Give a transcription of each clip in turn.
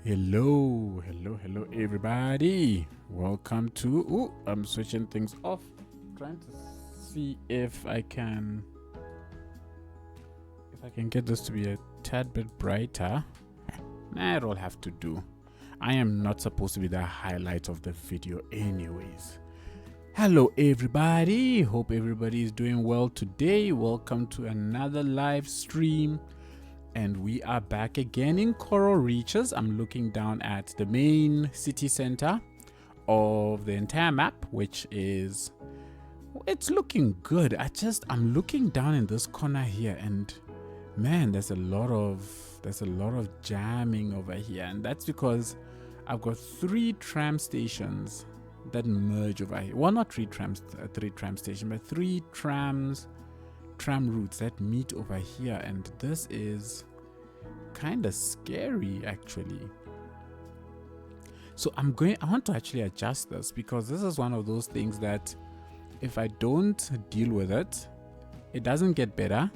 Hello everybody. Welcome to I'm switching things off, trying to see if I can get this to be a tad bit brighter. Nah, it'll have to do. I am not supposed to be the highlight of the video anyways. Hello everybody, hope everybody is doing well today. Welcome to another live stream. And we are back again in Coral Reaches. I'm looking down at the main city center of the entire map, which is, it's looking good. I'm looking down in this corner here, and man, there's a lot of jamming over here, and that's because I've got three tram stations that merge over here. Well, not three tram stations, but three tram routes that meet over here, and this is kind of scary actually. So I want to actually adjust this, because this is one of those things that if I don't deal with it, it doesn't get better,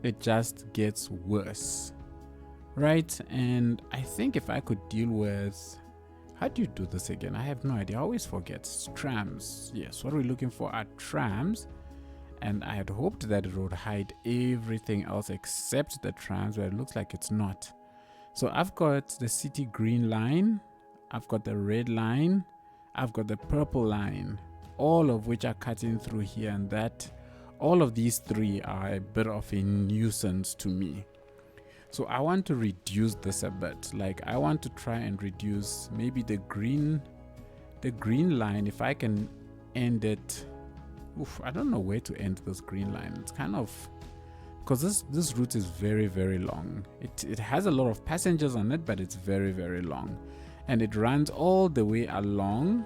it just gets worse, right? And I think if I could deal with, how do you do this again? I have no idea, I always forget. Trams, yes, what we're looking for are trams. And I had hoped that it would hide everything else except the trams, but it looks like it's not. So I've got the city green line, I've got the red line, I've got the purple line, all of which are cutting through here, and that all of these three are a bit of a nuisance to me. So I want to reduce this a bit. Like, I want to try and reduce maybe the green line, if I can end it. I don't know where to end this green line. It's kind of, because this route is very, very long. It has a lot of passengers on it, but it's very, very long, and it runs all the way along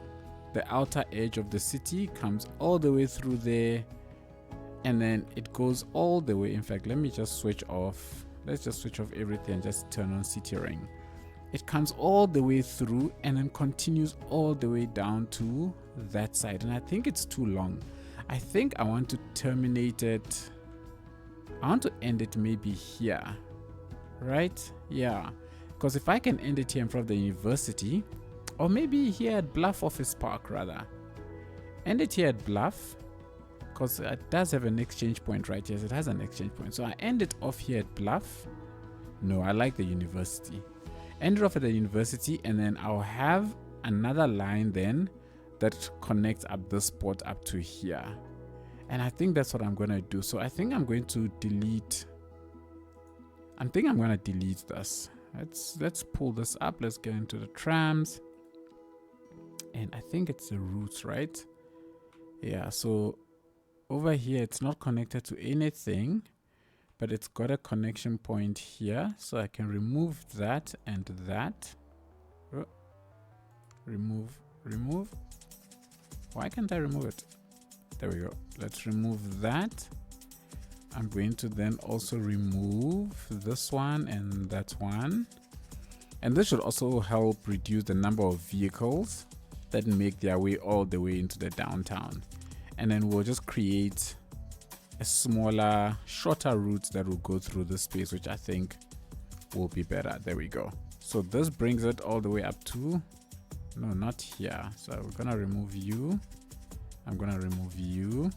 the outer edge of the city, comes all the way through there, and then it goes all the way. In fact, let me just switch off. Let's just switch off everything and just turn on city ring. It comes all the way through and then continues all the way down to that side, and I think it's too long. I think I want to terminate it. I want to end it maybe here, right? Yeah, because if I can end it here in front of the university, or maybe here at Bluff Office Park rather. End it here at Bluff, because it does have an exchange point, right? Yes, it has an exchange point. So I end it off here at Bluff. No, I like the university. End it off at the university, and then I'll have another line then that connects up this spot up to here, and I think that's what I'm gonna do. So I think I'm going to delete. I'm gonna delete this. Let's pull this up. Let's get into the trams, and I think it's the routes, right? Yeah. So over here, it's not connected to anything, but it's got a connection point here, so I can remove that and that. Remove. Why can't I remove it? There we go. Let's remove that. I'm going to then also remove this one and that one. And this should also help reduce the number of vehicles that make their way all the way into the downtown. And then we'll just create a smaller, shorter route that will go through this space, which I think will be better. There we go. So this brings it all the way up to, no, not here. So we're gonna remove you. I'm gonna remove you,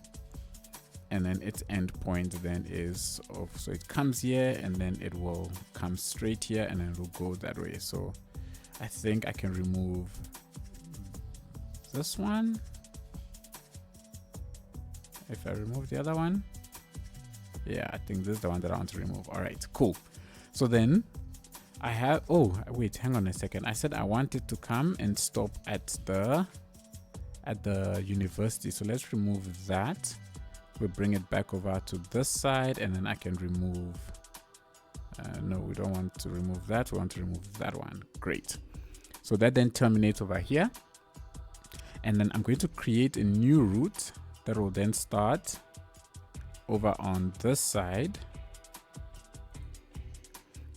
and then its end point then is off. So it comes here, and then it will come straight here, and then it will go that way. So I think I can remove this one. If I remove the other one, yeah, I think this is the one that I want to remove. All right, cool. So then I have, oh wait, hang on a second. I said I wanted to come and stop at the university. So let's remove that. We'll bring it back over to this side, and then I can remove, no, we don't want to remove that. We want to remove that one. Great. So that then terminates over here. And then I'm going to create a new route that will then start over on this side,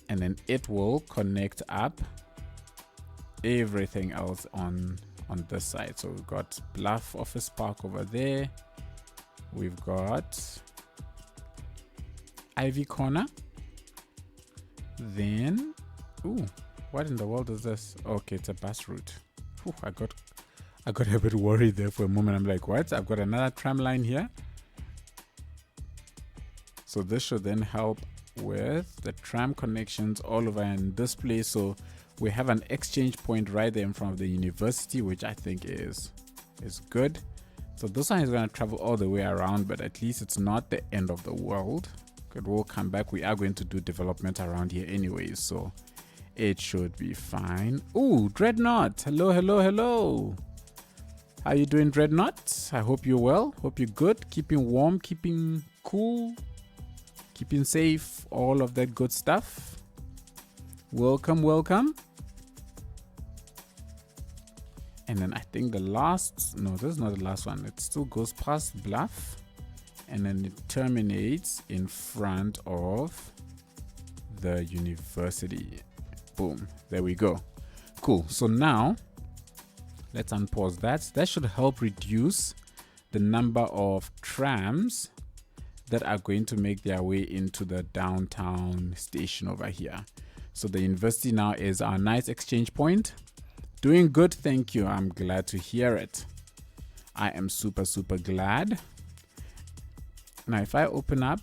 and then it will connect up everything else on this side. So we've got Bluff Office Park over there, we've got Ivy Corner, then What in the world is this? Okay, it's a bus route. Whew, I got a bit worried there for a moment. I'm like, what? I've got another tram line here. So this should then help with the tram connections all over in this place. So we have an exchange point right there in front of the university, which I think is good. So this one is going to travel all the way around, but at least it's not the end of the world. Good, we'll come back. We are going to do development around here anyways, so it should be fine. Ooh, Dreadnought. Hello, hello, hello. How you doing, Dreadnought? I hope you're well. Hope you're good. Keeping warm, keeping cool, keeping safe, all of that good stuff. Welcome, welcome. And then I think the last, no, this is not the last one. It still goes past Bluff and then it terminates in front of the university. Boom, there we go. Cool. So now let's unpause that. That should help reduce the number of trams that are going to make their way into the downtown station over here. So the university now is our nice exchange point. Doing good, thank you. I'm glad to hear it. I am super, super glad. Now, if I open up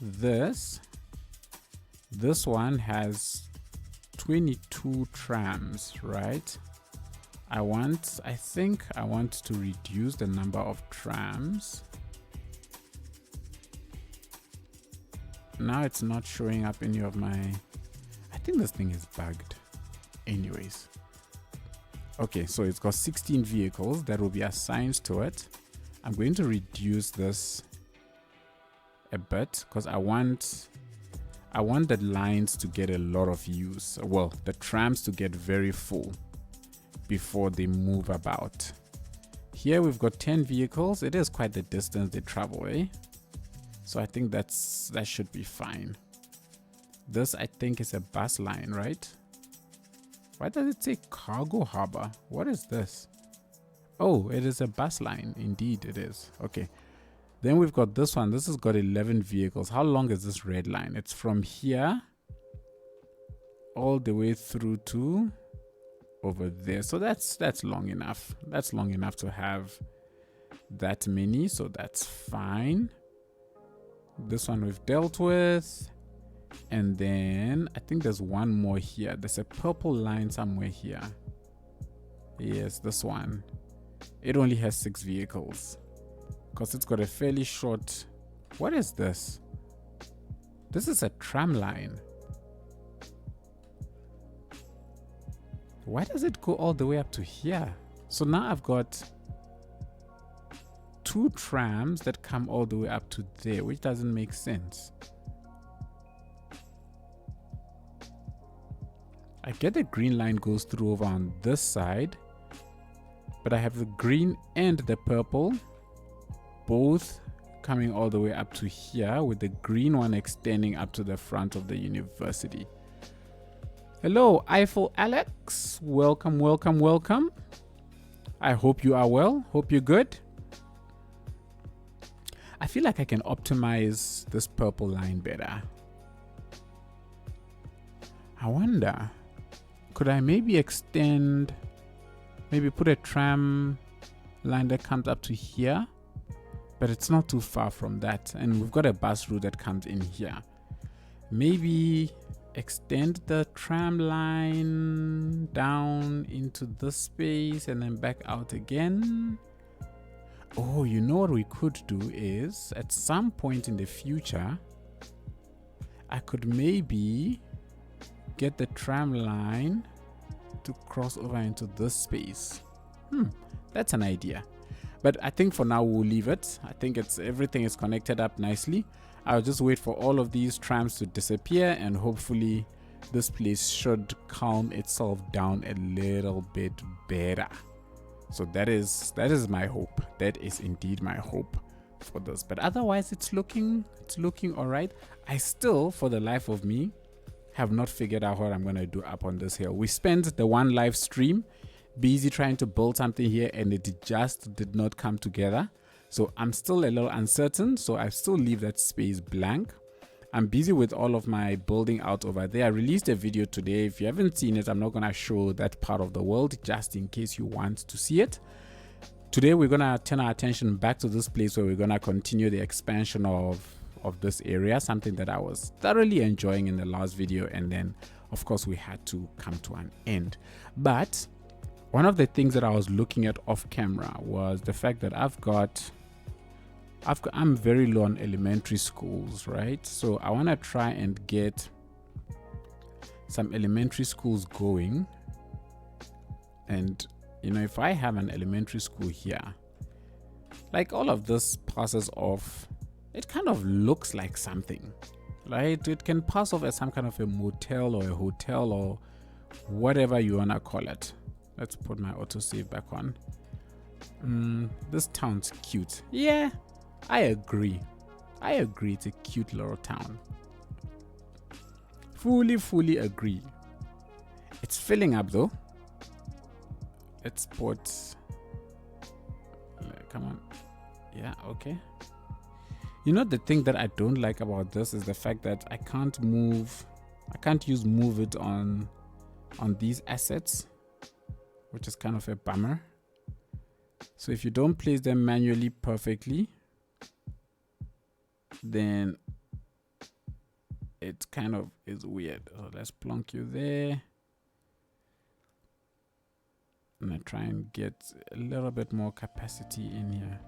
this one has 22 trams, right? I think I want to reduce the number of trams. Now it's not showing up any of my, I think this thing is bugged. Anyways. Okay, so it's got 16 vehicles that will be assigned to it. I'm going to reduce this a bit because I want the lines to get a lot of use. Well, the trams to get very full before they move about. Here we've got 10 vehicles. It is quite the distance they travel, eh? So I think that should be fine. This I think is a bus line, right? Why does it say cargo harbor? What is this? Oh, it is a bus line. Indeed it is. Okay. Then we've got this one. This has got 11 vehicles. How long is this red line? It's from here all the way through to over there. So that's long enough. That's long enough to have that many. So that's fine. This one we've dealt with. And then I think there's one more here. There's a purple line somewhere here. Yes, this one. It only has 6 vehicles because it's got a fairly short. What is this? This is a tram line. Why does it go all the way up to here? So now I've got 2 trams that come all the way up to there, which doesn't make sense. I get the green line goes through over on this side, but I have the green and the purple both coming all the way up to here, with the green one extending up to the front of the university. Hello, Eiffel Alex. Welcome, welcome, welcome. I hope you are well. Hope you're good. I feel like I can optimize this purple line better. I wonder, could I maybe extend, maybe put a tram line that comes up to here, but it's not too far from that. And we've got a bus route that comes in here. Maybe extend the tram line down into this space and then back out again. Oh, you know what we could do is at some point in the future, I could maybe get the tram line to cross over into this space. That's an idea. But I think for now we'll leave it. I think everything is connected up nicely. I'll just wait for all of these trams to disappear, and hopefully this place should calm itself down a little bit better. So that is my hope. That is indeed my hope for this. But otherwise it's looking all right. I still, for the life of me, have not figured out what I'm going to do up on this hill. We spent the one live stream busy trying to build something here, and it just did not come together. So I'm still a little uncertain, so I still leave that space blank. I'm busy with all of my building out over there. I released a video today. If you haven't seen it, I'm not going to show that part of the world just in case you want to see it. Today, we're going to turn our attention back to this place where we're going to continue the expansion of this area, something that I was thoroughly enjoying in the last video. And then, of course, we had to come to an end. But one of the things that I was looking at off camera was the fact that I'm very low on elementary schools, right? So I want to try and get some elementary schools going. And, you know, if I have an elementary school here, like all of this passes off, it kind of looks like something, right? It can pass off as some kind of a motel or a hotel or whatever you want to call it. Let's put my autosave back on. This town's cute. Yeah. I agree. It's a cute little town. Fully agree. It's filling up though. Let's put. Come on. Yeah, okay. You know, the thing that I don't like about this is the fact that I can't use move it on these assets, which is kind of a bummer. So if you don't place them manually perfectly, then it kind of is weird. So let's plonk you there. I'm gonna try and get a little bit more capacity in here.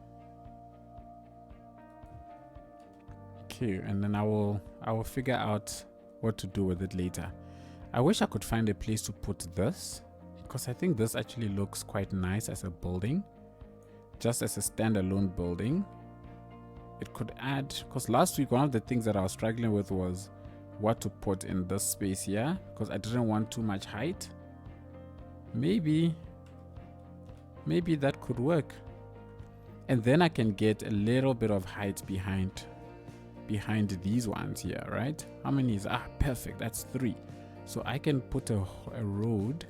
Okay, and then I will figure out what to do with it later. I wish I could find a place to put this, because I think this actually looks quite nice as a building, just as a standalone building. It could add, because last week one of the things that I was struggling with was what to put in this space here, because I didn't want too much height. Maybe that could work, and then I can get a little bit of height behind these ones here, right? How many is perfect, that's 3. So I can put a road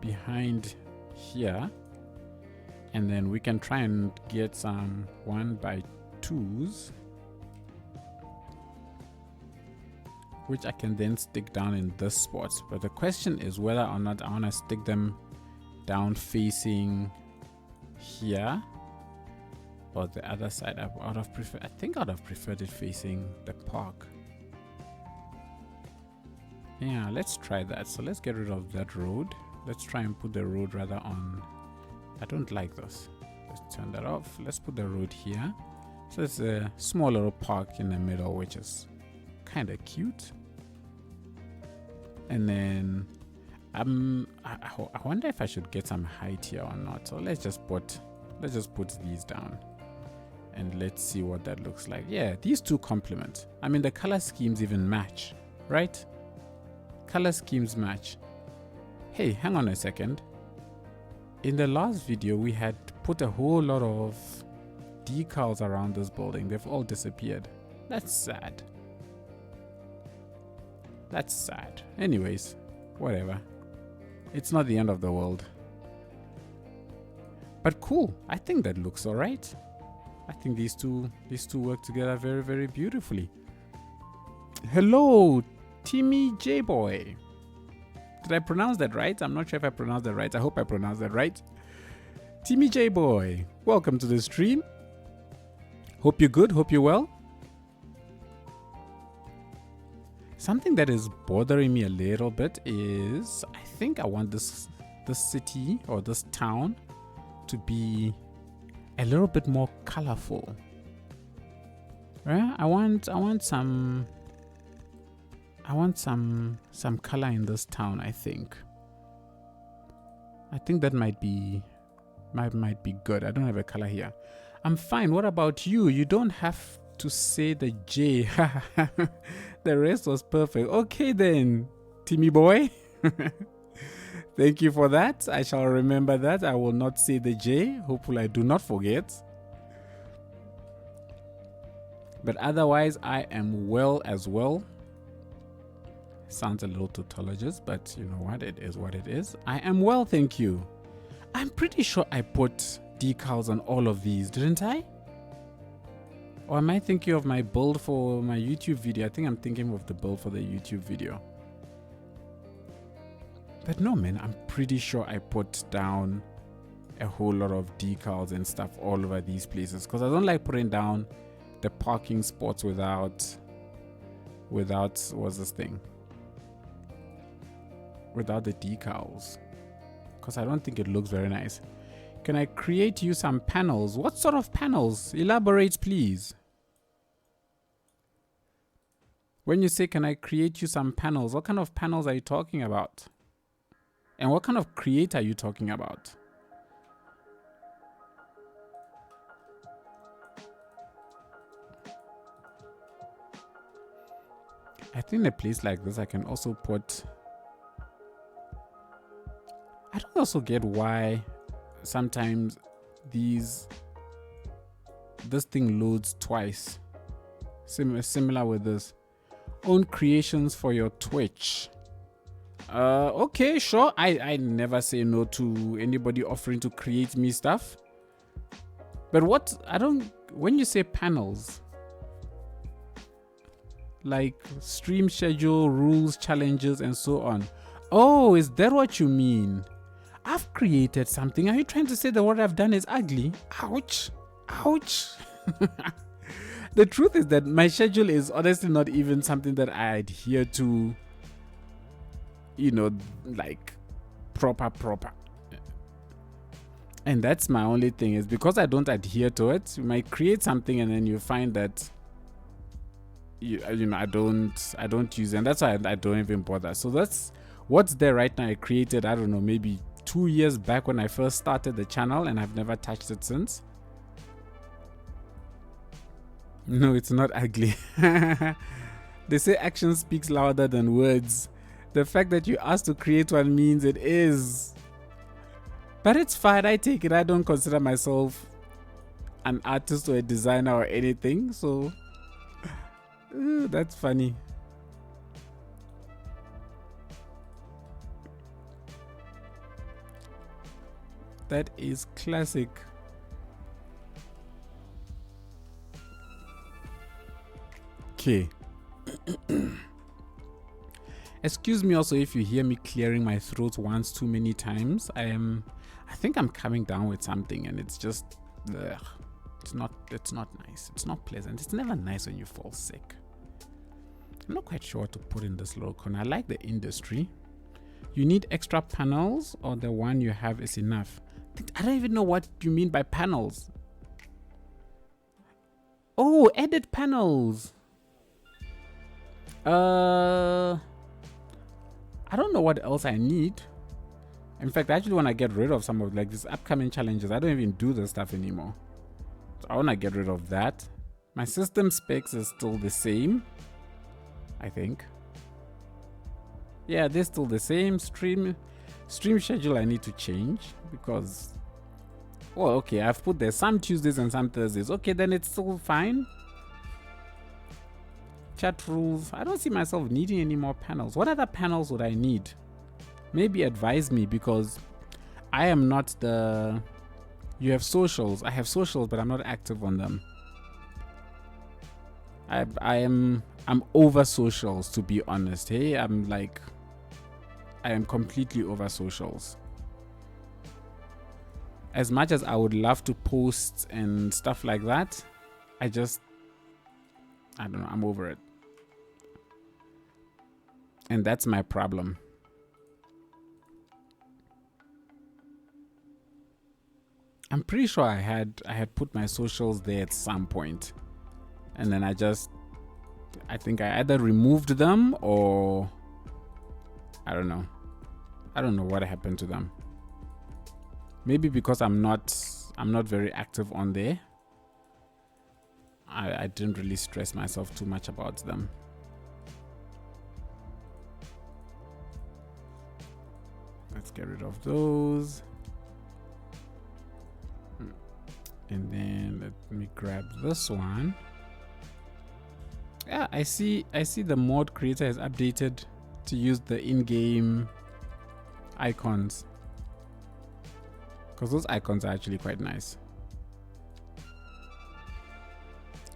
behind here, and then we can try and get some 1x2s, which I can then stick down in this spot. But the question is whether or not I want to stick them down facing here or the other side. I think I'd have preferred it facing the park. Yeah, let's try that. So let's get rid of that road. Let's try and put the road rather on. I don't like this. Let's turn that off. Let's put the road here. So it's a small little park in the middle, which is kind of cute. And then I wonder if I should get some height here or not. So let's just put these down, and let's see what that looks like. Yeah, these two complement. I mean, the color schemes even match, right? Color schemes match. Hey, hang on a second. In the last video, we had put a whole lot of decals around this building. They've all disappeared. That's sad. That's sad. Anyways, whatever. It's not the end of the world. But cool. I think that looks all right. I think these two work together very, very beautifully. Hello, Timmy J Boy. Did I pronounce that right? I'm not sure if I pronounced that right. I hope I pronounced that right. Timmy J Boy, welcome to the stream. Hope you're good. Hope you're well. Something that is bothering me a little bit is I think I want this city or this town to be a little bit more colorful. Right? I want some color in this town. I think that might be good. I don't have a color here. I'm fine. What about you? You don't have to say the J. The rest was perfect. Okay then, Timmy boy. Thank you for that. I shall remember that. I will not say the J. Hopefully I do not forget. But otherwise, I am well as well. Sounds a little tautologist, but you know what? It is what it is. I am well, thank you. I'm pretty sure I put decals on all of these, didn't I? Or am I thinking of my build for my YouTube video? I think I'm thinking of the build for the YouTube video. But no, man, I'm pretty sure I put down a whole lot of decals and stuff all over these places, because I don't like putting down the parking spots without what's this thing? Without the decals, because I don't think it looks very nice. Can I create you some panels? What sort of panels? Elaborate, please. When you say, can I create you some panels, what kind of panels are you talking about? And what kind of create are you talking about? I think in a place like this, I can also put... I don't also get why sometimes this thing loads twice. Similar with this. Own creations for your Twitch. Okay, sure. I never say no to anybody offering to create me stuff. But when you say panels, like stream schedule, rules, challenges, and so on. Oh, is that what you mean? I've created something. Are you trying to say that what I've done is ugly? Ouch. Ouch. The truth is that my schedule is honestly not even something that I adhere to, you know, like proper. And that's my only thing, is because I don't adhere to it. You might create something and then you find that I don't use it, and that's why I don't even bother. So that's what's there right now. I created, I don't know, maybe 2 years back when I first started the channel, and I've never touched it since. No, it's not ugly. They say action speaks louder than words. The fact that you asked to create one means it is. But it's fine, I take it. I don't consider myself an artist or a designer or anything, so that's funny. That is classic. Okay. Excuse me also if you hear me clearing my throat once too many times. I think I'm coming down with something, and it's just it's not nice. It's not pleasant. It's never nice when you fall sick. I'm not quite sure what to put in this little corner. I like the industry. You need extra panels, or the one you have is enough? I don't even know what you mean by panels. Oh, edit panels. I don't know what else I need. In fact, I actually want to get rid of some of like these upcoming challenges. I don't even do this stuff anymore. So I want to get rid of that. My system specs is still the same, I think. Yeah, they're still the same. Stream schedule I need to change because, well, okay, I've put there some Tuesdays and some Thursdays. Okay, then it's still fine. Chat rules. I don't see myself needing any more panels. What other panels would I need? Maybe advise me, because I am not the... You have socials. I have socials, but I'm not active on them. I'm over socials, to be honest. Hey, I am completely over socials. As much as I would love to post and stuff like that, I don't know, I'm over it. And that's my problem. I'm pretty sure I had put my socials there at some point, and then I think I either removed them, or I don't know what happened to them. Maybe because I'm not very active on there. I didn't really stress myself too much about them. Let's get rid of those. And then let me grab this one. Yeah, I see the mod creator has updated to use the in-game icons, because those icons are actually quite nice.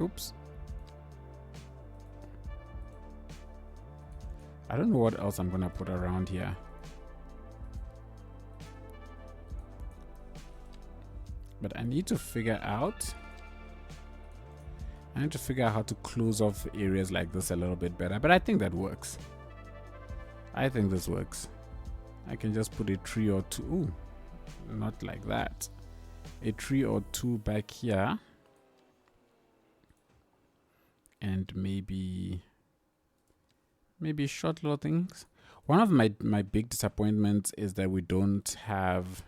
Oops. I don't know what else I'm gonna put around here. But I need to figure out how to close off areas like this a little bit better. But I think that works. I think this works. I can just put a tree or two. Ooh, not like that. A tree or two back here. And maybe short little things. One of my big disappointments is that we don't have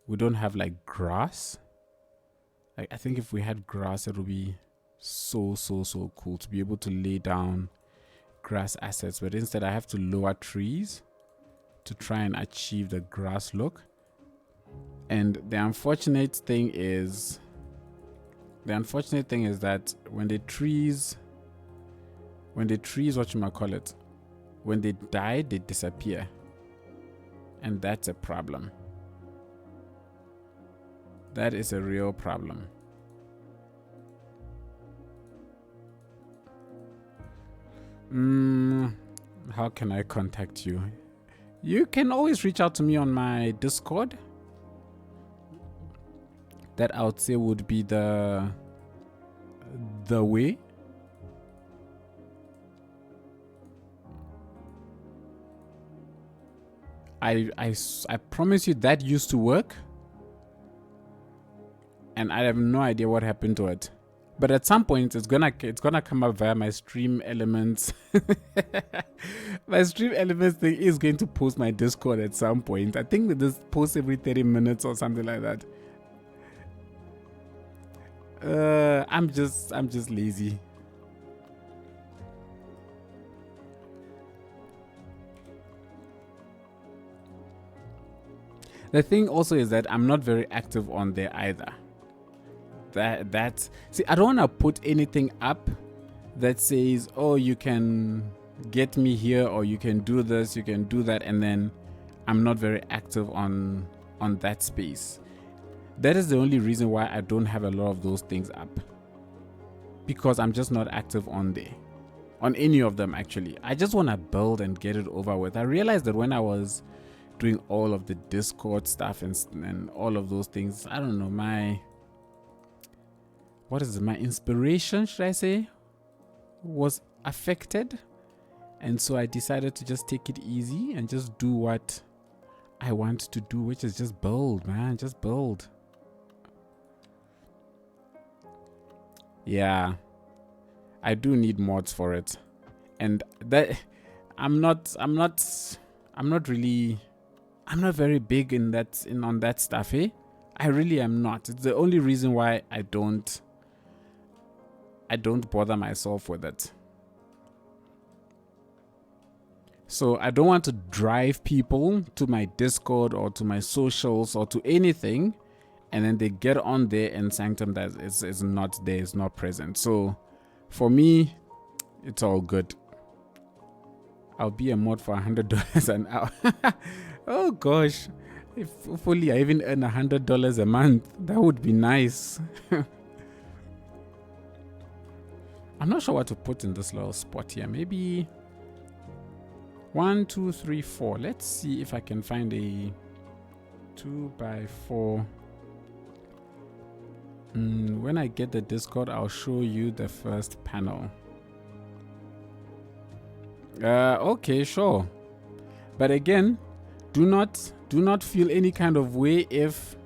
like grass. Like, I think if we had grass, it would be so cool to be able to lay down grass assets. But instead, I have to lower trees to try and achieve the grass look. And the unfortunate thing is that when the trees whatchamacallit, when they die, they disappear. And that's a problem. That is a real problem. How can I contact you? You can always reach out to me on my Discord. That I would say would be the way. I promise you that used to work. And I have no idea what happened to it. But at some point, it's gonna come up via my stream elements. My stream elements thing is going to post my Discord at some point. I think this posts every 30 minutes or something like that. I'm just lazy. The thing also is that I'm not very active on there either. See, I don't want to put anything up that says, oh, you can get me here, or you can do this, you can do that, and then I'm not very active on that space. That is the only reason why I don't have a lot of those things up, because I'm just not active on there, on any of them actually. I just want to build and get it over with. I realized that when I was doing all of the Discord stuff and all of those things, I don't know, my inspiration, should I say, was affected. And so I decided to just take it easy and just do what I want to do, which is just build, man. Just build. Yeah. I do need mods for it. And that I'm not very big on that stuff, eh? I really am not. It's the only reason why I don't bother myself with it. So I don't want to drive people to my Discord or to my socials or to anything, and then they get on there and Sanctum that is not there, is not present. So for me, it's all good. I'll be a mod for $100 an hour. Oh gosh, if only I even earn $100 a month, that would be nice. I'm not sure what to put in this little spot here. Maybe 1, 2, 3, 4. Let's see if I can find a 2x4. When I get the Discord, I'll show you the first panel. Okay, sure. But again, do not feel any kind of way if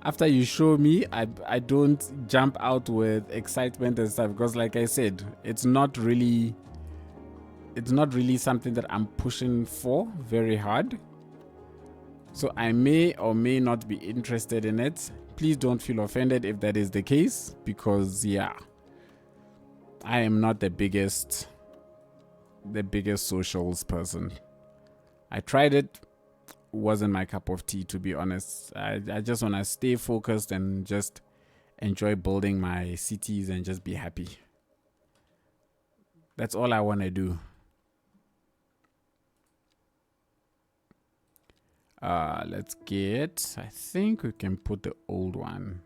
after you show me I don't jump out with excitement and stuff, because like I said, it's not really something that I'm pushing for very hard. So I may or may not be interested in it. Please don't feel offended if that is the case, because yeah, I am not the biggest socials person. I tried it, wasn't my cup of tea, to be honest. I just want to stay focused and just enjoy building my cities and just be happy. That's all I want to do. Let's get, I think we can put the old one.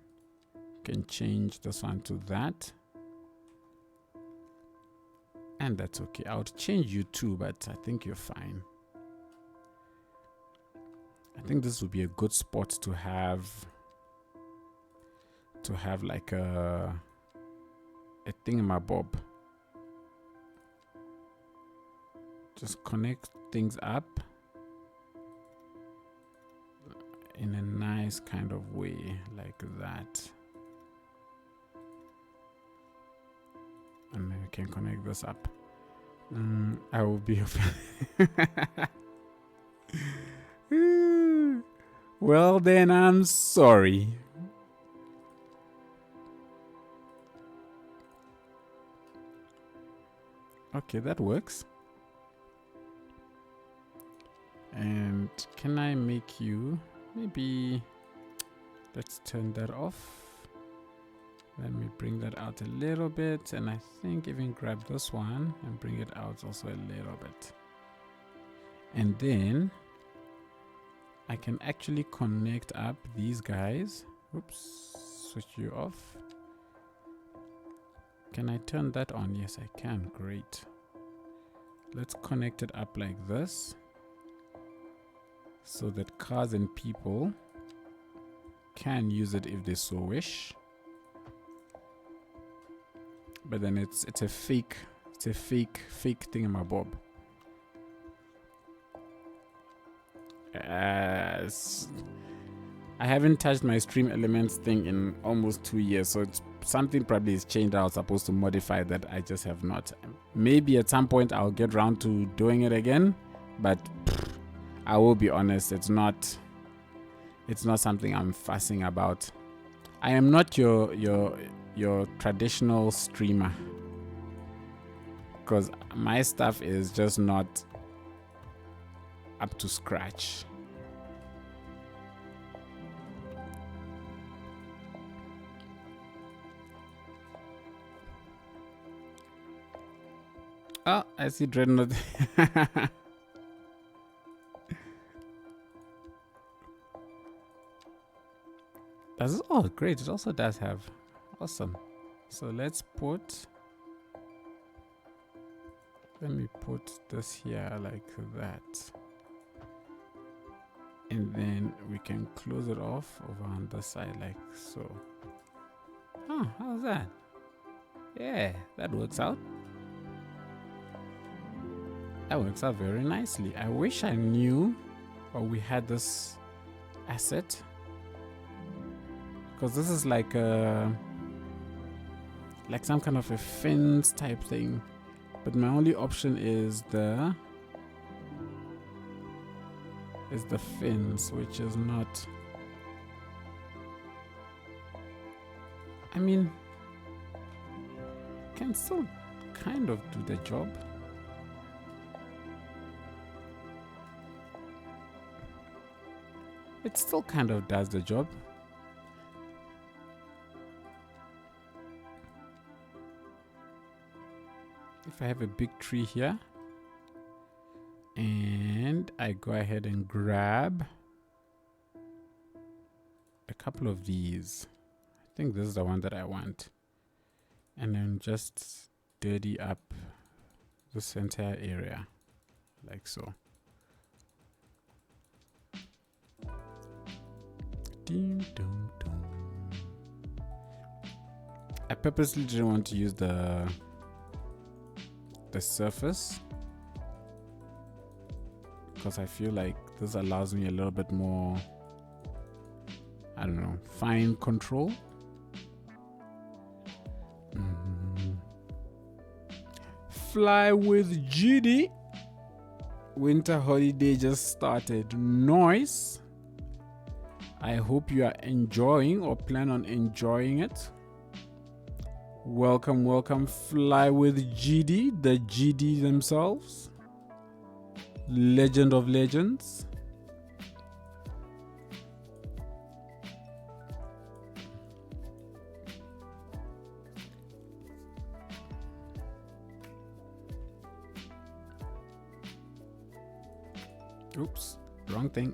Can change this one to that. And that's okay. I would change you too, but I think you're fine. I think this would be a good spot to have like a thingamabob. Just connect things up in a nice kind of way, like that. And then we can connect this up. I will be well, then I'm sorry. Okay, that works. And can I make you, maybe let's turn that off. Let me bring that out a little bit, and I think even grab this one and bring it out also a little bit. And then I can actually connect up these guys. Oops, switch you off. Can I turn that on? Yes, I can. Great. Let's connect it up like this, so that cars and people can use it if they so wish. But then it's a fake thingamabob. I haven't touched my stream elements thing in almost 2 years, so it's something probably has changed. I was supposed to modify that, I just have not. Maybe at some point I'll get around to doing it again, but I will be honest, it's not something I'm fussing about. I am not your traditional streamer, because my stuff is just not up to scratch. Oh, I see Dreadnought. Oh, great. It also does have. Awesome. So let me put this here like that. And then we can close it off over on the side like so. Oh, how's that? Yeah, that works out. That works out very nicely. I wish I knew, or we had this asset, because this is like some kind of a fence type thing, but my only option is the fence, which is not. I mean, can still kind of do the job. It still kind of does the job. If I have a big tree here and I go ahead and grab a couple of these, I think this is the one that I want, and then just dirty up this entire area like so. Ding, dong, dong. I purposely didn't want to use the surface, because I feel like this allows me a little bit more, I don't know, fine control. Fly with GD. Winter holiday just started. Nice. I hope you are enjoying or plan on enjoying it. Welcome, welcome. Fly with GD, the GD themselves. Legend of legends. Oops, wrong thing.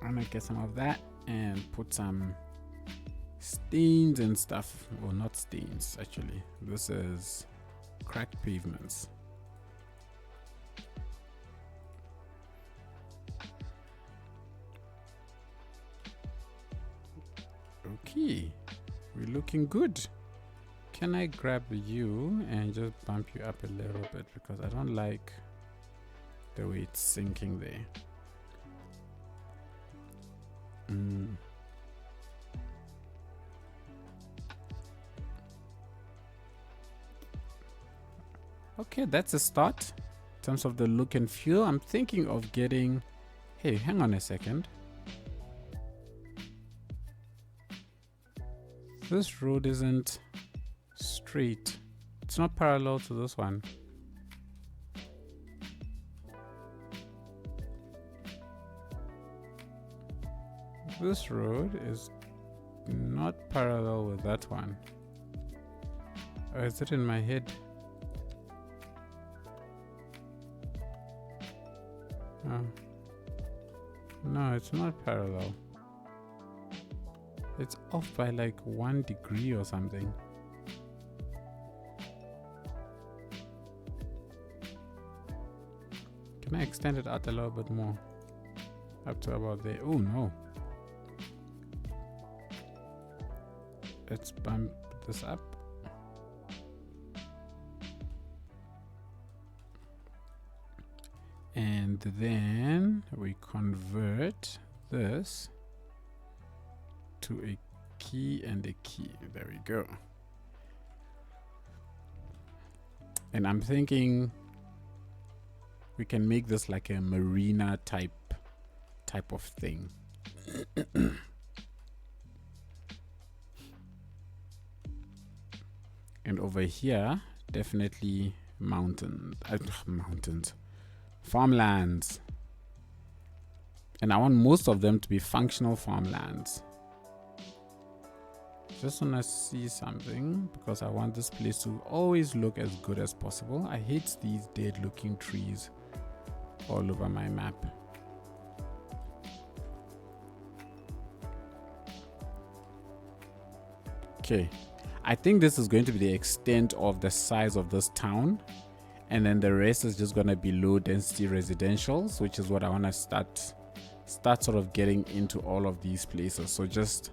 I'm gonna get some of that and put some stains and stuff. Well, not stains actually. This is cracked pavements. We're looking good. Can I grab you and just bump you up a little bit, because I don't like the way it's sinking there. Okay, that's a start in terms of the look and feel. I'm thinking of getting, hey, hang on a second. This road isn't straight. It's not parallel to this one. This road is not parallel with that one. Or is it in my head? Oh. No, it's not parallel. It's off by like 1 degree or something. Can I extend it out a little bit more? Up to about there. Oh no. Let's bump this up. And then we convert this to a key and a key. There we go. And I'm thinking we can make this like a marina type of thing. And over here, definitely mountains, farmlands. And I want most of them to be functional farmlands. Just want to see something, because I want this place to always look as good as possible. I hate these dead looking trees all over my map. Okay, I think this is going to be the extent of the size of this town, and then the rest is just going to be low density residentials, which is what I want to start sort of getting into all of these places. So just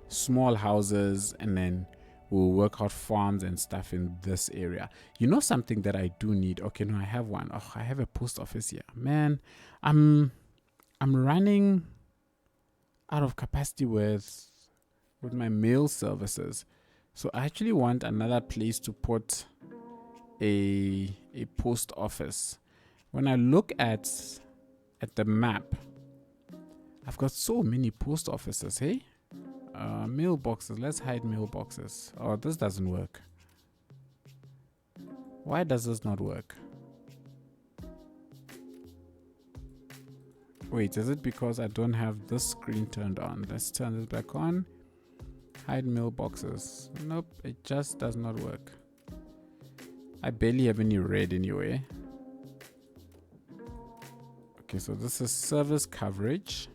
small houses, and then we'll work out farms and stuff in this area. You know something that I do need? Okay, no, I have one. Oh, I have a post office here. Man, I'm running out of capacity with my mail services. So I actually want another place to put a post office. When I look at the map, I've got so many post offices, hey? Mailboxes. Let's hide mailboxes. Oh, this doesn't work. Why does this not work? Wait, is it because I don't have this screen turned on? Let's turn this back on. Hide mailboxes. Nope, it just does not work. I barely have any red anyway. Okay, so this is service coverage.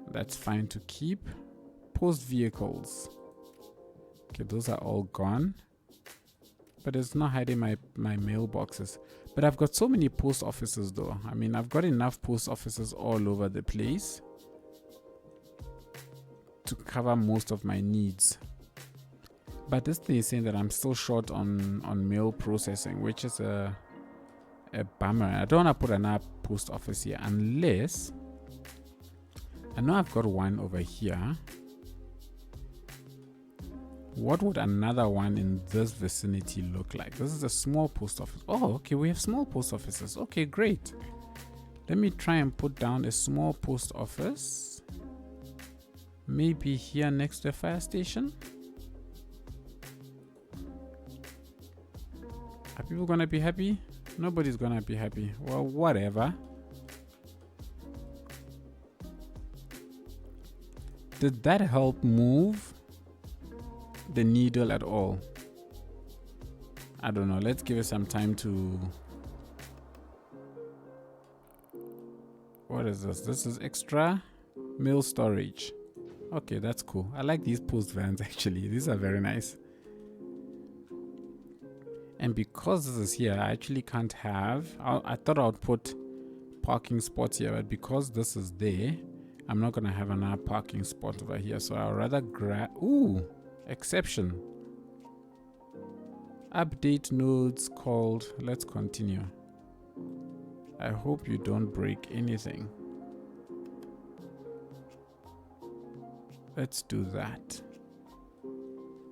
That's fine to keep. Post vehicles. Okay, those are all gone. But it's not hiding my mailboxes. But I've got so many post offices though. I mean, I've got enough post offices all over the place to cover most of my needs. But this thing is saying that I'm still short on mail processing, which is a bummer. I don't want to put another post office here unless I know I've got one over here. What would another one in this vicinity look like? This is a small post office. Oh, okay, we have small post offices. Okay, great. Let me try and put down a small post office. Maybe here next to a fire station. Are people gonna be happy? Nobody's gonna be happy. Well, whatever. Did that help move the needle at all? I don't know. Let's give it some time to... What is this? This is extra mail storage. Okay, that's cool. I like these post vans actually. These are very nice. And because this is here, I actually can't have... I thought I would put parking spots here, but because this is there, I'm not going to have another parking spot over here. So I'll rather grab... Ooh! Exception. Update nodes called. Let's continue. I hope you don't break anything. Let's do that.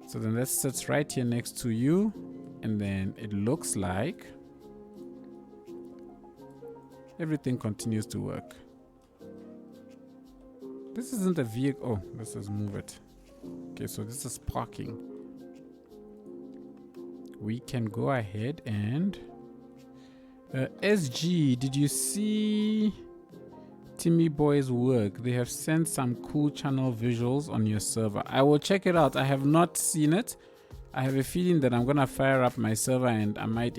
So then that sits right here next to you, and then it looks like everything continues to work. This isn't a vehicle. Oh, let's just move it. Okay, so this is parking. We can go ahead and SG, did you see Timmy Boy's work? They have sent some cool channel visuals on your server. I will check it out. I have not seen it. I have a feeling that I'm gonna fire up my server and I might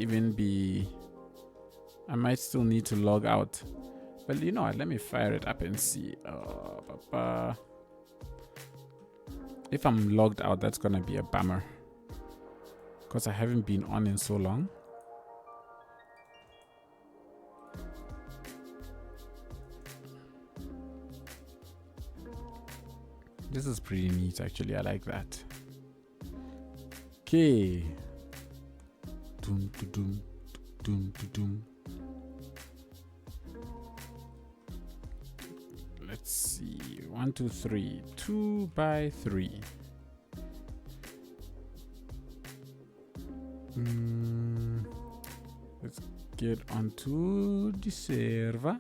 still need to log out. But you know what, let me fire it up and see. If I'm logged out, that's gonna be a bummer, because I haven't been on in so long. This is pretty neat, actually. I like that. Okay. Doom, doom, doom, doom. Let's see. 1, 2, 3. 2 by 3. Let's get onto the server.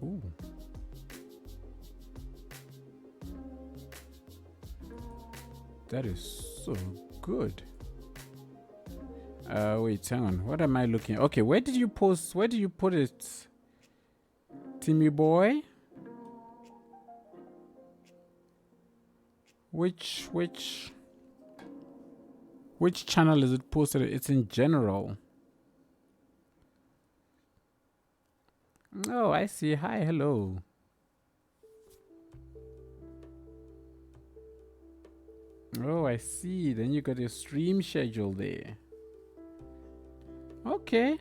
Ooh. That is so good. Wait, hang on. What am I looking at? Okay, where did you post? Where did you put it? Timmy Boy? Which channel is it posted? It's in general. Oh, I see. Hi, hello. Oh, I see. Then you got your stream schedule there. Okay.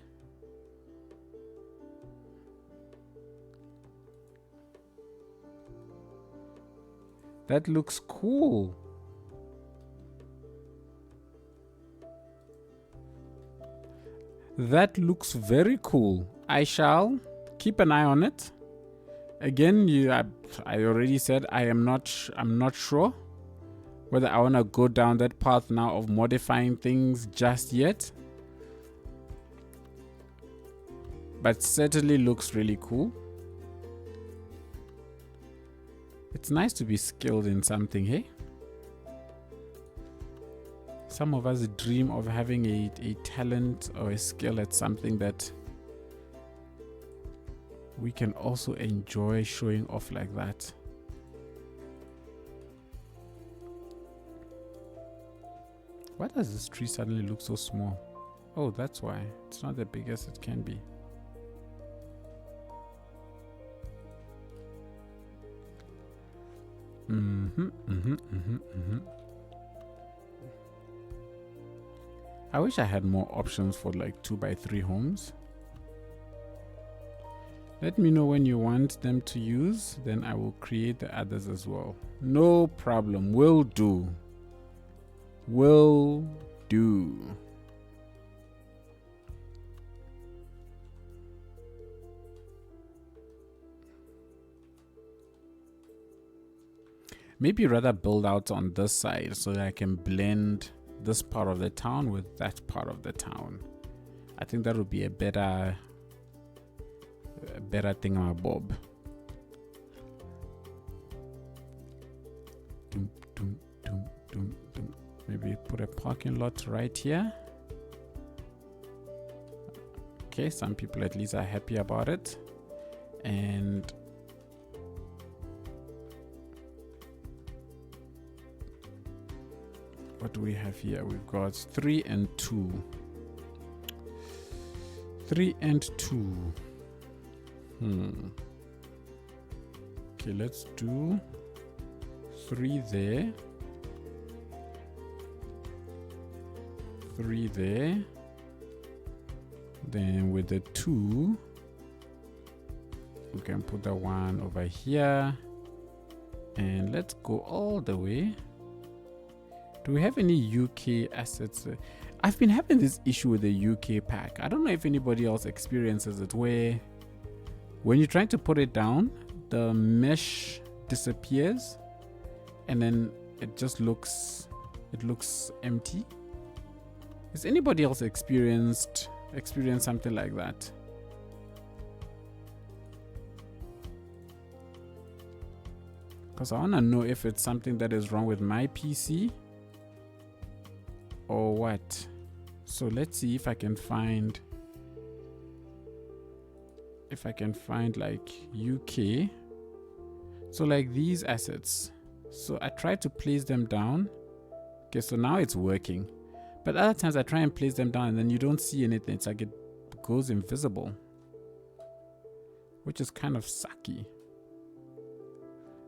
That looks cool. That looks very cool. I shall keep an eye on it. Again, I already said I'm not sure whether I want to go down that path now of modifying things just yet. But certainly looks really cool. It's nice to be skilled in something, hey? Some of us dream of having a talent or a skill at something that we can also enjoy showing off like that. Why does this tree suddenly look so small? Oh, that's why. It's not the biggest it can be. I wish I had more options for like 2x3 homes. Let me know when you want them to use, then I will create the others as well. No problem. Will do. Will do. Maybe rather build out on this side so that I can blend this part of the town with that part of the town. I think that would be a better thingamabob. Maybe put a parking lot right here. Okay, some people at least are happy about it. And what do we have here? We've got 3 and 2. 3 and 2. Okay, let's do 3 there. 3 there. Then with the 2, we can put the 1 over here. And let's go all the way. Do we have any UK assets? I've been having this issue with the UK pack. I don't know if anybody else experiences it, where when you're trying to put it down, the mesh disappears and then it just looks empty. Has anybody else experienced something like that? Because I want to know if it's something that is wrong with my PC or what. So let's see if I can find like UK. So like these assets. So I try to place them down. Okay, so now it's working. But other times I try and place them down and then you don't see anything. It's like it goes invisible, which is kind of sucky.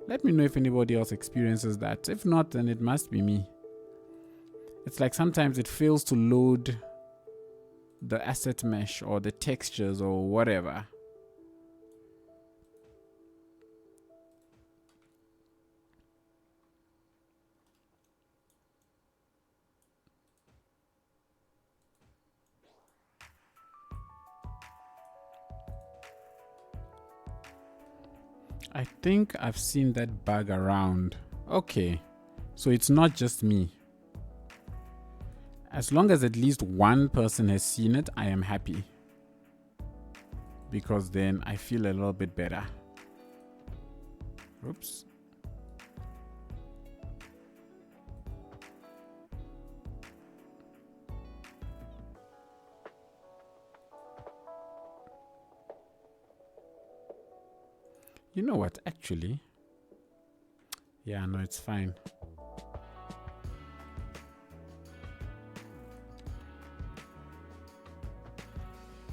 Let me know if anybody else experiences that. If not, then it must be me. It's like sometimes it fails to load the asset mesh or the textures or whatever. I think I've seen that bug around. Okay, so it's not just me. As long as at least one person has seen it, I am happy. Because then I feel a little bit better. Oops. You know what, actually? Yeah, no, it's fine.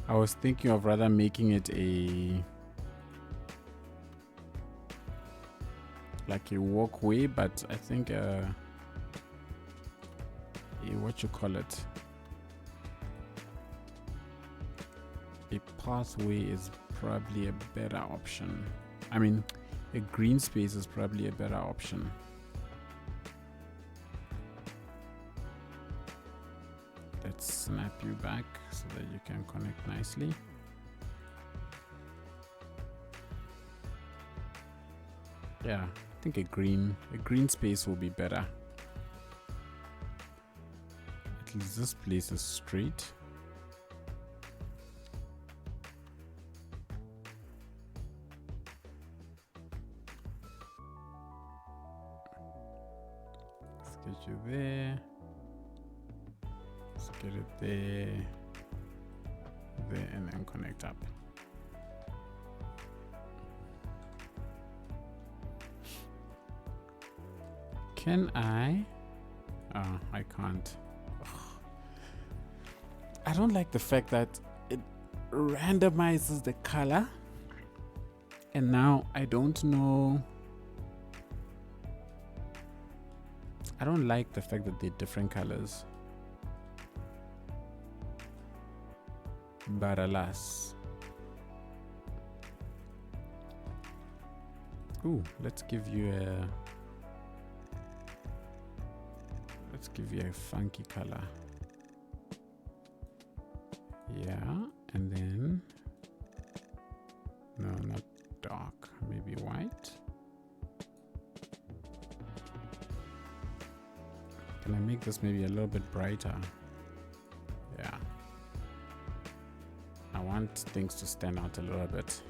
I was thinking of rather making it like a walkway, but I think what you call it, a pathway is probably a better option. I mean, a green space is probably a better option. Let's snap you back so that you can connect nicely. Yeah, I think a green space will be better. At least this place is straight. Let's get you there. Let's get it there, and then connect up. Can I? Oh, I can't. Ugh. I don't like the fact that it randomizes the color, and now I don't know. I don't like the fact that they're different colors. But alas. Ooh, let's give you a funky color. Yeah, and then no, not dark, maybe white. Can I make this maybe a little bit brighter? Yeah. I want things to stand out a little bit.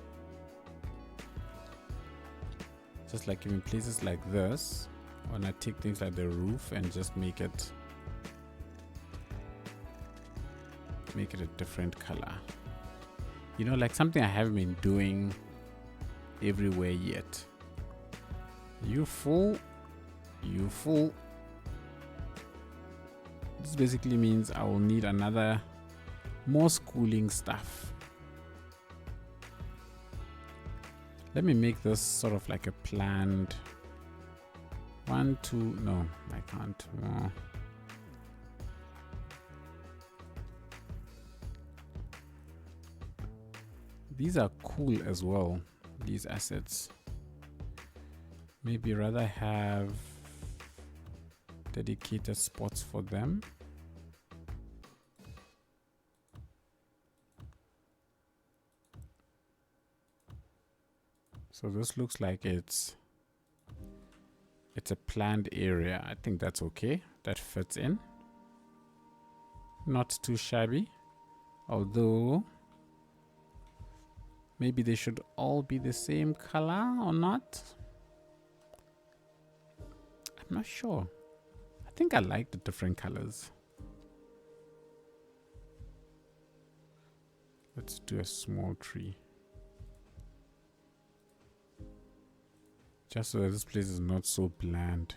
Just like in places like this, when I take things like the roof and just make it a different color. You know, like something I haven't been doing everywhere yet. You fool. You fool. This basically means I will need more schooling stuff. Let me make this sort of like a planned 1, 2, no, I can't. No. These are cool as well, these assets. maybe rather have dedicated spots for them. So this looks like it's a planned area. I think that's okay. That fits in. Not too shabby. Although maybe they should all be the same color or not. I'm not sure. I think I like the different colors. Let's do a small tree. Just so that this place is not so bland.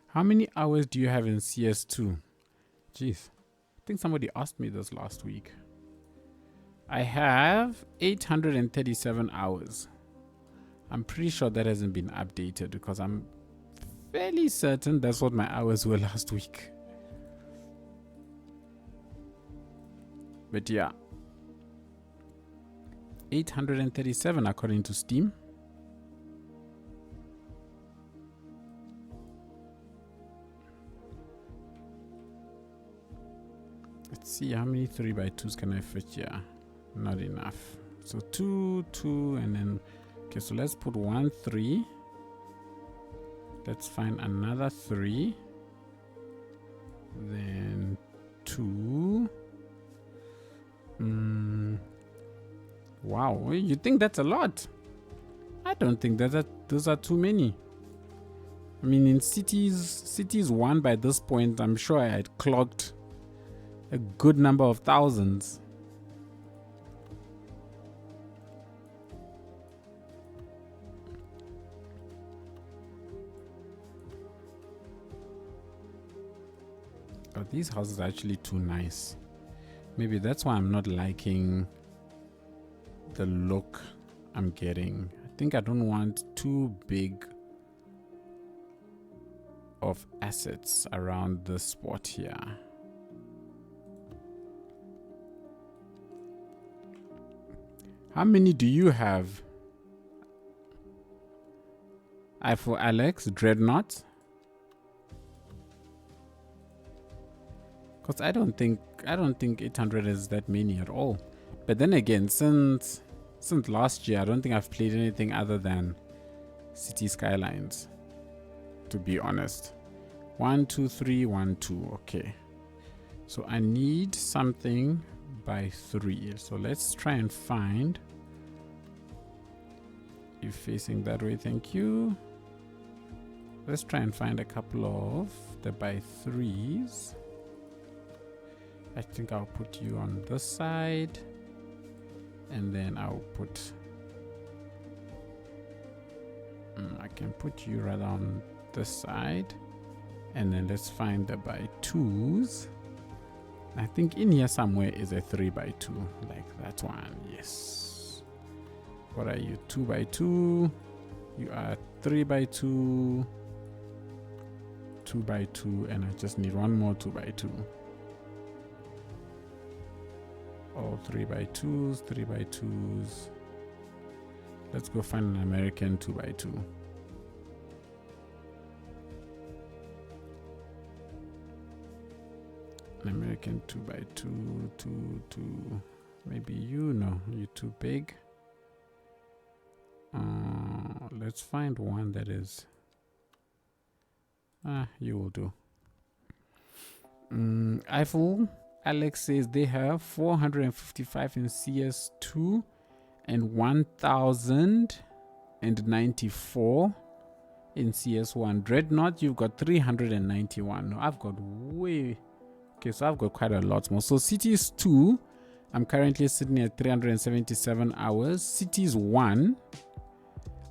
How many hours do you have in CS2? Jeez, I think somebody asked me this last week. I have 837 hours. I'm pretty sure that hasn't been updated because I'm fairly certain that's what my hours were last week. But yeah, 837 according to Steam. Let's see how many 3x2s can I fit here. Not enough. So 2, 2, and then okay. So let's put 1 3. Let's find another 3. Then 2. Wow, you think that's a lot? I don't think that those are too many. I mean, in cities 1 by this point, I'm sure I had clocked a good number of thousands. Oh, these houses are actually too nice. Maybe that's why I'm not liking the look I'm getting. I think I don't want too big of assets around the spot here. How many do you have? I for Alex, Dreadnought. Because I don't think 800 is that many at all. But then again, since last year, I don't think I've played anything other than City Skylines, to be honest. 1 2 3 1 2. Okay, so I need something by 3. So let's try and find. You facing that way, thank you. Let's try and find a couple of the by 3s. I think I'll put you on this side, and then I'll put I can put you right on this side, and then let's find the by 2s. I think in here somewhere is a 3x2, like that one. Yes. What are you? 2x2. You are 3x2, 2x2, and I just need one more 2x2. All 3x2s, 3x2s. Let's go find an American 2x2. An American 2x2, 2. Maybe you know you're too big. Let's find one that is. You will do. Eiffel. Alex says they have 455 in CS2 and 1094 in CS1. Dreadnought, you've got 391. No, I've got way. Okay, so I've got quite a lot more. So Cities 2, I'm currently sitting at 377 hours. Cities 1,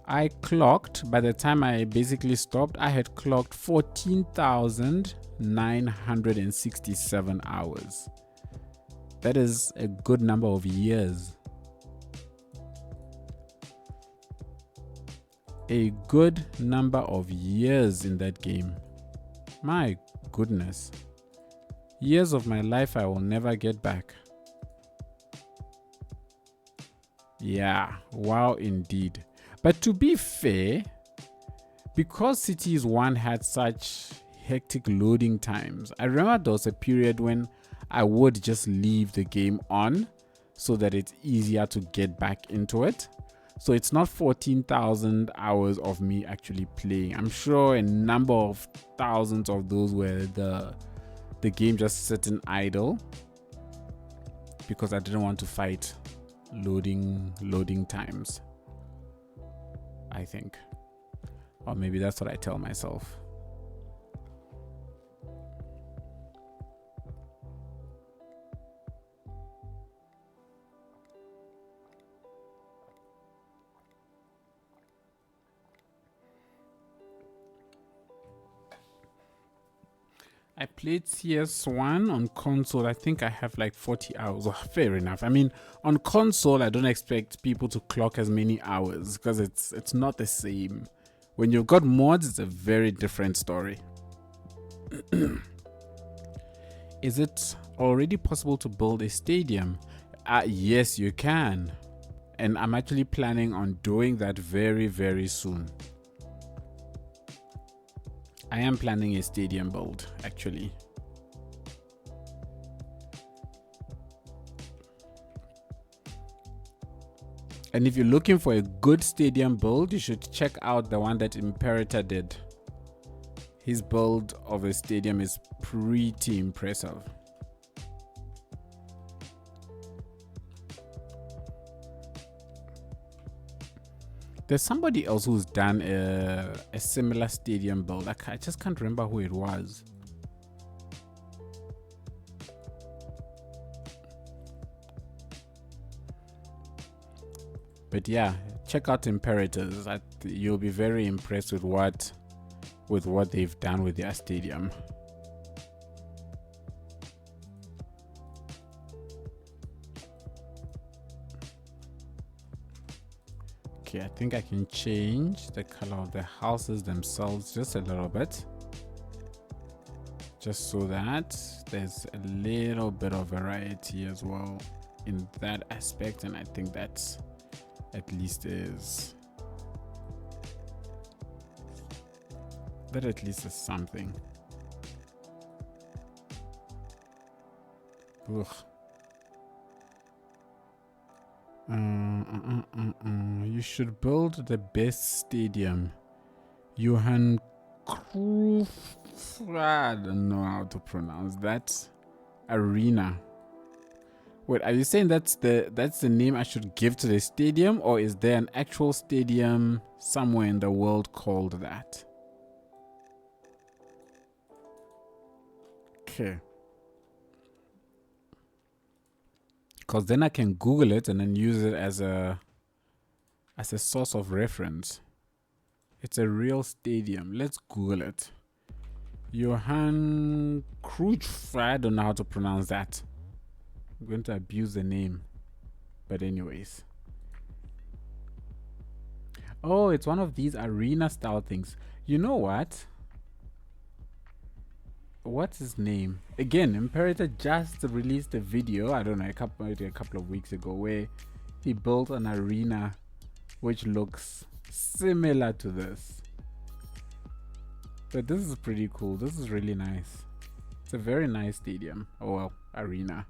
I clocked, by the time I basically stopped, I had clocked 14,967 hours. That is a good number of years. A good number of years in that game. My goodness. Years of my life I will never get back. Yeah, wow indeed. But to be fair, because Cities 1 had such hectic loading times, I remember there was a period when I would just leave the game on so that it's easier to get back into it. So it's not 14,000 hours of me actually playing. I'm sure a number of thousands of those were the game just sitting idle because I didn't want to fight loading times, I think. Or maybe that's what I tell myself. I played CS1 on console. I think I have like 40 hours. Oh, fair enough. I mean, on console, I don't expect people to clock as many hours because it's not the same. When you've got mods, it's a very different story. Is it already possible to build a stadium? Yes, you can. And I'm actually planning on doing that very, very soon. I am planning a stadium build, actually. And if you're looking for a good stadium build, you should check out the one that Imperator did. His build of a stadium is pretty impressive. There's somebody else who's done a similar stadium build. I just can't remember who it was. But yeah, check out Imperators. You'll be very impressed with what they've done with their stadium. Okay, I think I can change the color of the houses themselves just a little bit. Just so that there's a little bit of variety as well in that aspect. And I think that's at least is something. Ugh. You should build the best stadium. Johan Cruyff, I don't know how to pronounce that. Arena. Wait, are you saying that's the name I should give to the stadium, or is there an actual stadium somewhere in the world called that? Okay. Because then I can Google it and then use it as a source of reference. It's a real stadium. Let's Google it. Johan Cruyff. I don't know how to pronounce that. I'm going to abuse the name. But anyways. Oh, it's one of these arena style things. You know what? What's his name? Again, Imperator just released a video, I don't know, a couple of weeks ago, where he built an arena which looks similar to this. But this is pretty cool. This is really nice. It's a very nice stadium. Oh well, arena.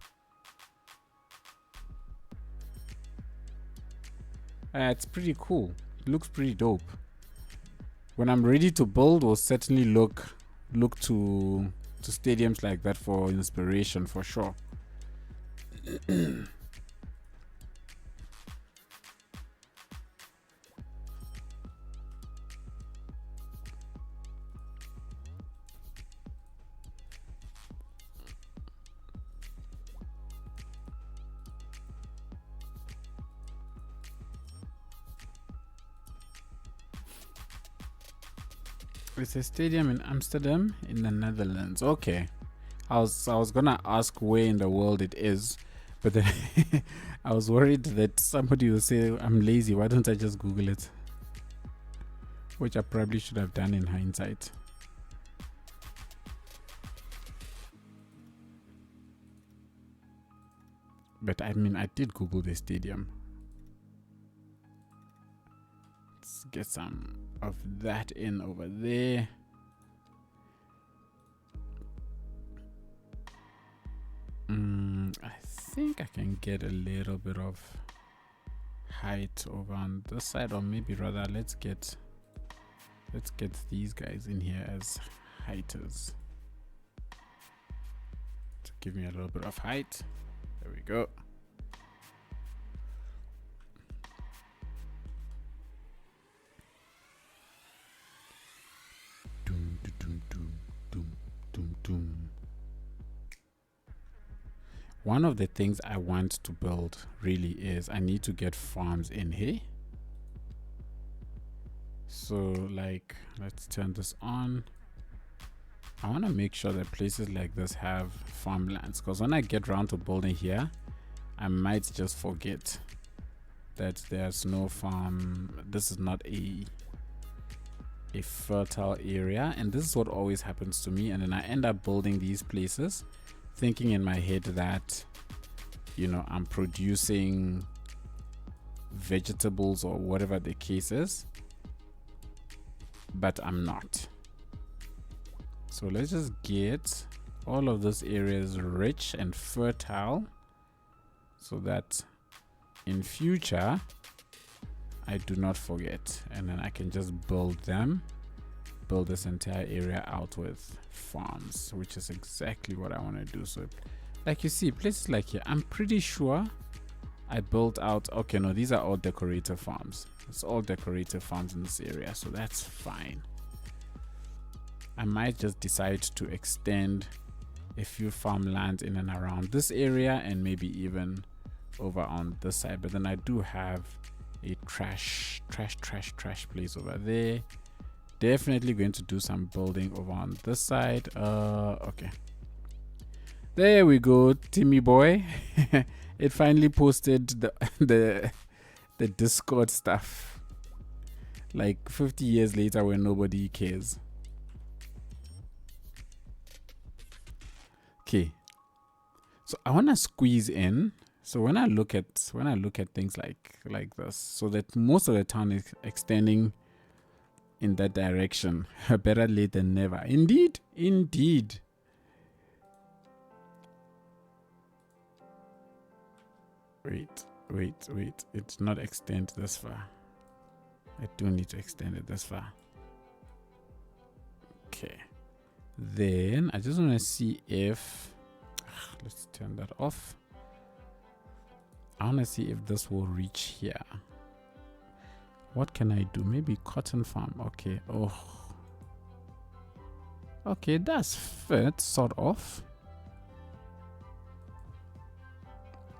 It's pretty cool. It looks pretty dope. When I'm ready to build, we'll certainly look to stadiums like that for inspiration, for sure. It's a stadium in Amsterdam in the Netherlands. Okay. I was gonna ask where in the world it is, but then I was worried that somebody will say I'm lazy, why don't I just Google it? Which I probably should have done in hindsight. But I mean, I did Google the stadium. Let's get some of that in over there. I think I can get a little bit of height over on this side, or maybe rather let's get these guys in here as heighters to give me a little bit of height. There we go. Doom, doom, doom, doom, doom, doom. One of the things I want to build really is I need to get farms in here. So like, let's turn this on. I want to make sure that places like this have farmlands, because when I get around to building here, I might just forget that there's no farm. This is not a fertile area, and this is what always happens to me. And then I end up building these places thinking in my head that, you know, I'm producing vegetables or whatever the case is, but I'm not. So let's just get all of those areas rich and fertile so that in future I do not forget, and then I can just build this entire area out with farms, which is exactly what I want to do. So like you see, places like here, I'm pretty sure I built out, okay, no, these are all decorator farms. It's all decorator farms in this area, so that's fine. I might just decide to extend a few farmlands in and around this area, and maybe even over on this side. But then I do have a trash place over there. Definitely going to do some building over on this side. Okay, there we go, Timmy boy. It finally posted the Discord stuff like 50 years later when nobody cares. Okay, so I want to squeeze in. So when I look at things like this, so that most of the town is extending in that direction. Better late than never. Indeed. Wait. It's not extend this far. I do need to extend it this far. Okay. Then I just want to see if let's turn that off. I want to see if this will reach here. What can I do? Maybe cotton farm. Okay. Oh. Okay, that's fit, sort of.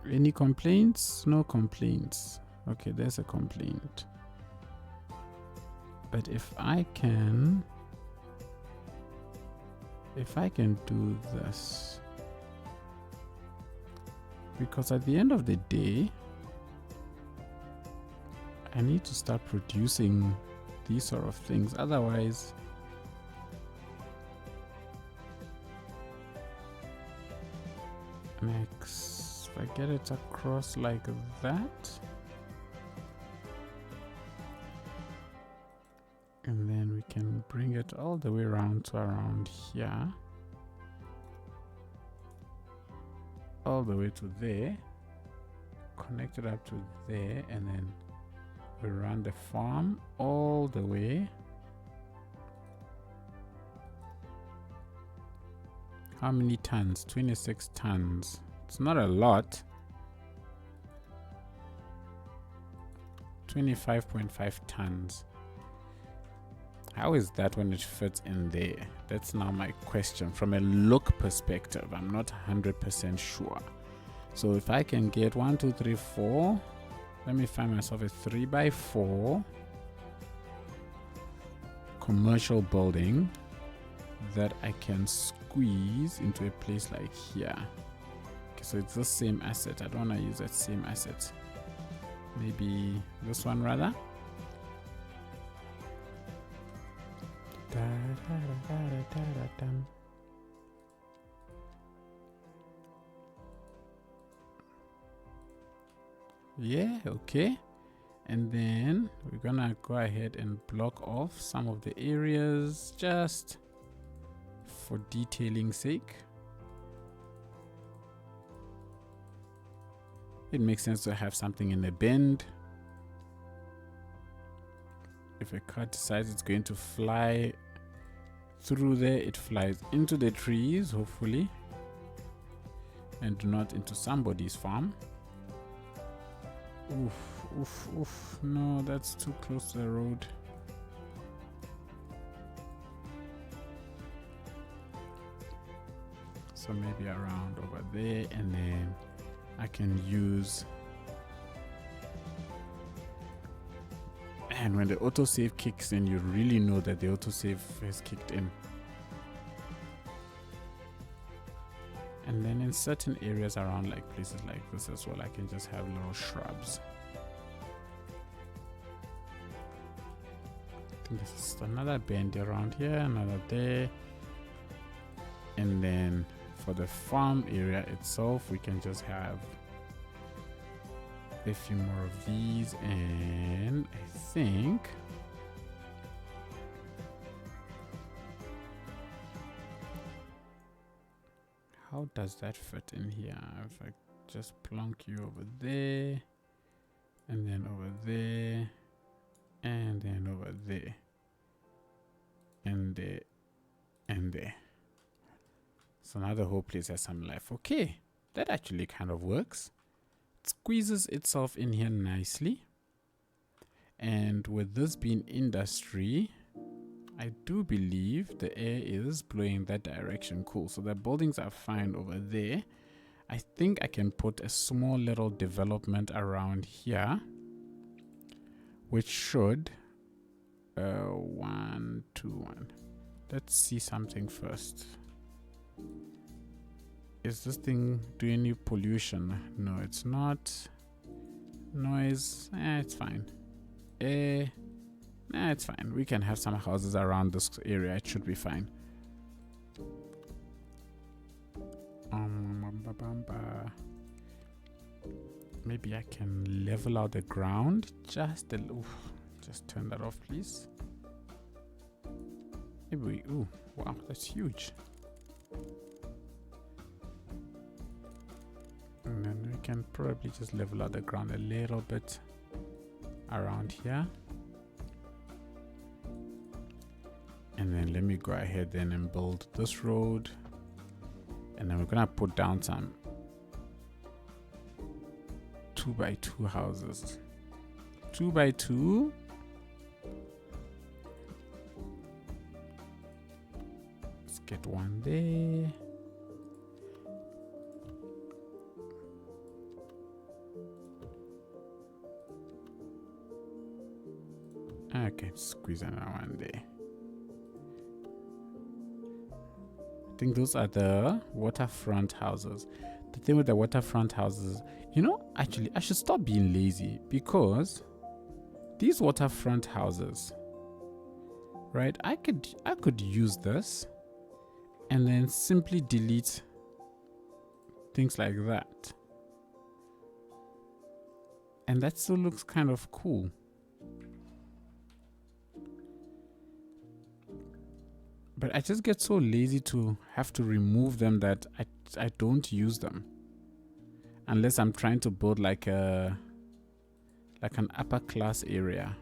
Any complaints? No complaints. Okay, there's a complaint. But if I can do this, because at the end of the day, I need to start producing these sort of things. Otherwise, next, if I get it across like that, and then we can bring it all the way around to around here, all the way to there, connect it up to there, and then we run the farm all the way. How many tons? 26 tons. It's not a lot. 25.5 tons. How is that when it fits in there? That's now my question. From a look perspective, I'm not 100% sure. So if I can get 1, 2, 3, 4, let me find myself a 3x4 commercial building that I can squeeze into a place like here. Okay, so it's the same asset. I don't want to use that same asset. Maybe this one rather. Yeah, okay. And then we're gonna go ahead and block off some of the areas just for detailing sake. It makes sense to have something in a bend. If a car decides it's going to fly through there, it flies into the trees, hopefully, and not into somebody's farm. Oof, oof, oof. No, that's too close to the road. So maybe around over there, and then I can use, and when the autosave kicks in, you really know that the autosave has kicked in. And then in certain areas around, like places like this as well, I can just have little shrubs. I think this is another bend around here, another there. And then for the farm area itself, we can just have a few more of these, and I think how does that fit in here? If I just plonk you over there, and then over there, and then over there, and there, and there. So now the whole place has some life. Okay, that actually kind of works. It squeezes itself in here nicely. And with this being industry, I do believe the air is blowing that direction. Cool. So the buildings are fine over there. I think I can put a small little development around here, which should 1, 2, 1. Let's see something first. Is this thing doing any pollution? No, it's not. Noise, it's fine. It's fine. We can have some houses around this area. It should be fine. Maybe I can level out the ground just a little. Just turn that off, please. Maybe ooh, wow, that's huge. And then we can probably just level out the ground a little bit around here. And then let me go ahead then and build this road. And then we're gonna put down some 2x2 houses. 2x2. Let's get one there. Okay, squeeze another one there. I think those are the waterfront houses. The thing with the waterfront houses, you know, actually I should stop being lazy, because these waterfront houses, right, I could use this and then simply delete things like that, and that still looks kind of cool. But I just get so lazy to have to remove them that I don't use them, unless I'm trying to build like an upper class area.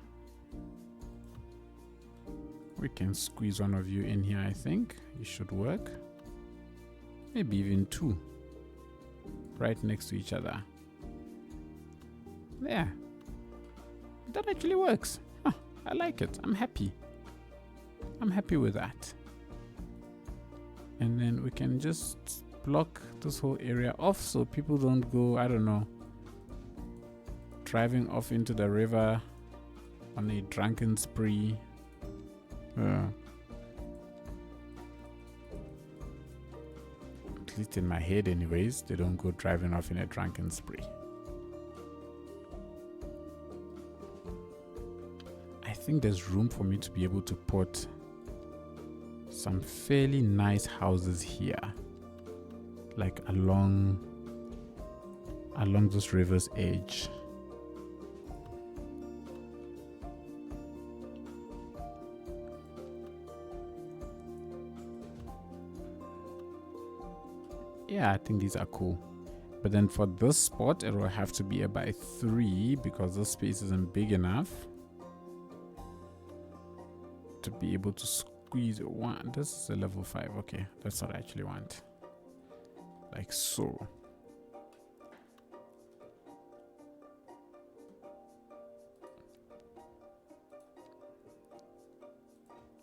We can squeeze one of you in here. I think it should work. Maybe even 2 right next to each other. There. That actually works. Huh, I like it. I'm happy. I'm happy with that. And then we can just block this whole area off so people don't go, I don't know, driving off into the river on a drunken spree. At least in my head anyways, they don't go driving off in a drunken spree. I think there's room for me to be able to put some fairly nice houses here, like along this river's edge. Yeah, I think these are cool. But then for this spot, it will have to be a by 3 because this space isn't big enough to be able to squeeze one. This is a level 5. Okay, that's what I actually want. Like so.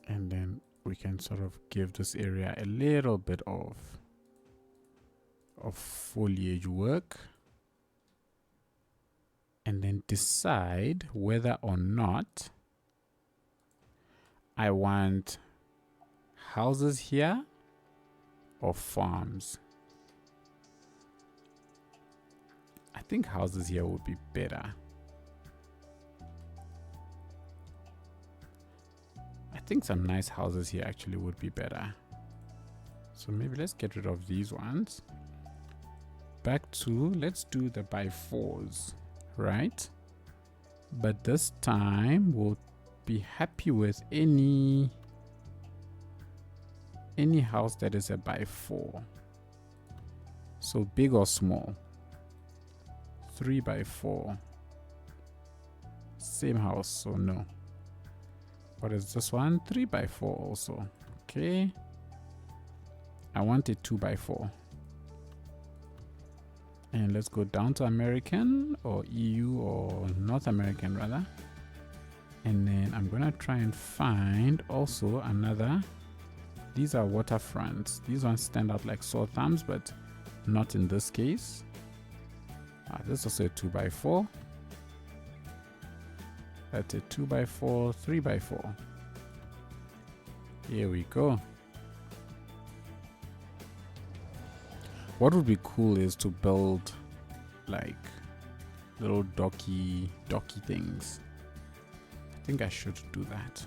And then we can sort of give this area a little bit of foliage work, and then decide whether or not I want houses here or farms. I think houses here would be better. I think some nice houses here actually would be better. So maybe let's get rid of these ones. Back to, let's do the by 4s, right? But this time we'll be happy with any house that is a by 4. So big or small. 3 by 4. Same house, so no. What is this one? 3 by 4 also. Okay. I want a 2 by 4. And let's go down to American or EU or North American rather. And then I'm gonna try and find also another. These are waterfronts. These ones stand out like sore thumbs, but not in this case. This is also a 2 by 4. That's a 2 by 4, 3 by 4. Here we go. What would be cool is to build like little docky things. I think I should do that.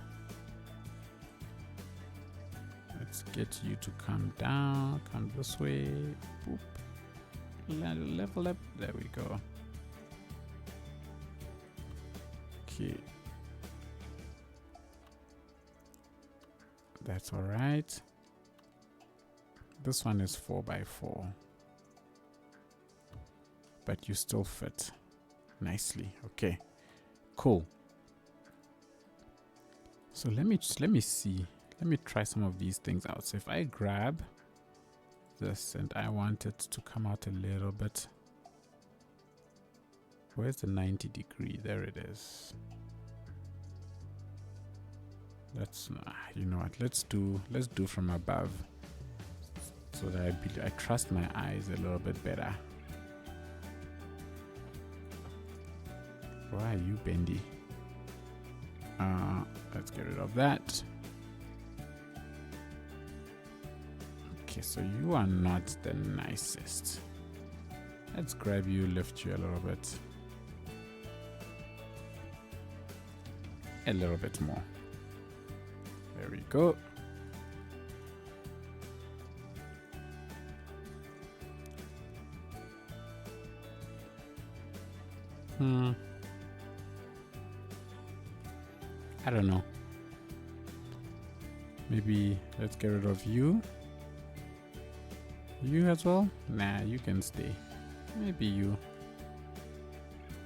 Let's get you to come down, come this way. Boop. Level up. There we go. Okay. That's all right. This one is 4 by 4. But you still fit nicely. Okay. Cool. So let me see. Let me try some of these things out. So if I grab this and I want it to come out a little bit. Where's the 90 degree? There it is. Let's, you know what? Let's do from above, so that I trust my eyes a little bit better. Why are you bendy? Let's get rid of that. Okay, so you are not the nicest. Let's grab you, lift you a little bit. A little bit more. There we go. I don't know. Maybe let's get rid of you. You as well? Nah, you can stay. Maybe you.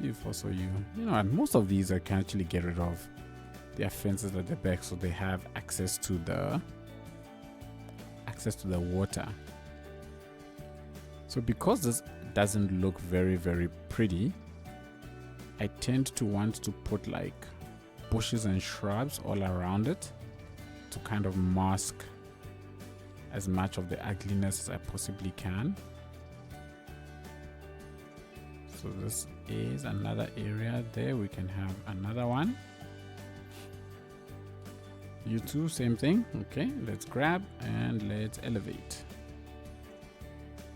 You've also you. You know what? Most of these I can actually get rid of. Their fences at the back, so they have access to the water. So because this doesn't look very, very pretty, I tend to want to put like bushes and shrubs all around it to kind of mask as much of the ugliness as I possibly can. So this is another area there. We can have another one. You two, same thing. Okay, let's grab and let's elevate.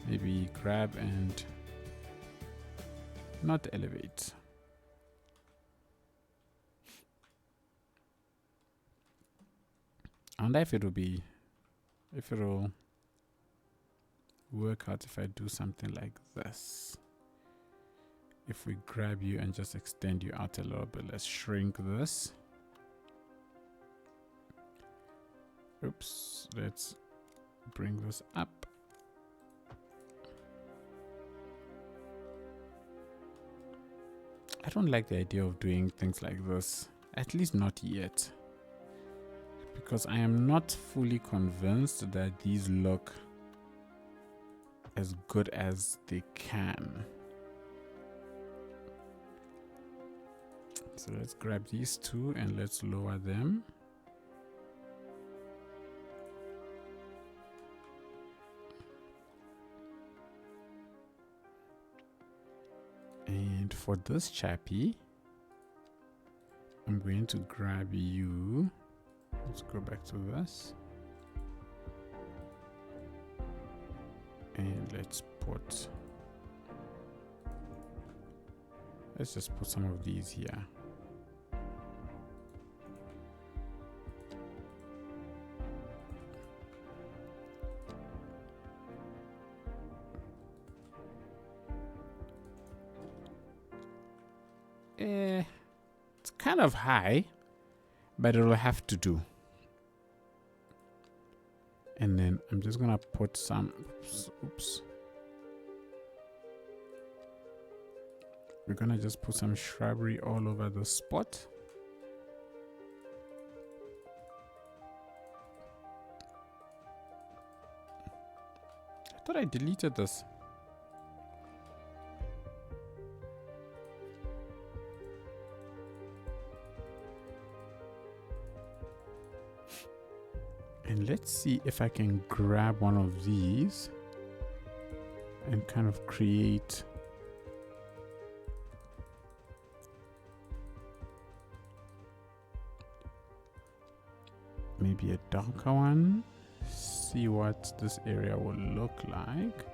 Maybe grab and not elevate. I wonder if it'll work out if I do something like this. If we grab you and just extend you out a little bit, let's shrink this. Oops, let's bring this up. I don't like the idea of doing things like this, at least not yet, because I am not fully convinced that these look as good as they can. So let's grab these two and let's lower them. And for this chappy, I'm going to grab you. Let's go back to this. And let's just put some of these here. It's kind of high, but it'll have to do. And then I'm just gonna put some, oops. We're gonna just put some shrubbery all over the spot. I thought I deleted this. And let's see if I can grab one of these and kind of create maybe a darker one. See what this area will look like.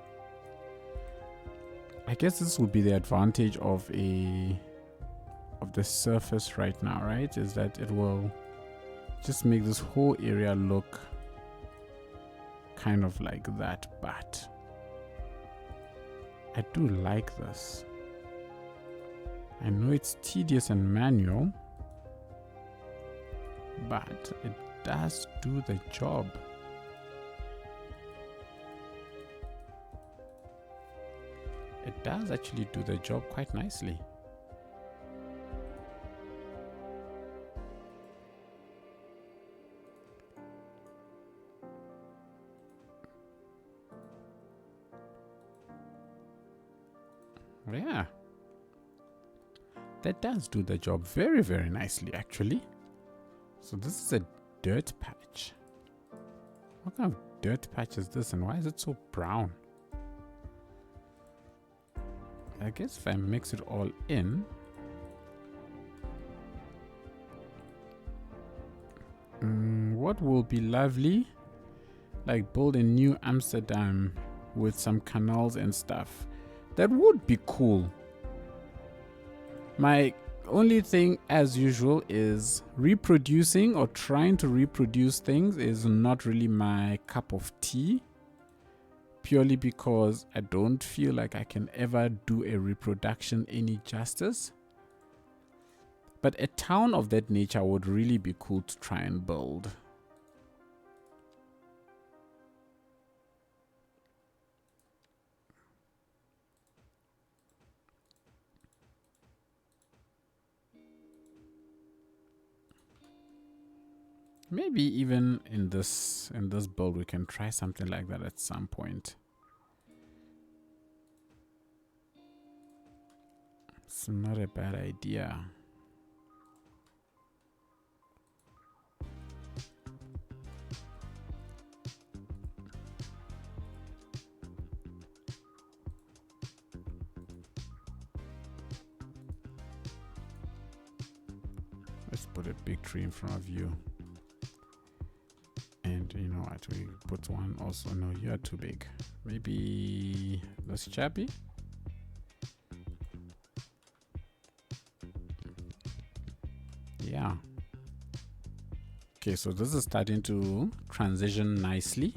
I guess this would be the advantage of the surface right now, right? Is that it will just make this whole area look kind of like that, but I do like this. I know it's tedious and manual, but it does do the job. It does actually do the job quite nicely. Yeah, that does do the job very, very nicely actually. So this is a dirt patch. What kind of dirt patch is this, and why is it so brown? I guess if I mix it all in, what will be lovely, like build a new Amsterdam with some canals and stuff. That would be cool. My only thing, as usual, is reproducing or trying to reproduce things is not really my cup of tea. Purely because I don't feel like I can ever do a reproduction any justice. But a town of that nature would really be cool to try and build. Maybe even in this build we can try something like that at some point. It's not a bad idea. Let's put a big tree in front of you. And you know what, we put one also. No, you are too big. Maybe this chappy. Yeah. Okay, so this is starting to transition nicely.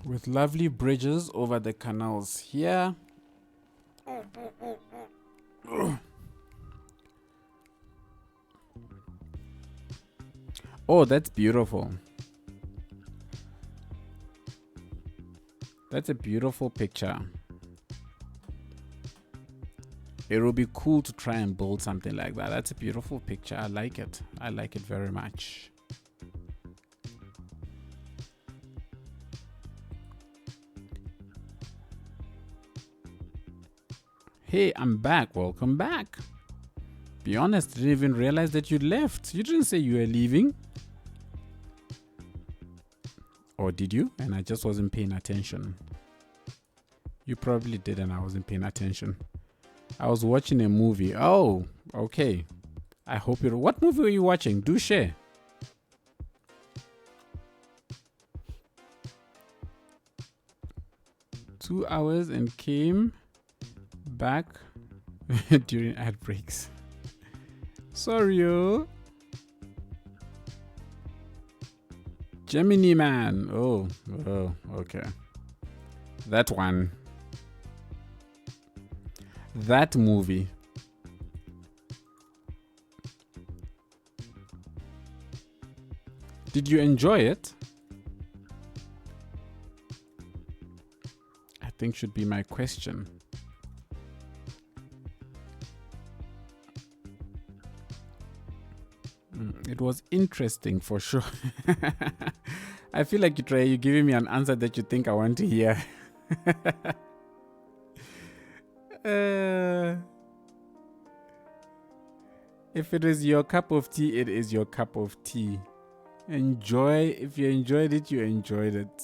With lovely bridges over the canals here. Oh, that's beautiful. That's a beautiful picture. it will be cool to try and build something like that. That's a beautiful picture. I like it. I like it very much. Hey, I'm back. Welcome back. Be honest, I didn't even realize that you left. You didn't say you were leaving. Or did you? And I just wasn't paying attention. You probably did and I wasn't paying attention. I was watching a movie. Oh, okay. I hope you're... What movie were you watching? Do share. Two hours and came back during ad breaks. Sorry, yo. Gemini Man. Oh, okay. That one. That movie. Did you enjoy it? I think should be my question. It was interesting for sure. I feel like you're giving me an answer that you think I want to hear. If it is your cup of tea, it is your cup of tea. Enjoy. If you enjoyed it, you enjoyed it.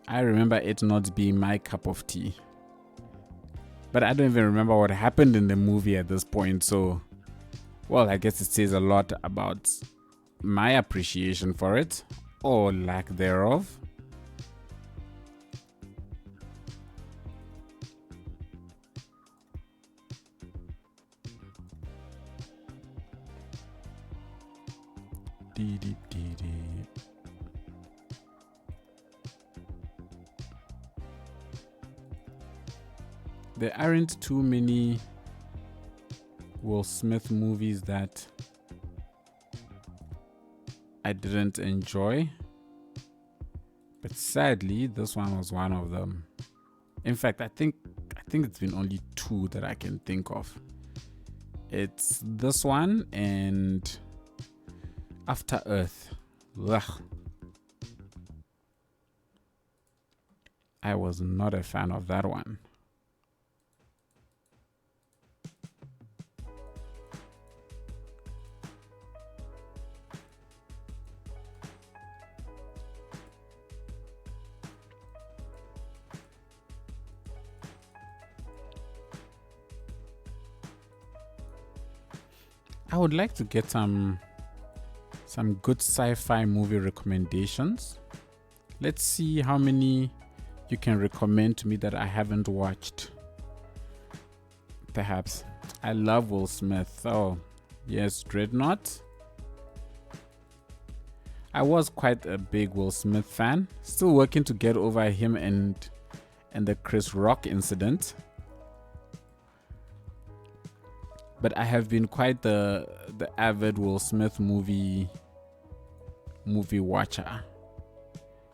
I remember it not being my cup of tea. But I don't even remember what happened in the movie at this point. So, well, I guess it says a lot about my appreciation for it, or lack thereof. There aren't too many Will Smith movies that I didn't enjoy, but sadly this one was one of them. In fact, I think it's been only two that I can think of. It's this one and After Earth. Ugh. I was not a fan of that one. I would like to get some good sci-fi movie recommendations. Let's see how many you can recommend to me that I haven't watched. Perhaps. I love Will Smith. Oh, yes, Dreadnought. I was quite a big Will Smith fan. Still working to get over him and the Chris Rock incident. But I have been quite the avid Will Smith movie watcher.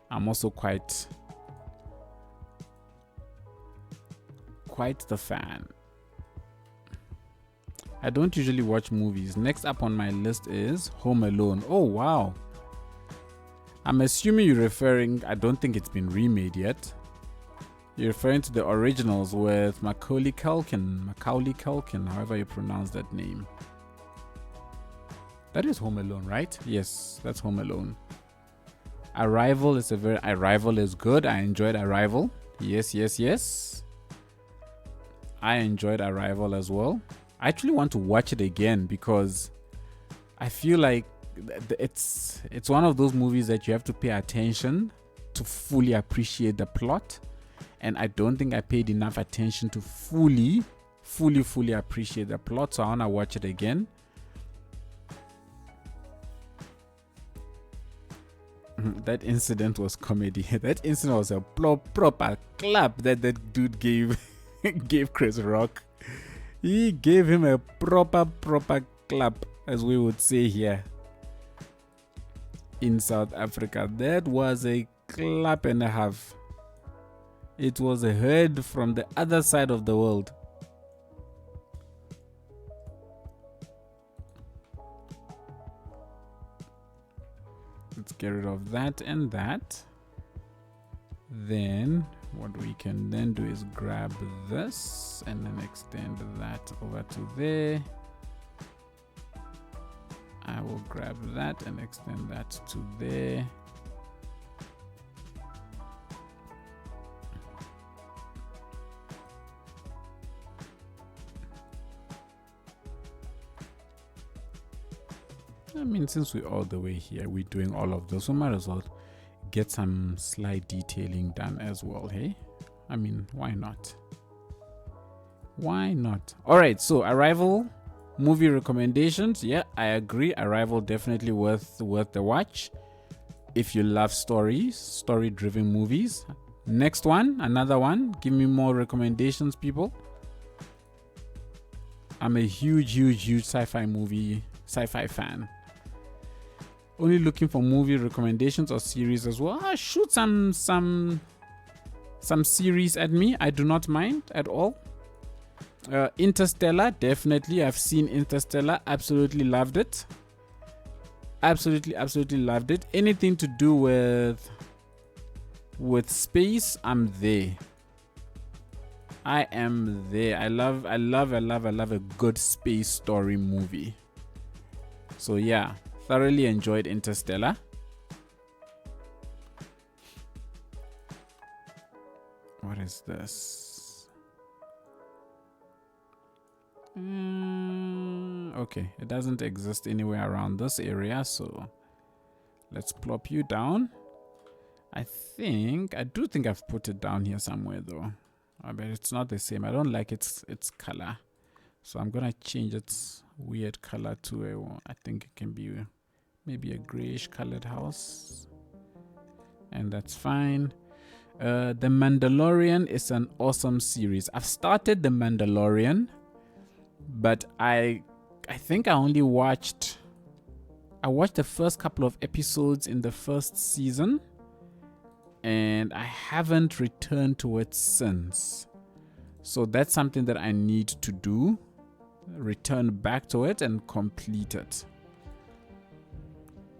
I'm also quite the fan. I don't usually watch movies. Next up on my list is Home Alone. Oh wow. I'm assuming you're referring, I don't think it's been remade yet. You're referring to the originals with Macaulay Culkin, however you pronounce that name. That is Home Alone, right? Yes, that's Home Alone. Arrival is good. I enjoyed Arrival. Yes. I enjoyed Arrival as well. I actually want to watch it again because I feel like it's one of those movies that you have to pay attention to fully appreciate the plot. And I don't think I paid enough attention to fully appreciate the plot. So I want to watch it again. That incident was comedy. That incident was a proper clap that dude gave Chris Rock. He gave him a proper clap, as we would say here. in South Africa. That was a clap and a half. It was heard from the other side of the world. Let's get rid of that and that. Then what we can then do is grab this and then extend that over to there. I will grab that and extend that to there. I mean, since we're all the way here, we're doing all of those, so might as well get some slight detailing done as well, hey? I mean, why not? Why not? All right, so Arrival movie recommendations. Yeah, I agree. Arrival definitely worth the watch if you love story-driven movies. Next one, another one. Give me more recommendations, people. I'm a huge sci-fi fan. Only looking for movie recommendations or series as well. Shoot some series at me. I do not mind at all. Interstellar, definitely. I've seen Interstellar. Absolutely loved it. Absolutely loved it. Anything to do with space, I'm there. I am there. I love a good space story movie. So yeah, thoroughly enjoyed Interstellar. What is this? Okay, it doesn't exist anywhere around this area, so let's plop you down. I do think I've put it down here somewhere though. I bet it's not the same. I don't like its color, so I'm gonna change its weird color to I think it can be maybe a grayish colored house, and that's fine. The Mandalorian is an awesome series. I've started The Mandalorian, but I think I only watched the first couple of episodes in the first season, and I haven't returned to it since. So that's something that I need to do, return back to it and complete it.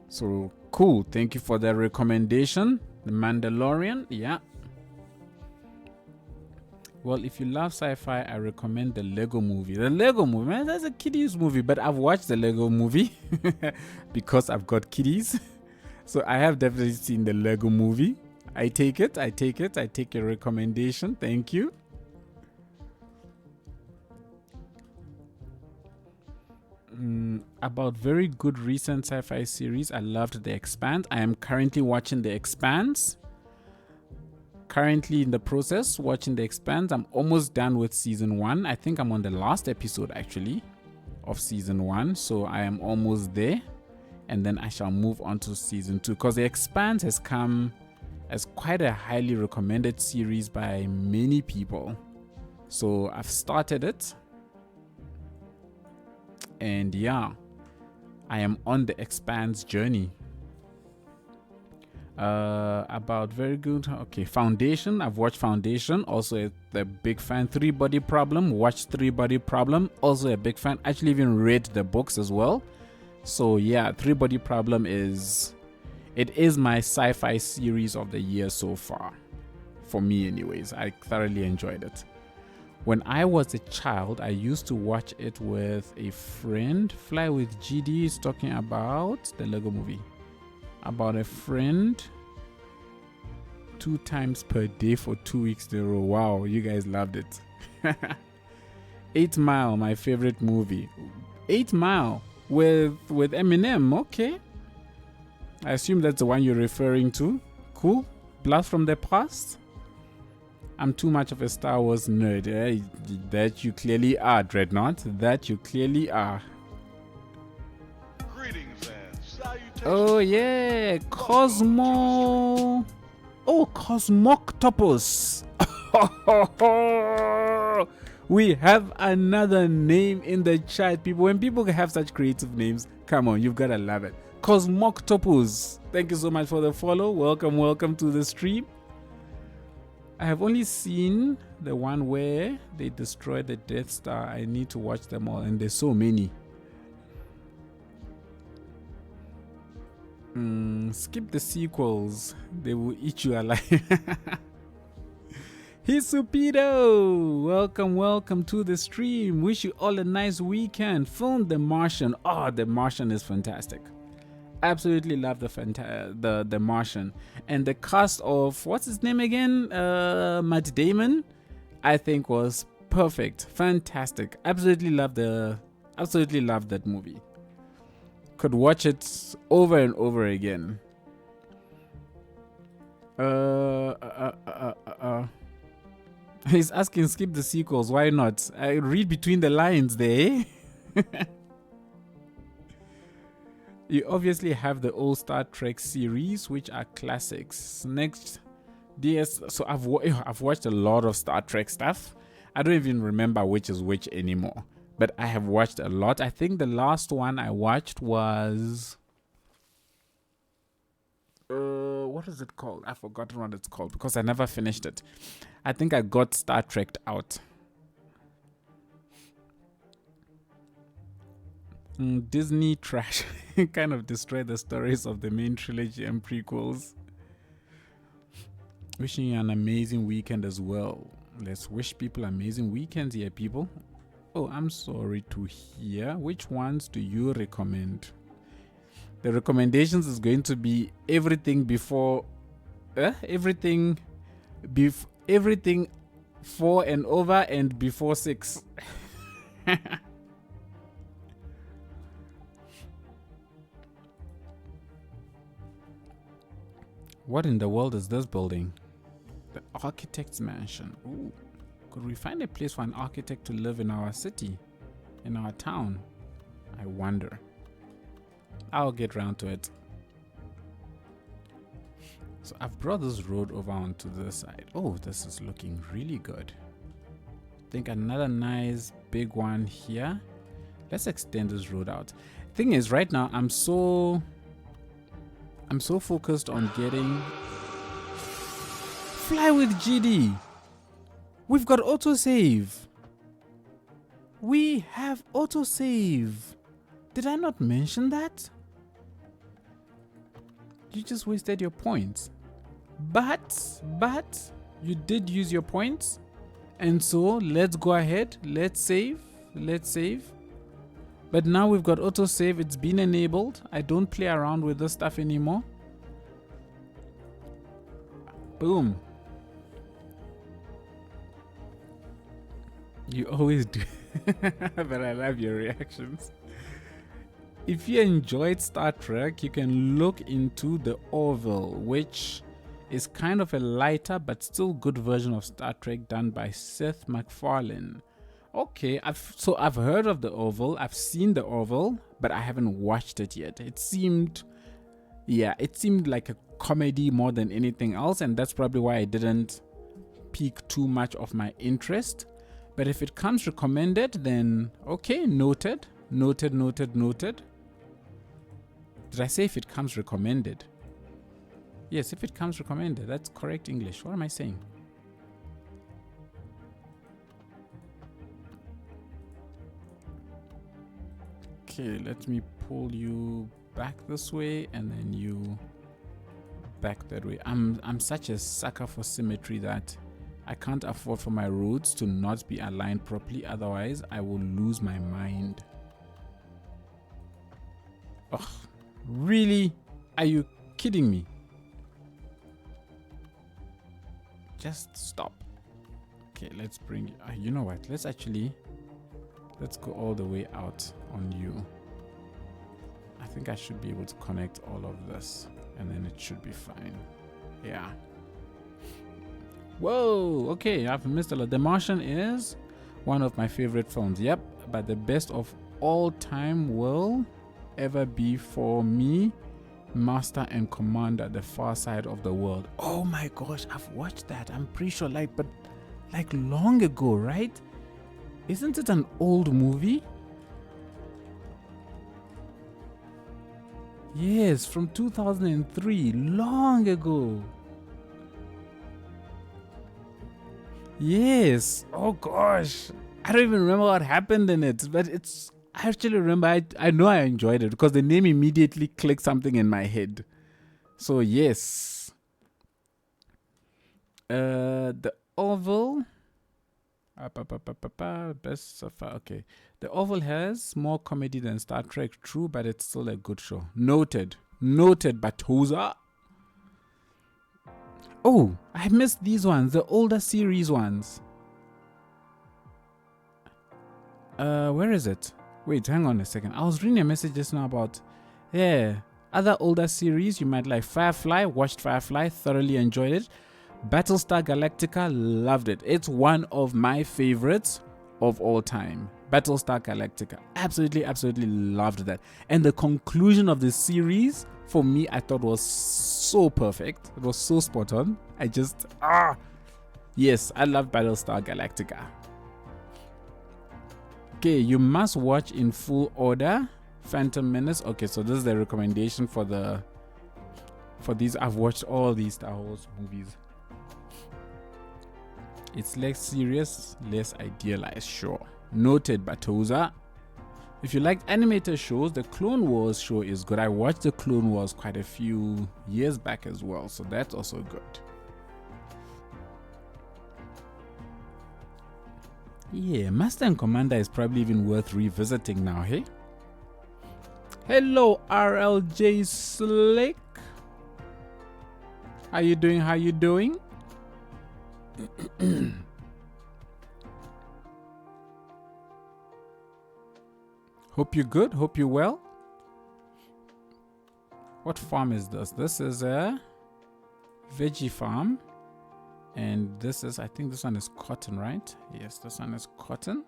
So cool, thank you for the recommendation. The Mandalorian, yeah. Well, if you love sci-fi, I recommend the Lego Movie. The Lego Movie, man, that's a kiddies movie, but I've watched the Lego Movie because I've got kiddies. So I have definitely seen the Lego Movie. I take your recommendation. Thank you. About very good recent sci-fi series, I loved The Expanse. I am currently watching The Expanse. Currently in the process watching The Expanse. I'm almost done with season 1. I think I'm on the last episode actually of season 1, so I am almost there, and then I shall move on to season 2, because The Expanse has come as quite a highly recommended series by many people. So I've started it, and yeah, I am on the Expanse journey. About very good. Okay, Foundation. I've watched Foundation. Also a big fan. Three Body Problem. Watched Three Body Problem. Also a big fan. Actually even read the books as well. So yeah, Three Body Problem is my sci-fi series of the year so far. For me anyways. I thoroughly enjoyed it. When I was a child, I used to watch it with a friend. Fly with GD is talking about the Lego Movie. About a friend 2 times per day for 2 weeks in a row. Wow, you guys loved it. 8 Mile, my favorite movie. 8 Mile with Eminem. Okay, I assume that's the one you're referring to. Cool. Blast from the Past. I'm too much of a Star Wars nerd. That you clearly are, Dreadnought. That you clearly are. Greetings and salutations. Oh yeah, Cosmo. Oh, Cosmoctopus. We have another name in the chat, people. When people have such creative names, come on, you've got to love it. Cosmoctopus, thank you so much for the follow. Welcome to the stream. I have only seen the one where they destroy the Death Star. I need to watch them all, and there's so many. Skip the sequels. They will eat you alive. Hisupido, welcome to the stream. Wish you all a nice weekend. Film The Martian. Oh, The Martian is fantastic. Absolutely love the Martian, and the cast of what's his name again, Matt Damon, I think was perfect, fantastic. Absolutely love that movie. Could watch it over and over again. He's asking skip the sequels. Why not? I read between the lines there. You obviously have the old Star Trek series, which are classics. Next, DS. So I've watched a lot of Star Trek stuff. I don't even remember which is which anymore. But I have watched a lot. I think the last one I watched was... what is it called? I've forgotten what it's called because I never finished it. I think I got Star Trek out. Disney trash kind of destroyed the stories of the main trilogy and prequels. Wishing you an amazing weekend as well. Let's wish people amazing weekends here, people. Oh, I'm sorry to hear. Which ones do you recommend? The recommendations is going to be everything before, everything 4 and over and before 6. What in the world is this building? The architect's mansion. Ooh. Could we find a place for an architect to live in our city? In our town? I wonder. I'll get round to it. So I've brought this road over onto this side. Oh, this is looking really good. I think another nice big one here. Let's extend this road out. Thing is, right now I'm so focused on getting Fly with GD. We've got autosave. We have autosave. Did I not mention that? You just wasted your points. But you did use your points. And so let's go ahead. Let's save. But now we've got autosave. It's been enabled. I don't play around with this stuff anymore. Boom. You always do. But I love your reactions. If you enjoyed Star Trek, you can look into The Orville, which is kind of a lighter but still good version of Star Trek done by Seth MacFarlane. Okay, I've heard of The Orville, I've seen The Orville, but I haven't watched it yet. It seemed like a comedy more than anything else, and that's probably why I didn't pique too much of my interest. But if it comes recommended, then okay, noted. Did I say if it comes recommended? Yes, if it comes recommended. That's correct English. What am I saying? Okay, let me pull you back this way and then you back that way. I'm such a sucker for symmetry that I can't afford for my roads to not be aligned properly, otherwise I will lose my mind. Ugh, really? Are you kidding me? Just stop. Okay, let's bring you know what? Let's go all the way out on you. I think I should be able to connect all of this and then it should be fine. Yeah. Whoa, okay, I've missed a lot. The Martian is one of my favorite films. Yep, but the best of all time will ever be for me Master and Commander, The Far Side of the World. Oh my gosh, I've watched that. I'm pretty sure like long ago, right? Isn't it an old movie? Yes, from 2003, long ago. Yes. Oh gosh, I don't even remember what happened in it, but I actually remember. I know I enjoyed it because the name immediately clicked something in my head. So yes. The Oval. Best so far. Okay. The Oval has more comedy than Star Trek, true, but it's still a good show. Noted. Noted, Batoza. Oh, I missed these ones, the older series ones. Where is it? Wait, hang on a second. I was reading a message just now about, yeah, other older series. You might like Firefly. Watched Firefly, thoroughly enjoyed it. Battlestar Galactica, loved it. It's one of my favorites of all time. Battlestar Galactica, absolutely, absolutely loved that. And the conclusion of the series, for me, I thought was so perfect. It was so spot on. Yes, I love Battlestar Galactica. Okay, you must watch in full order Phantom Menace. Okay, so this is the recommendation for these. I've watched all these Star Wars movies. It's less serious, less idealized, sure. Noted, Batoza. If you liked animated shows, the Clone Wars show is good. I watched the Clone Wars quite a few years back as well, so that's also good. Yeah, Master and Commander is probably even worth revisiting now, hey? Hello, RLJ Slick. How you doing? How you doing? Hope you're good. Hope you're well. What farm is this? This is a veggie farm. And this is, I think this one is cotton, right? Yes, this one is cotton.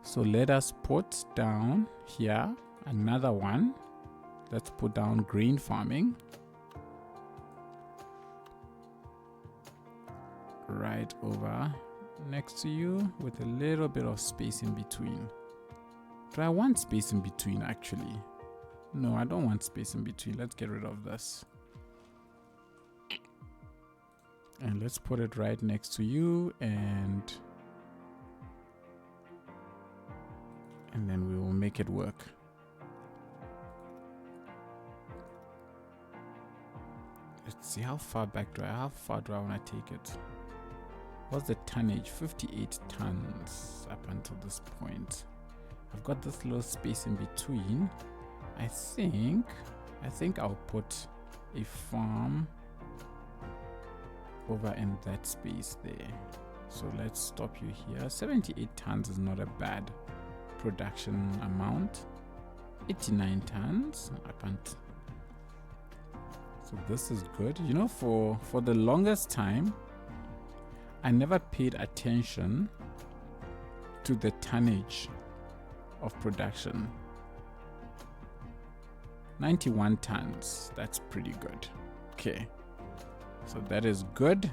So let us put down here another one. Let's put down grain farming. Right over next to you with a little bit of space in between. Do I want space in between actually? No, I don't want space in between. Let's get rid of this. And let's put it right next to you, and then we will make it work. Let's see, how far do I want to take it? What's the tonnage? 58 tons up until this point. I've got this little space in between. I think I'll put a farm over in that space there. So let's stop you here. 78 tons is not a bad production amount. 89 tons up until, so this is good. You know, for the longest time I never paid attention to the tonnage of production. 91 tons, that's pretty good. Okay, so that is good.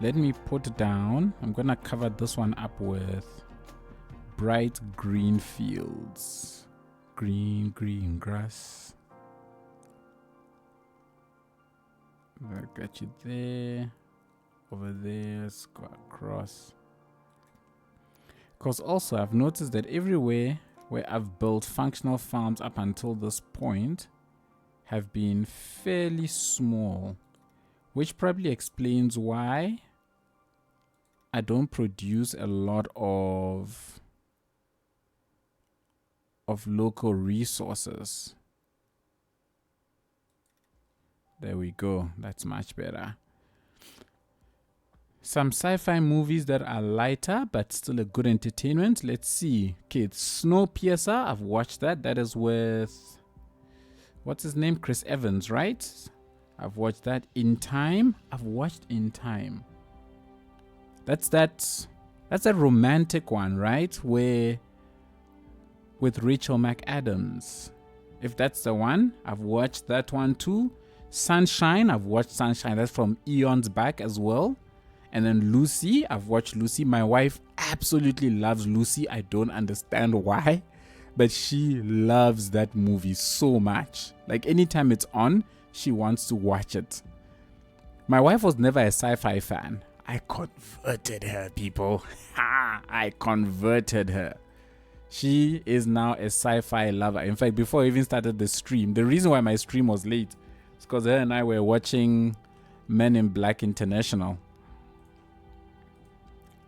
Let me put down, I'm gonna cover this one up with bright green fields. Green grass. I'll get you there. Over there, let's go across. Because also I've noticed that everywhere where I've built functional farms up until this point have been fairly small, which probably explains why I don't produce a lot of local resources. There we go. That's much better. Some sci-fi movies that are lighter but still a good entertainment. Let's see. Okay, it's Snowpiercer. I've watched that. That is with, what's his name? Chris Evans, right? I've watched that. In Time. I've watched In Time. That's a romantic one, right? Where with Rachel McAdams. If that's the one, I've watched that one too. Sunshine, I've watched Sunshine. That's from eons back as well. And then Lucy, I've watched Lucy. My wife absolutely loves Lucy. I don't understand why, but she loves that movie so much. Like anytime it's on, she wants to watch it. My wife was never a sci-fi fan. I converted her, people. I converted her. She is now a sci-fi lover. In fact, before I even started the stream, the reason why my stream was late is because her and I were watching Men in Black International.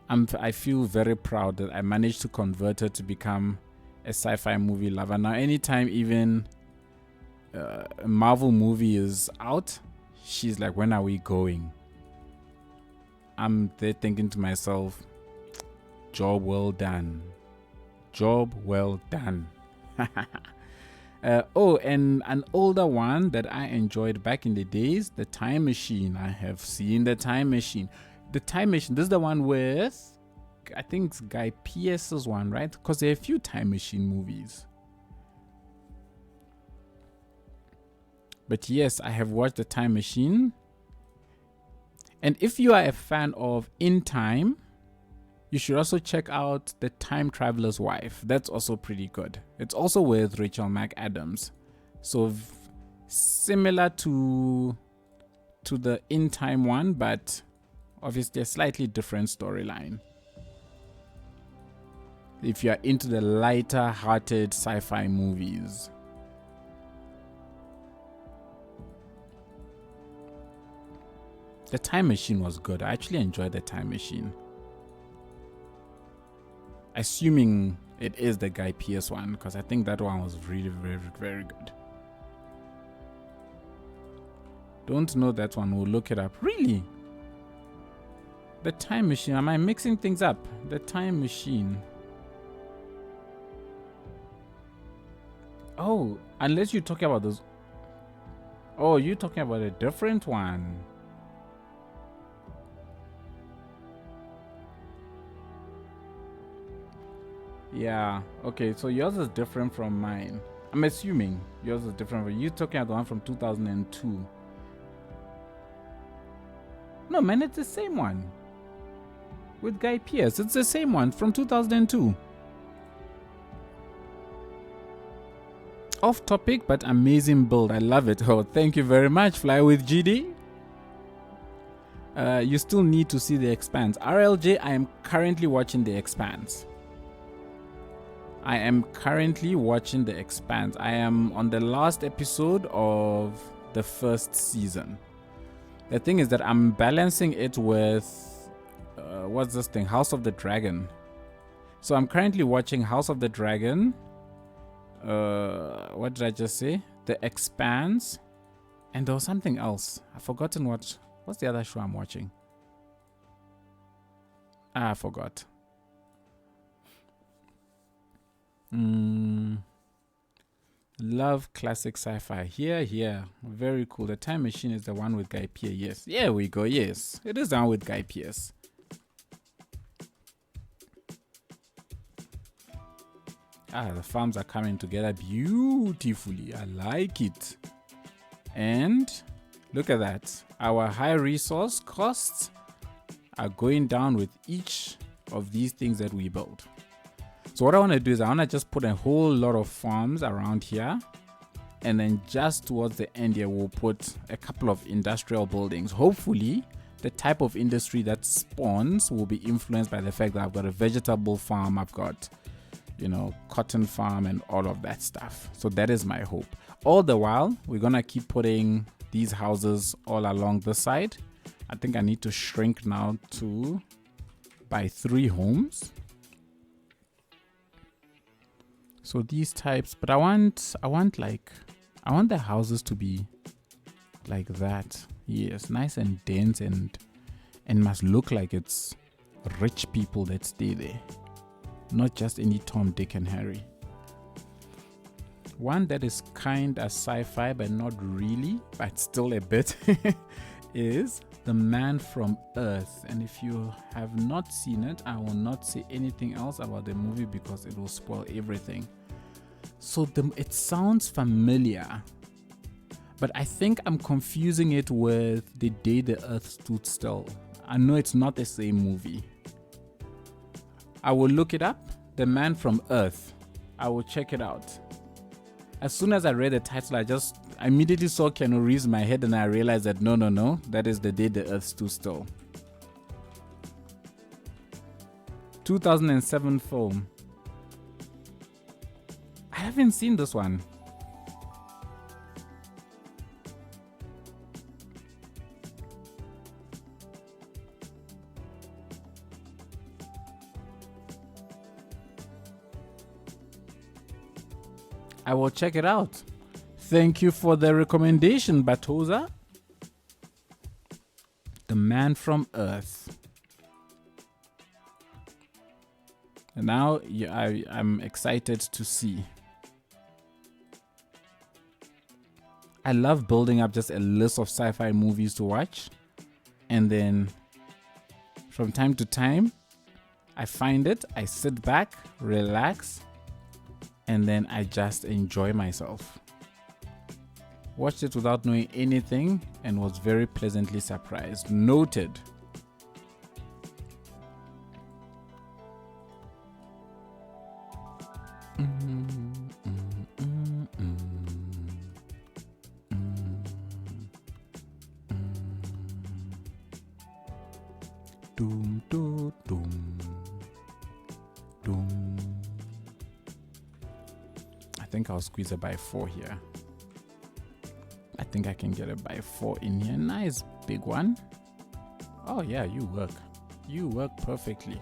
I feel very proud that I managed to convert her to become a sci-fi movie lover. Now, anytime even a Marvel movie is out, she's like, when are we going? I'm there thinking to myself, job well done. Job well done. Oh, and an older one that I enjoyed back in the days, The Time Machine. I have seen The Time Machine. The Time Machine, this is the one with, I think it's Guy Pearce's one, right? Because there are a few Time Machine movies. But yes, I have watched The Time Machine. And if you are a fan of In Time, you should also check out The Time Traveler's Wife. That's also pretty good. It's also with Rachel McAdams. So similar to the In Time one, but obviously a slightly different storyline. If you are into the lighter hearted sci-fi movies. The Time Machine was good. I actually enjoyed The Time Machine. Assuming it is the Guy Pearce one, because I think that one was really very, very good. Don't know that one. We'll look it up. Really? The Time Machine. Am I mixing things up? The Time Machine. Oh, unless you're talking about those. Oh, you're talking about a different one. Yeah, okay, so yours is different from mine. I'm assuming yours is different from you. Talking about the one from 2002. No, man, it's the same one. With Guy Pearce. It's the same one from 2002. Off topic, but amazing build. I love it. Oh, thank you very much, Fly with GD. You still need to see The Expanse. RLJ, I am currently watching The Expanse. I am currently watching The Expanse. I am on the last episode of the first season. The thing is that I'm balancing it with what's this thing? House of the Dragon. So I'm currently watching House of the Dragon. What did I just say? The Expanse. And there was something else. I've forgotten what's the other show I'm watching. I forgot. Love classic sci-fi. Here. Very cool. The Time Machine is the one with Guy Pearce. Yes. Here we go. Yes. It is the one with Guy Pearce. The farms are coming together beautifully. I like it. And look at that. Our high resource costs are going down with each of these things that we build. So what I want to do is I want to just put a whole lot of farms around here, and then just towards the end here we'll put a couple of industrial buildings. Hopefully the type of industry that spawns will be influenced by the fact that I've got a vegetable farm, I've got, cotton farm and all of that stuff. So that is my hope. All the while we're gonna keep putting these houses all along the side. I think I need to shrink now to by 3 homes. So these types, but I want the houses to be like that. Yes, nice and dense and must look like it's rich people that stay there. Not just any Tom, Dick and Harry. One that is kind of sci-fi but not really, but still a bit, is The Man from Earth. And if you have not seen it, I will not say anything else about the movie because it will spoil everything. So it sounds familiar, but I think I'm confusing it with The Day the Earth Stood Still. I know it's not the same movie. I will look it up. The Man from Earth. I will check it out. As soon as I read the title, I immediately saw Keanu Reeves in my head, and I realized that no, that is The Day the Earth Stood Still. 2007 film. I haven't seen this one. I will check it out. Thank you for the recommendation, Batoza. The Man from Earth. And now I'm excited to see. I love building up just a list of sci-fi movies to watch. And then from time to time, I find it, I sit back, relax, and then I just enjoy myself. Watched it without knowing anything and was very pleasantly surprised. Noted. Doom, doom, doom, doom. I think I'll squeeze a by 4 here. I think I can get a by 4 in here. Nice big one. Oh yeah, you work. You work perfectly.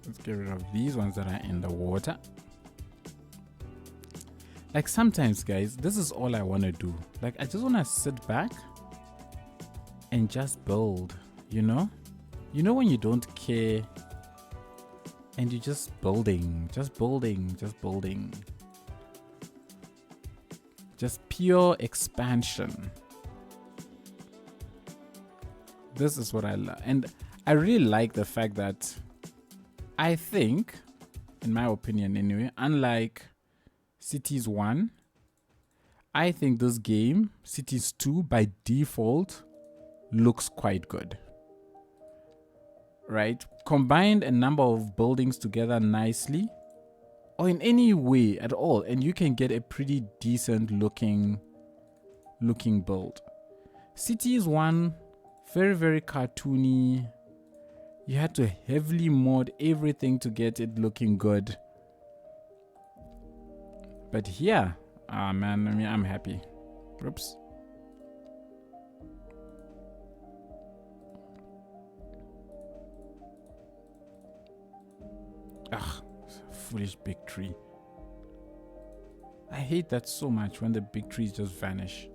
Let's get rid of these ones that are in the water. Like sometimes, guys, this is all I want to do. Like I just want to sit back and just build, you know? You know when you don't care and you're just building, just building, just building. Just pure expansion. This is what I love. And I really like the fact that I think, in my opinion anyway, unlike Cities 1, I think this game, Cities 2, by default, looks quite good. Right? Combined a number of buildings together nicely, or in any way at all, and you can get a pretty decent looking build. Cities 1, very, very cartoony. You had to heavily mod everything to get it looking good. But here, man, I mean, I'm happy. Oops. Ugh, foolish big tree. I hate that so much when the big trees just vanish.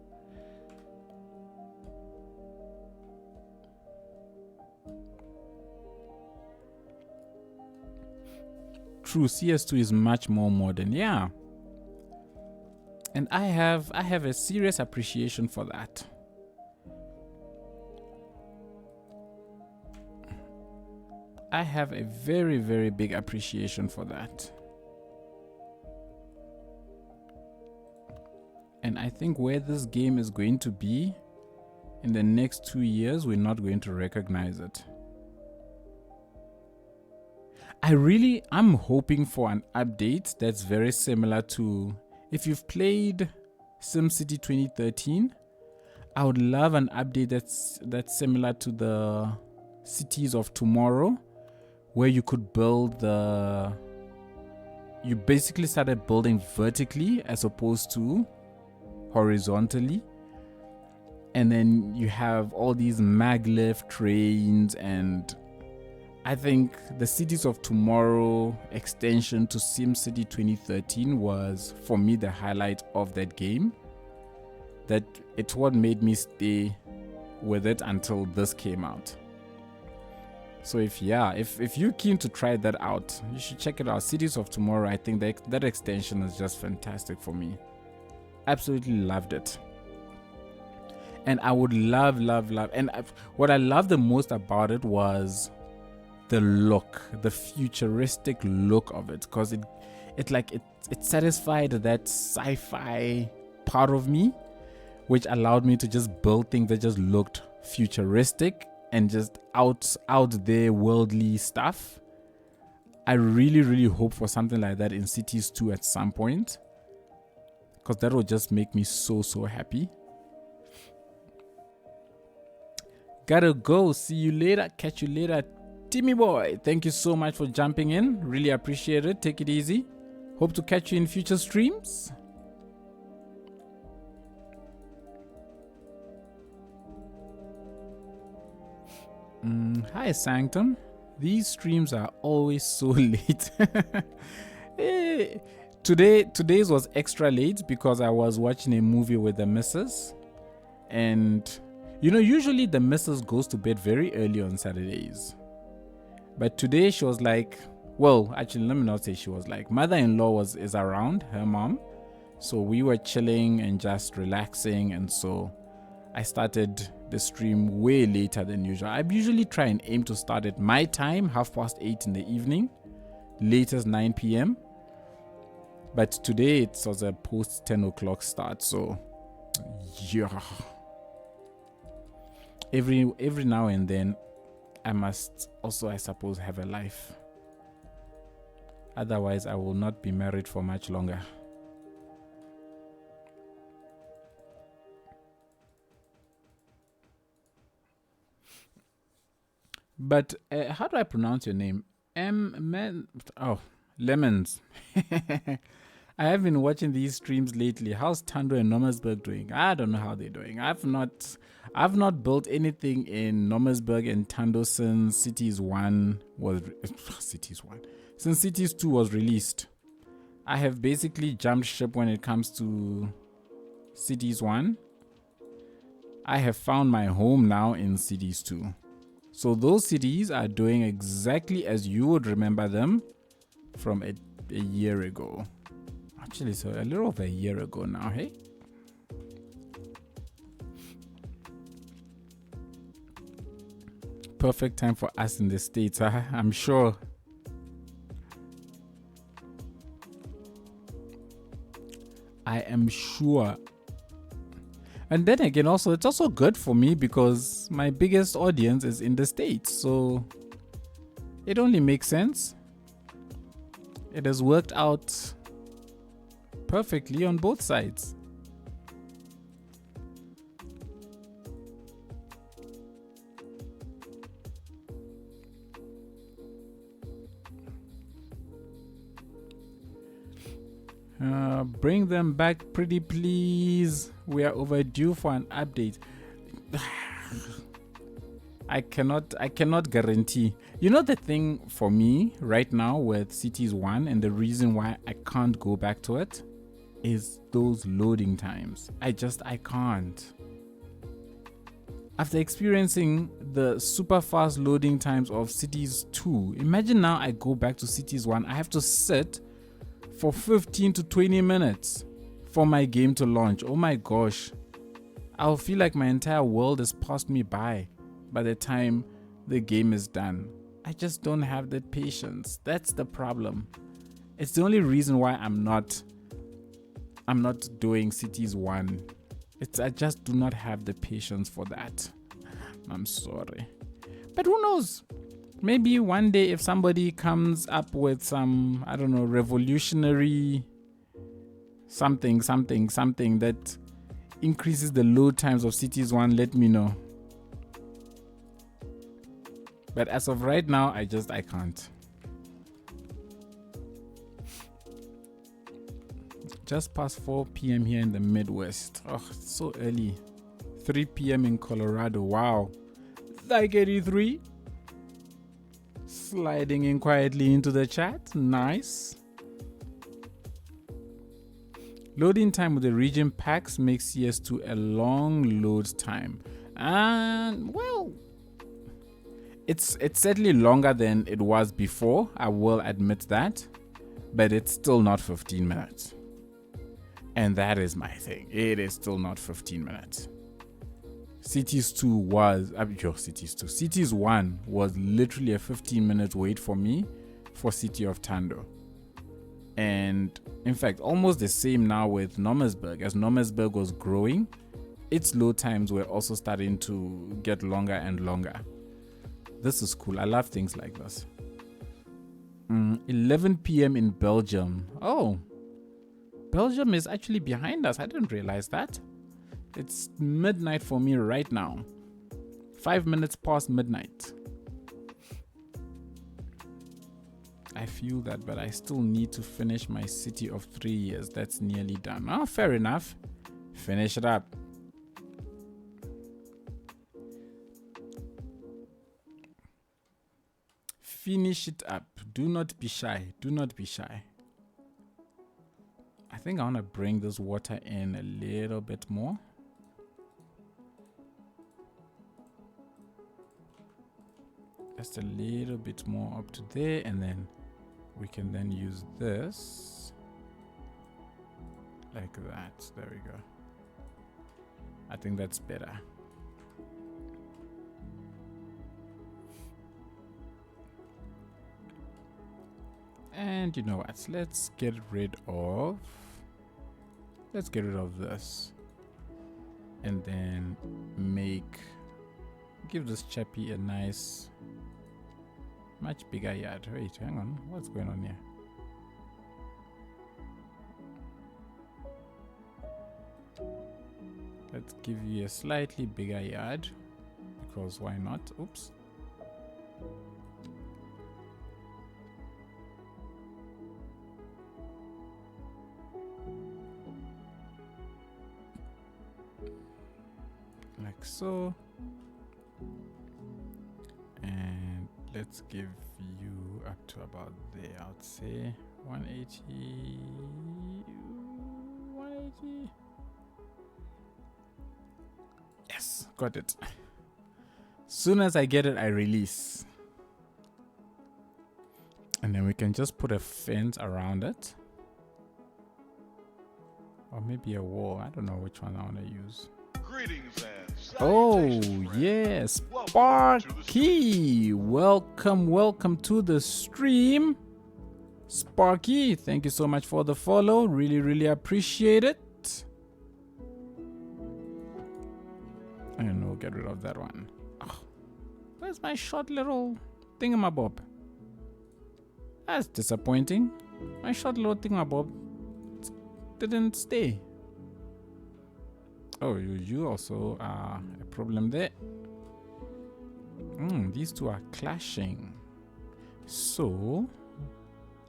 True, CS2 is much more modern, yeah. And I have a serious appreciation for that. I have a very, very big appreciation for that. And I think where this game is going to be in the next 2 years, we're not going to recognize it. I'm hoping for an update that's very similar to, if you've played SimCity 2013, I would love an update that's similar to the Cities of Tomorrow, where you could build you basically started building vertically as opposed to horizontally. And then you have all these maglev trains, and I think the Cities of Tomorrow extension to SimCity 2013 was, for me, the highlight of that game. That it's what made me stay with it until this came out. So if you're keen to try that out, you should check it out. Cities of Tomorrow, I think that extension is just fantastic for me. Absolutely loved it. And I would love, and what I loved the most about it was the look, the futuristic look of it, because it satisfied that sci-fi part of me, which allowed me to just build things that just looked futuristic and just out there worldly stuff. I really hope for something like that in Cities 2 at some point, because that will just make me so happy. Gotta go. See you later. Catch you later. Timmy boy, thank you so much for jumping in. Really appreciate it. Take it easy. Hope to catch you in future streams. Hi Sanctum. These streams are always so late. Hey. Today's was extra late because I was watching a movie with the missus, and you know, usually the missus goes to bed very early on Saturdays, but today she was like, well, actually let me not say she was like, mother-in-law is around, her mom, so we were chilling and just relaxing, and so I started the stream way later than usual. I usually try and aim to start at my time, 8:30 in the evening, latest 9 p.m. But today it was a post 10 o'clock start, so yeah. Every now and then I must also, I suppose, have a life. Otherwise I will not be married for much longer. But how do I pronounce your name? Lemons. I have been watching these streams lately. How's Tando and Nomersburg doing? I don't know how they're doing. I've not built anything in Nomersburg and Tando since Cities 1 was since Cities 2 was released. I have basically jumped ship when it comes to Cities 1. I have found my home now in Cities 2. So those cities are doing exactly as you would remember them from a year ago. Actually, so a little over a year ago now, hey? Perfect time for us in the States, I'm sure. I am sure. And then again, also, it's also good for me because my biggest audience is in the States. So it only makes sense. It has worked out perfectly on both sides. Bring them back pretty please. We are overdue for an update. I cannot guarantee. You know, the thing for me right now with Cities 1 and the reason why I can't go back to it is those loading times. I can't. After experiencing the super fast loading times of Cities 2, imagine now I go back to Cities 1. I have to sit for 15 to 20 minutes for my game to launch. Oh my gosh. I'll feel like my entire world has passed me by the time the game is done. I just don't have that patience. That's the problem. It's the only reason why I'm not doing Cities 1. I just do not have the patience for that. I'm sorry. But who knows? Maybe one day if somebody comes up with some, I don't know, revolutionary something that increases the load times of Cities 1, let me know. But as of right now, I can't. Just past 4 p.m. here in the Midwest. Oh, it's so early. 3 p.m. in Colorado. Wow. Like 83. Sliding in quietly into the chat. Nice. Loading time with the region packs makes CS2 a long load time. And, well, it's certainly longer than it was before. I will admit that. But it's still not 15 minutes. And that is my thing. It is still not 15 minutes. Cities 1 was literally a 15-minute wait for me for City of Tando. And in fact, almost the same now with Nomersburg. As Nomersburg was growing, its load times were also starting to get longer and longer. This is cool. I love things like this. 11 p.m. in Belgium. Oh, Belgium is actually behind us. I didn't realize that. It's midnight for me right now. 5 minutes past midnight. I feel that, but I still need to finish my City of 3 years. That's nearly done. Oh, fair enough. Finish it up. Finish it up. Do not be shy. Do not be shy. I think I want to bring this water in a little bit more. Just a little bit more up to there, and then we can then use this like that. There we go. I think that's better. And you know what? Let's get rid of this, and then give this chappy a nice, much bigger yard. Wait, hang on. What's going on here? Let's give you a slightly bigger yard, because why not? Oops. Like so. And let's give you up to about there. I would say 180. 180. Yes, got it. Soon as I get it, I release. And then we can just put a fence around it. Or maybe a wall. I don't know which one I want to use. Greetings and oh, yes. Sparky. Welcome to the stream. Sparky, thank you so much for the follow. Really appreciate it. And we'll get rid of that one. Oh, where's my short little thingamabob? That's disappointing. My short little thingamabob didn't stay. Oh, you also are a problem there. These two are clashing. So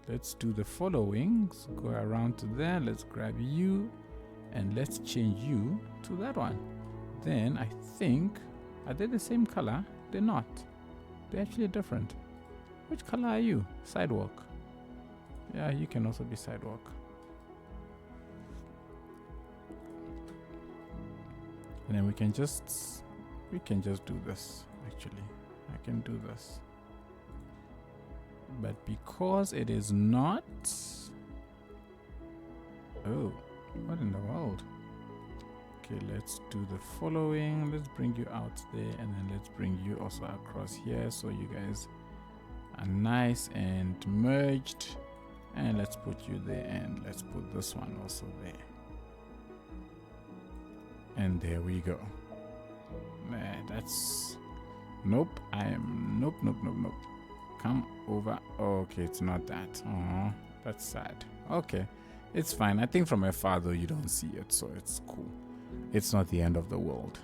let's do the following. Let's go around to there. Let's grab you and let's change you to that one. Then I think, are they the same color? They're not. They're actually different. Which color are you? Sidewalk. Yeah, you can also be sidewalk. And then we can just do this. Actually, I can do this. But because it is not, oh, what in the world? Okay, let's do the following. Let's bring you out there, and then let's bring you also across here, so you guys are nice and merged. And let's put you there, and let's put this one also there. And there we go. Man, that's nope. Nope. Come over. Okay, it's not that. Oh, that's sad. Okay, it's fine. I think from afar though you don't see it, so it's cool. It's not the end of the world.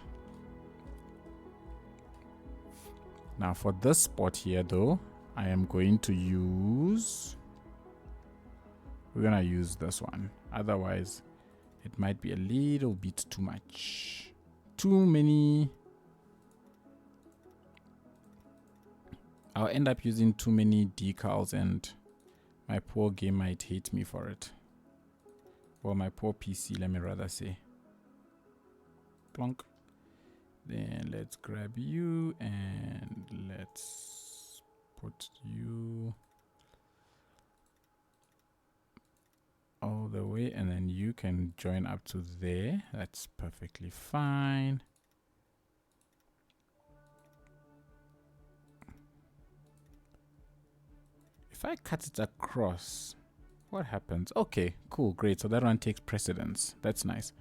Now for this spot here though, I am going to use, we're gonna use this one. Otherwise it might be a little bit too much. Too many. I'll end up using too many decals and my poor game might hate me for it. Or my poor PC, let me rather say. Plonk. Then let's grab you and let's put you all the way, and then you can join up to there. That's perfectly fine. If I cut it across, what happens? Okay, cool, great. So that one takes precedence. That's nice.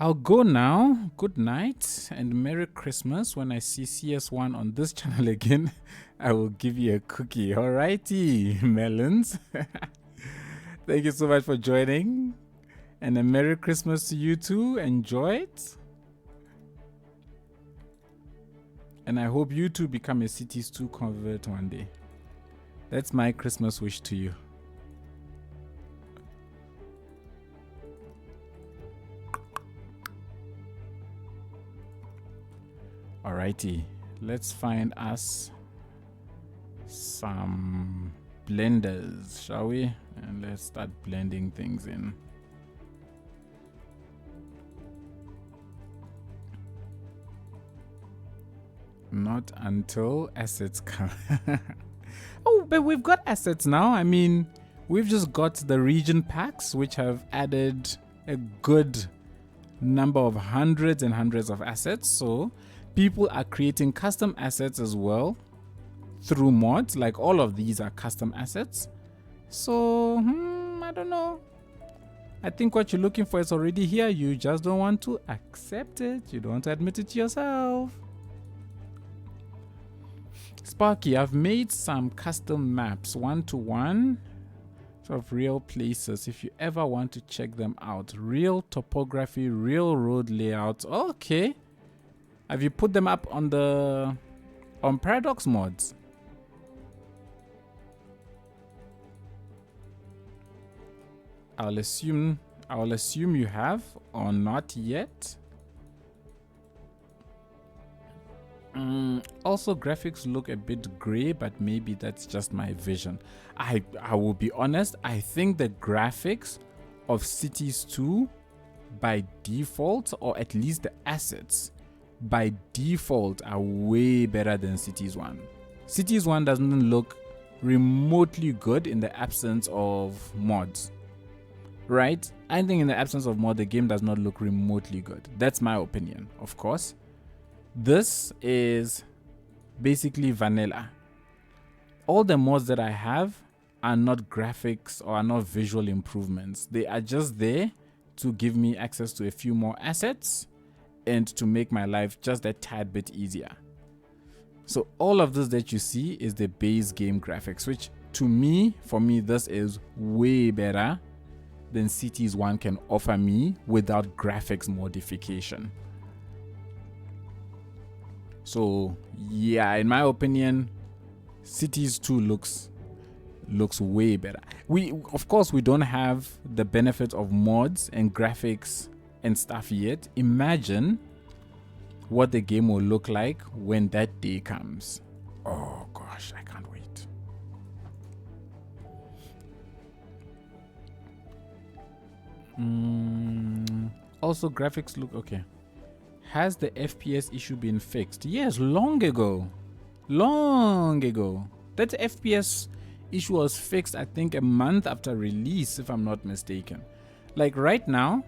I'll go now. Good night and Merry Christmas. When I see CS1 on this channel again, I will give you a cookie. Alrighty, melons. Thank you so much for joining. And a Merry Christmas to you too. Enjoy it. And I hope you too become a Cities 2 convert one day. That's my Christmas wish to you. Alrighty, let's find us some blenders, shall we? And let's start blending things in. Not until assets come. Oh, but we've got assets now. I mean, we've just got the region packs, which have added a good number of hundreds and hundreds of assets. So people are creating custom assets as well through mods. Like all of these are custom assets. So, I don't know. I think what you're looking for is already here. You just don't want to accept it. You don't want to admit it to yourself. Sparky, I've made some custom maps, 1-to-1, sort of real places. If you ever want to check them out, real topography, real road layouts. Okay. Have you put them up on Paradox mods? I'll assume you have, or not yet. Also, graphics look a bit gray, but maybe that's just my vision. I will be honest, I think the graphics of Cities 2 by default, or at least the assets by default, are way better than Cities 1. Cities 1 doesn't look remotely good in the absence of mods. Right? I think in the absence of mod, the game does not look remotely good. That's my opinion, of course. This is basically vanilla. All the mods that I have are not graphics or are not visual improvements. They are just there to give me access to a few more assets and to make my life just a tad bit easier. So all of this that you see is the base game graphics, which for me, this is way better than Cities 1 can offer me without graphics modification. So yeah, in my opinion, Cities 2 looks way better. Of course we don't have the benefit of mods and graphics and stuff yet. Imagine what the game will look like when that day comes. Oh gosh, I can't wait. Also, graphics look okay. Has the FPS issue been fixed? Yes, long ago. Long ago. That FPS issue was fixed, I think, a month after release, if I'm not mistaken. Like right now,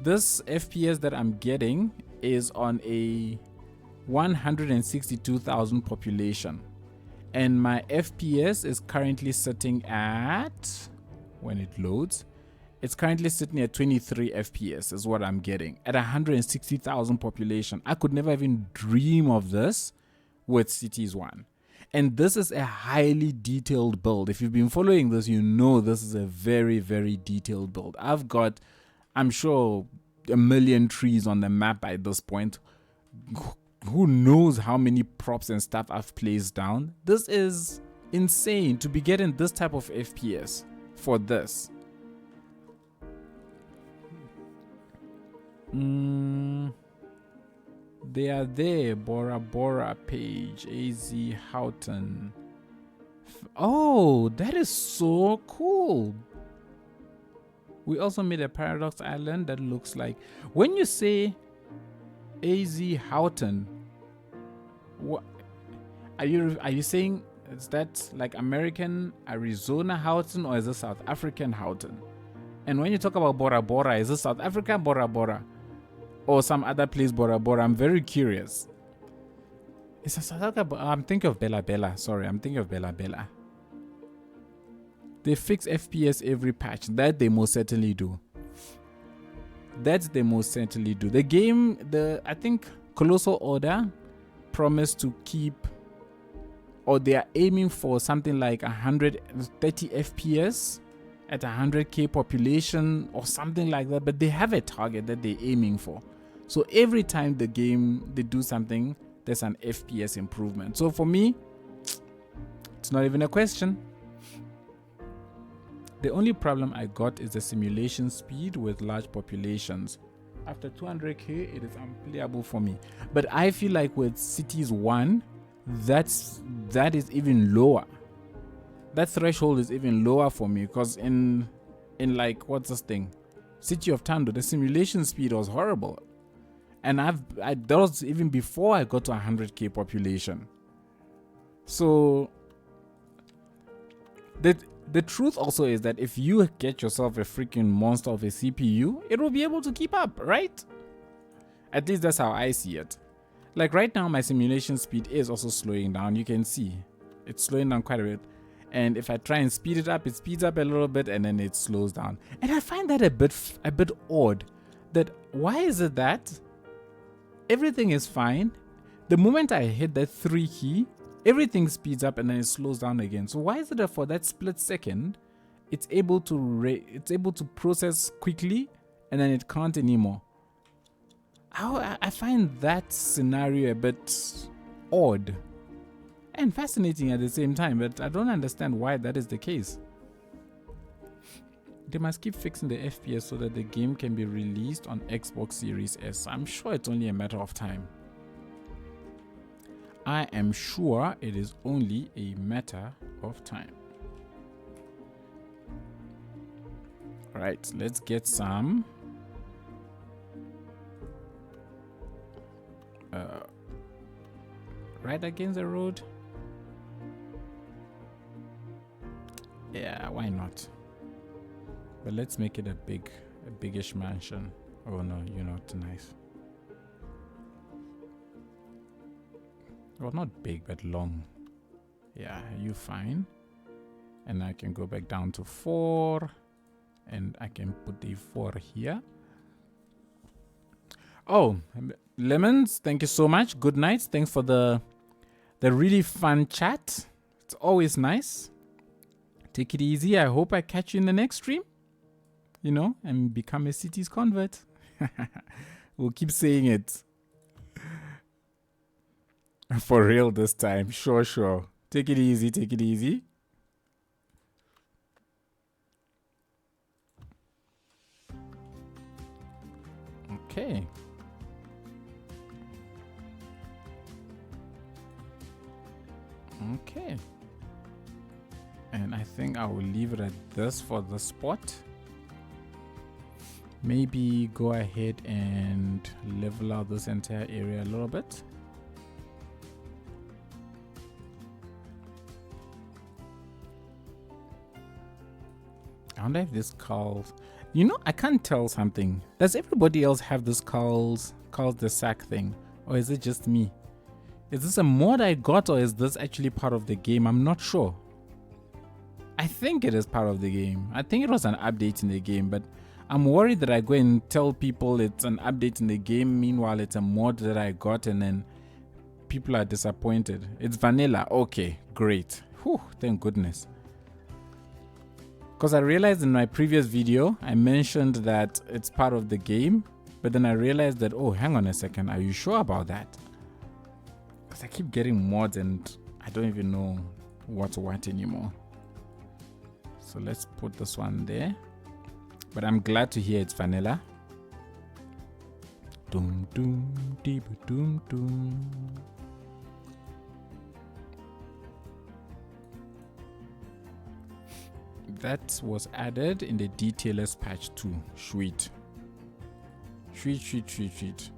this FPS that I'm getting is on a 162,000 population. And my FPS is currently sitting at, when it loads, it's currently sitting at 23 FPS is what I'm getting at 160,000 population. I could never even dream of this with Cities 1. And this is a highly detailed build. If you've been following this, you know this is a very, very detailed build. I've got, I'm sure, 1 million trees on the map by this point. Who knows how many props and stuff I've placed down. This is insane to be getting this type of FPS for this. They are there. Bora Bora page, AZ Houghton. Oh, that is so cool. We also made a Paradox Island that looks like, when you say AZ Houghton, what are you saying? Is that like American Arizona Houghton, or is it South African Houghton? And when you talk about Bora Bora, is it South Africa Bora Bora or some other place Bora Bora? I'm very curious. It's a South Africa. I'm thinking of Bella Bella. Sorry, I'm thinking of Bella Bella. They fix FPS every patch. That they most certainly do. That they most certainly do. The game, I think Colossal Order promised to keep, or they are aiming for something like 130 FPS at 100k population or something like that, but they have a target that they're aiming for. So every time they do something, there's an FPS improvement. So for me, it's not even a question. The only problem I got is the simulation speed with large populations. After 200k, it is unplayable for me. But I feel like with Cities 1, that is even lower. That threshold is even lower for me, because in like, what's this thing? City of Tando, the simulation speed was horrible. And that was even before I got to 100k population. So the truth also is that if you get yourself a freaking monster of a CPU, it will be able to keep up, right? At least that's how I see it. Like right now, my simulation speed is also slowing down. You can see it's slowing down quite a bit. And if I try and speed it up, it speeds up a little bit and then it slows down. And I find that a bit odd. That why is it that everything is fine? The moment I hit that 3 key, everything speeds up and then it slows down again. So why is it that for that split second, it's able to process quickly and then it can't anymore? I find that scenario a bit odd and fascinating at the same time, but I don't understand why that is the case. They must keep fixing the FPS so that the game can be released on Xbox Series S. I'm sure it's only a matter of time. I am sure it is only a matter of time. Alright, let's get some right against the road. Yeah, why not? But let's make it a biggish mansion. Oh no, you're not nice. Well, not big, but long. Yeah, you fine. And I can go back down to 4. And I can put the 4 here. Oh, Lemons, thank you so much. Good night. Thanks for the really fun chat. It's always nice. Take it easy. I hope I catch you in the next stream. You know, and become a cities convert. We'll keep saying it. For real this time. Sure. Take it easy. Take it easy. Okay. Okay. And I think I will leave it at this for the spot. Maybe go ahead and level out this entire area a little bit. I wonder if this calls. You know, I can't tell something. Does everybody else have this calls the sack thing? Or is it just me? Is this a mod I got, or is this actually part of the game? I'm not sure. I think it is part of the game. I think it was an update in the game, but I'm worried that I go and tell people it's an update in the game. Meanwhile, it's a mod that I got and then people are disappointed. It's vanilla. Okay, great. Whew, thank goodness. Because I realized in my previous video, I mentioned that it's part of the game, but then I realized that, oh, hang on a second, are you sure about that? Because I keep getting mods and I don't even know what's what anymore. So let's put this one there. But I'm glad to hear it's vanilla. Doom, doom, deep, doom, doom. That was added in the Detailers patch 2. Sweet. Sweet.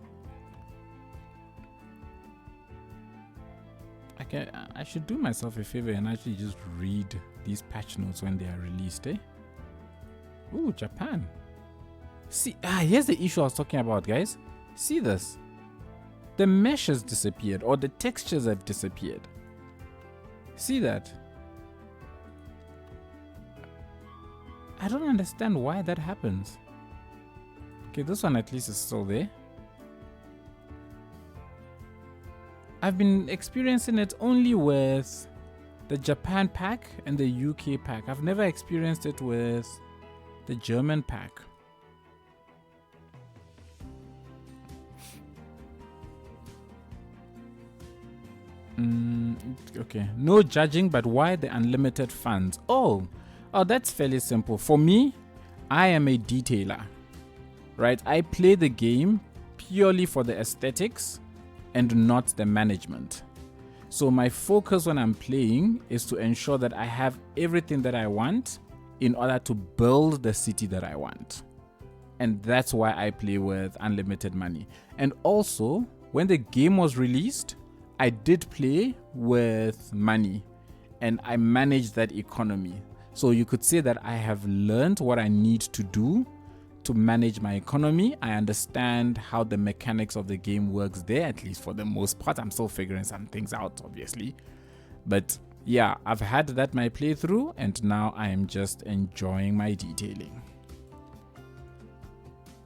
I should do myself a favor and actually just read these patch notes when they are released, eh? Ooh, Japan. See, here's the issue I was talking about, guys. See this? The mesh has disappeared, or the textures have disappeared. See that? I don't understand why that happens. Okay, this one at least is still there. I've been experiencing it only with the Japan pack and the UK pack. I've never experienced it with the German pack. Okay, no judging, but why the unlimited funds? Oh, that's fairly simple. For me, I am a detailer, right? I play the game purely for the aesthetics and not the management. So my focus when I'm playing is to ensure that I have everything that I want in order to build the city that I want. And that's why I play with unlimited money. And also, when the game was released, I did play with money and I managed that economy. So you could say that I have learned what I need to do to manage my economy. I understand how the mechanics of the game works there, at least for the most part. I'm still figuring some things out, obviously. But yeah, I've had that my playthrough and now I am just enjoying my detailing.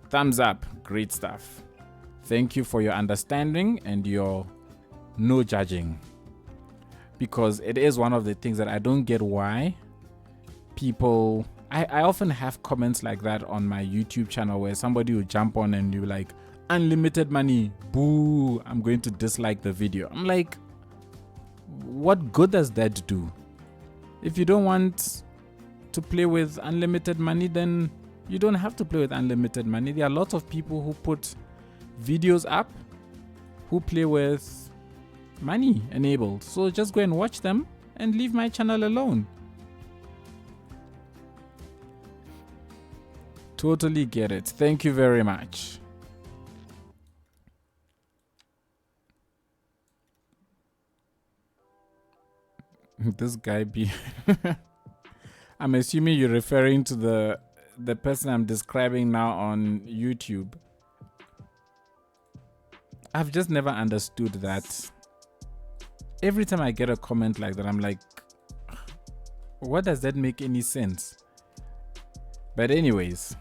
Thumbs up, great stuff. Thank you for your understanding and your no judging, because it is one of the things that I don't get why people, I often have comments like that on my YouTube channel where somebody will jump on and you're like, unlimited money, boo, I'm going to dislike the video. I'm like, what good does that do? If you don't want to play with unlimited money, then you don't have to play with unlimited money. There are lots of people who put videos up who play with money enabled, so just go and watch them and leave my channel alone. Totally get it. Thank you very much. This guy be I'm assuming you're referring to the person I'm describing now on YouTube. I've just never understood that. Every time I get a comment like that, I'm like, what does that make any sense? But anyways,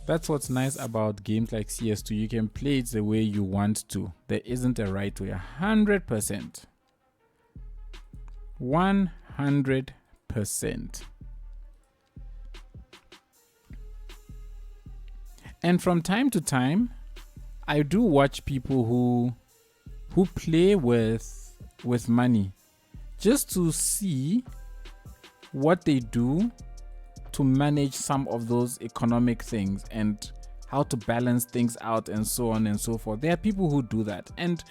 that's what's nice about games like CS2. You can play it the way you want to. There isn't a right way. 100%. 100%. And from time to time, I do watch people who play with money just to see what they do to manage some of those economic things and how to balance things out and so on and so forth. There are people who do that and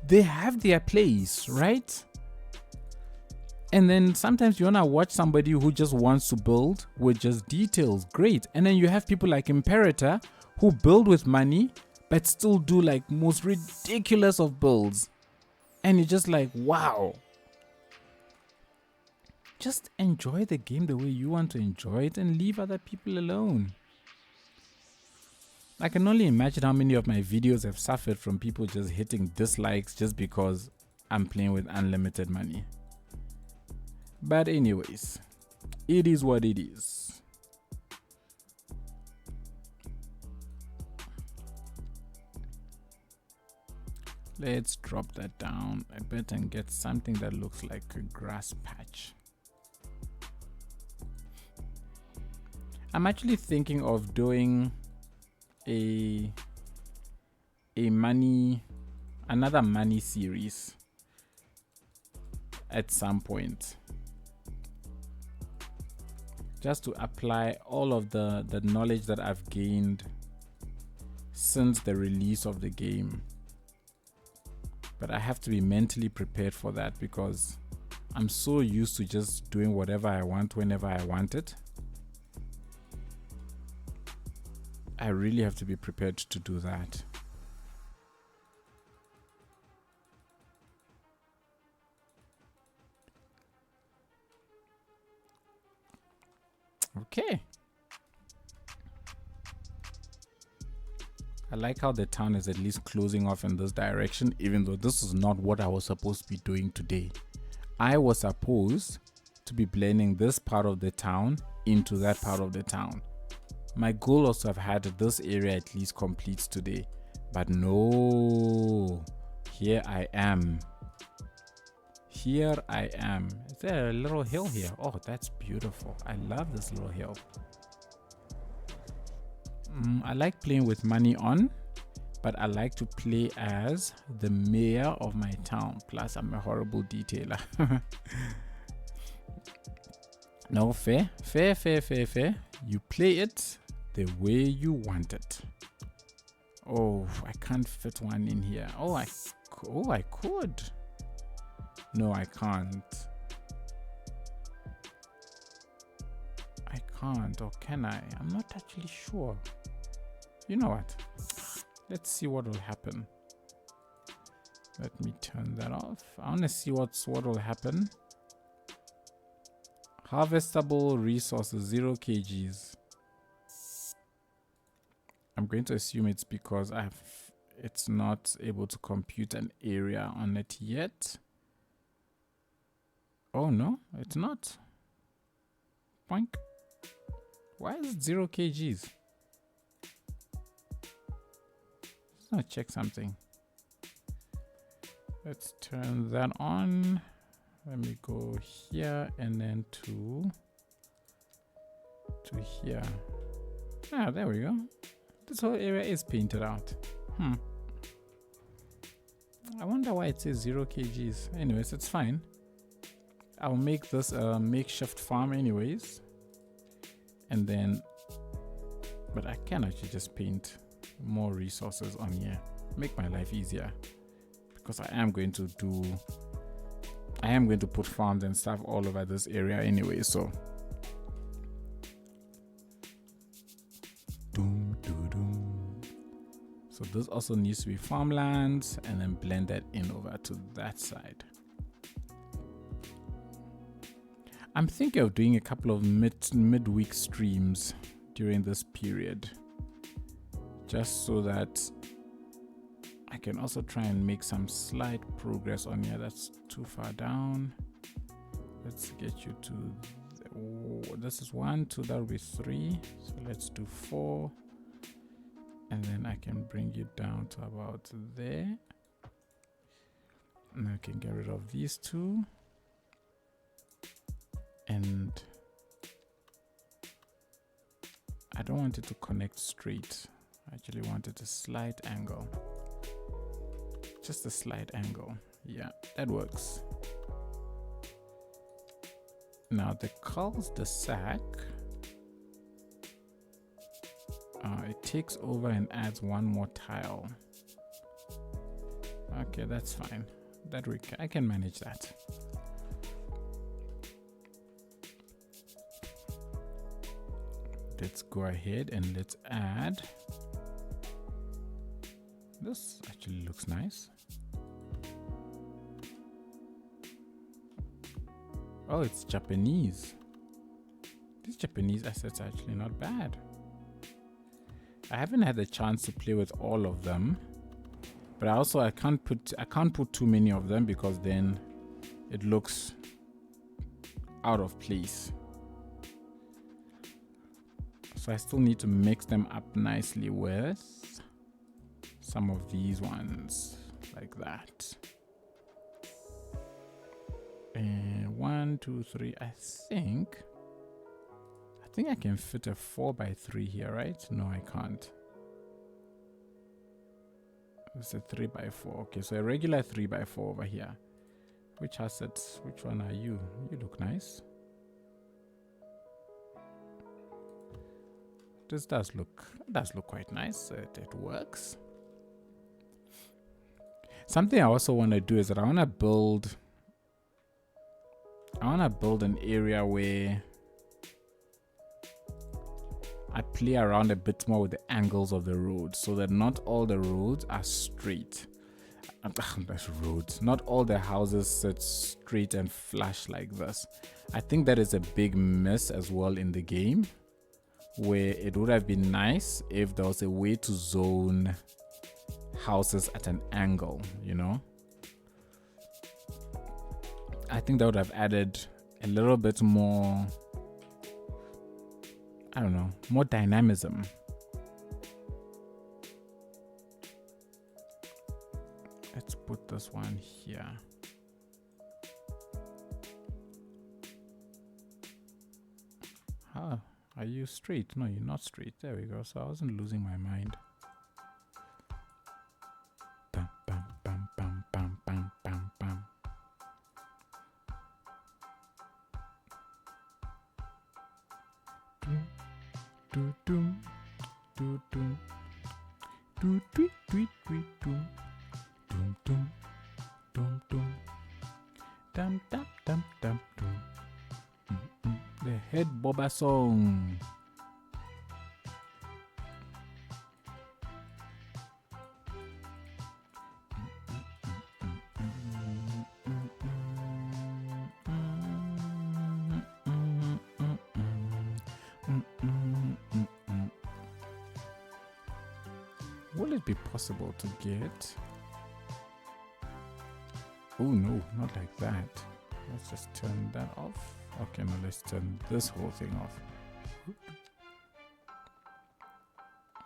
they have their place, right? And then sometimes you want to watch somebody who just wants to build with just details. Great. And then you have people like Imperator who build with money but still do like most ridiculous of builds. And you're just like, wow. Just enjoy the game the way you want to enjoy it and leave other people alone. I can only imagine how many of my videos have suffered from people just hitting dislikes just because I'm playing with unlimited money. But anyways, it is what it is. Let's drop that down a bit and get something that looks like a grass patch. I'm actually thinking of doing another money series at some point, just to apply all of the knowledge that I've gained since the release of the game. But I have to be mentally prepared for that because I'm so used to just doing whatever I want whenever I want it. I really have to be prepared to do that. Okay. I like how the town is at least closing off in this direction, even though this is not what I was supposed to be doing today. I was supposed to be blending this part of the town into that part of the town. My goal was to have had this area at least complete today, but no, here I am. Here I am. Is there a little hill here? Oh, that's beautiful. I love this little hill. I like playing with money on, but I like to play as the mayor of my town. Plus, I'm a horrible detailer. No, fair. You play it the way you want it. Oh, I can't fit one in here. Oh, I could. No, I can't. I can't, or can I? I'm not actually sure. You know what? Let's see what will happen. Let me turn that off. I want to see what will happen. Harvestable resources, 0 kgs. I'm going to assume it's because it's not able to compute an area on it yet. Oh no, it's not. Boink. Why is it 0 kgs? Let's not check something. Let's turn that on. Let me go here and then to here. Ah, there we go. This whole area is painted out. I wonder why it says 0 kgs. Anyways, it's fine. I'll make this a makeshift farm anyways. And then, but I can actually just paint more resources on here. Make my life easier. Because I am going to put farms and stuff all over this area anyway, so. So this also needs to be farmlands, and then blend that in over to that side. I'm thinking of doing a couple of midweek streams during this period, just so that I can also try and make some slight progress on here. That's too far down. Let's get you to this is 1, 2, that will be 3. So let's do 4. And then I can bring you down to about there. And I can get rid of these two. And I don't want it to connect straight. I actually want it a slight angle. Just a slight angle. Yeah, that works. Now the cul-de-sac, it takes over and adds one more tile. Okay, that's fine. I can manage that. Let's go ahead and let's add. This actually looks nice. Oh, it's Japanese. These Japanese assets are actually not bad. I haven't had the chance to play with all of them, but I can't put too many of them because then it looks out of place. So I still need to mix them up nicely with some of these ones like that. And 1, 2, 3. I think I can fit a 4x3 here, right? No, I can't. It's a 3x4. Okay, so a regular 3x4 over here. Which assets? Which one are you? You look nice. This does look quite nice. It works. Something I also want to do is that I want to build an area where I play around a bit more with the angles of the road, so that not all the roads are straight. That's roads. Not all the houses sit straight and flush like this. I think that is a big miss as well in the game, where it would have been nice if there was a way to zone houses at an angle, you know? I think that would have added a little bit more I don't know, more dynamism. Let's put this one here. Ah, are you straight? No, you're not straight. There we go. So I wasn't losing my mind. Bam, bam, bam, bam, bam, bam, bam, bam. Do do do do do tweet tweet tweet doom doom doom doom doom dum dum dum dum doom. The head bobber song. Will it be possible to get? Oh no, not like that. Let's just turn that off. Okay, now let's turn this whole thing off.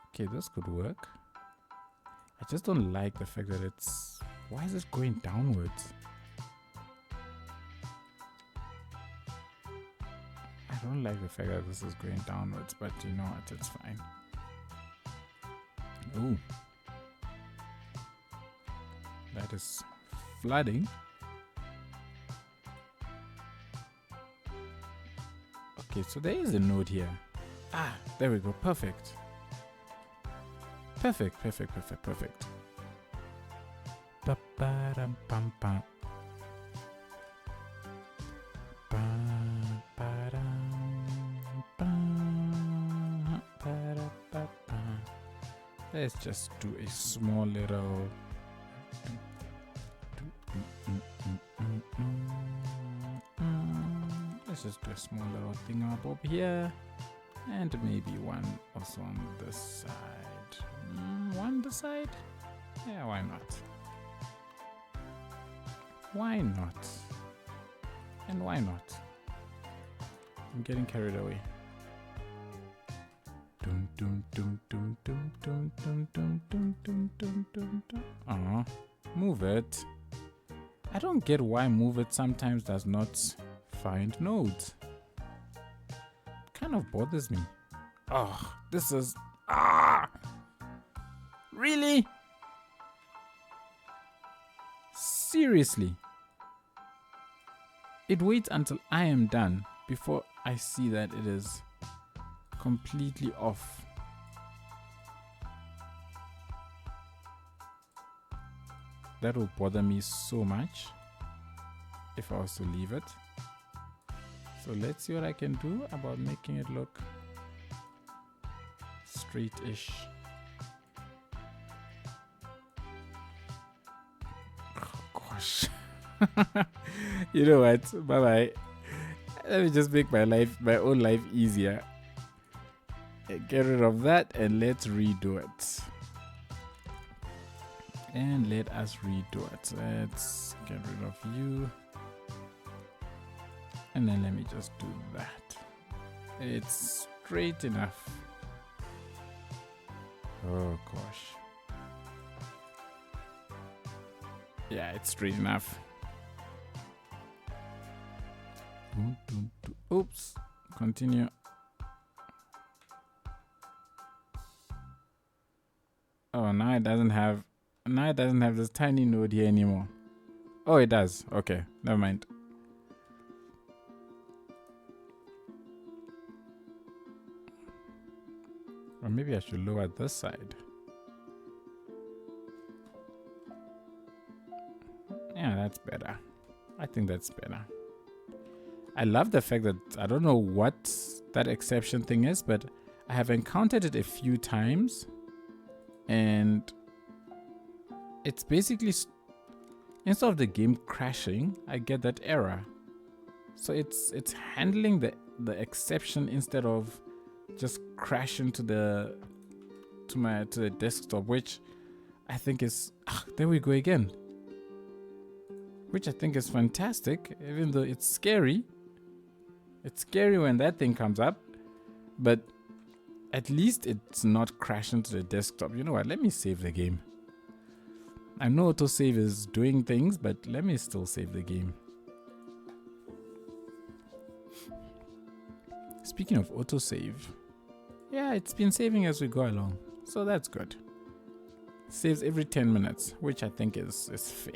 Okay, this could work. I just don't like the fact that it's... Why is it going downwards? I don't like the fact that this is going downwards, but you know what, it's fine. Ooh. That is flooding. Okay, so there is a node here. Ah, there we go. Perfect. Perfect, perfect, perfect, perfect. Ba-ba-dum-bum-bum. Let's just do a small little... Let's just do a small little thing up over here. And maybe one also on this side. One this side? Yeah, why not? Why not? And why not? I'm getting carried away. Move it. I don't get why move it sometimes does not find nodes. Kind of bothers me. Oh, this is... Really? Seriously? It waits until I am done before I see that it is completely off. That will bother me so much if I was to leave it. So let's see what I can do about making it look straight-ish. Oh gosh. You know what? Bye-bye. Let me just make my own life easier. Get rid of that and let's redo it. And let us redo it. Let's get rid of you. And then let me just do that. It's straight enough. Oh gosh. Yeah, it's straight enough. Oops. Continue. Oh, now it doesn't have this tiny node here anymore. Oh, it does. Okay, never mind. Or maybe I should lower this side. Yeah, that's better. I think that's better. I love the fact that I don't know what that exception thing is, but I have encountered it a few times. And it's basically, instead of the game crashing, I get that error. So it's handling the exception instead of just crashing to the desktop, which I think is there we go again. Which I think is fantastic, even though it's scary. It's scary when that thing comes up, but At least it's not crashing to the desktop. You know what? Let me save the game. I know autosave is doing things, but let me still save the game. Speaking of autosave, yeah, it's been saving as we go along, so that's good. Saves every 10 minutes, which I think is fair.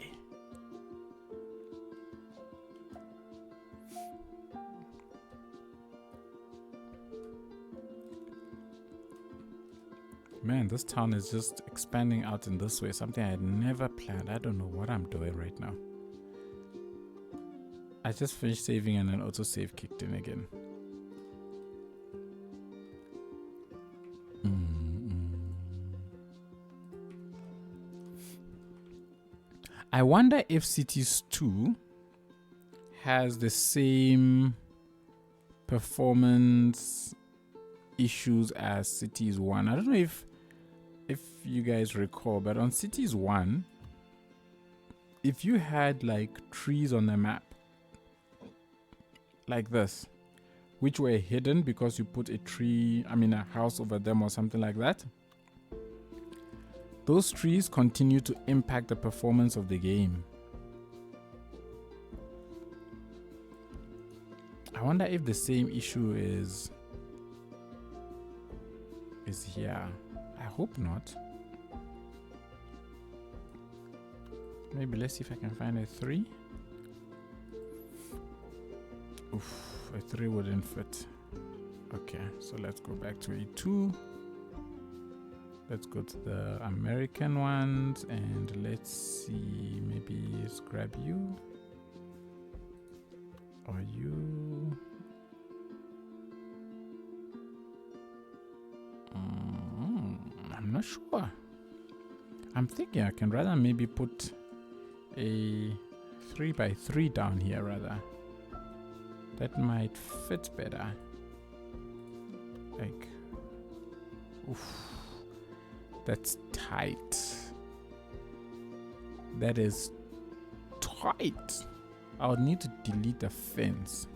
Man, this town is just expanding out in this way, something I had never planned. I don't know what I'm doing right now. I just finished saving and an autosave kicked in again. I wonder if Cities 2 has the same performance issues as Cities 1. I don't know if you guys recall, but on Cities 1, if you had like trees on the map like this, which were hidden because you put a house over them or something like that, those trees continue to impact the performance of the game. I wonder if the same issue is here. I hope not. Maybe let's see if I can find a 3. Oof, a 3 wouldn't fit. Okay, so let's go back to a 2. Let's go to the American ones and let's see, maybe let's grab you or you. I'm not sure. I'm thinking I can rather maybe put a 3x3 down here rather. That might fit better. Like, oof. That's tight. That is tight. I would need to delete the fence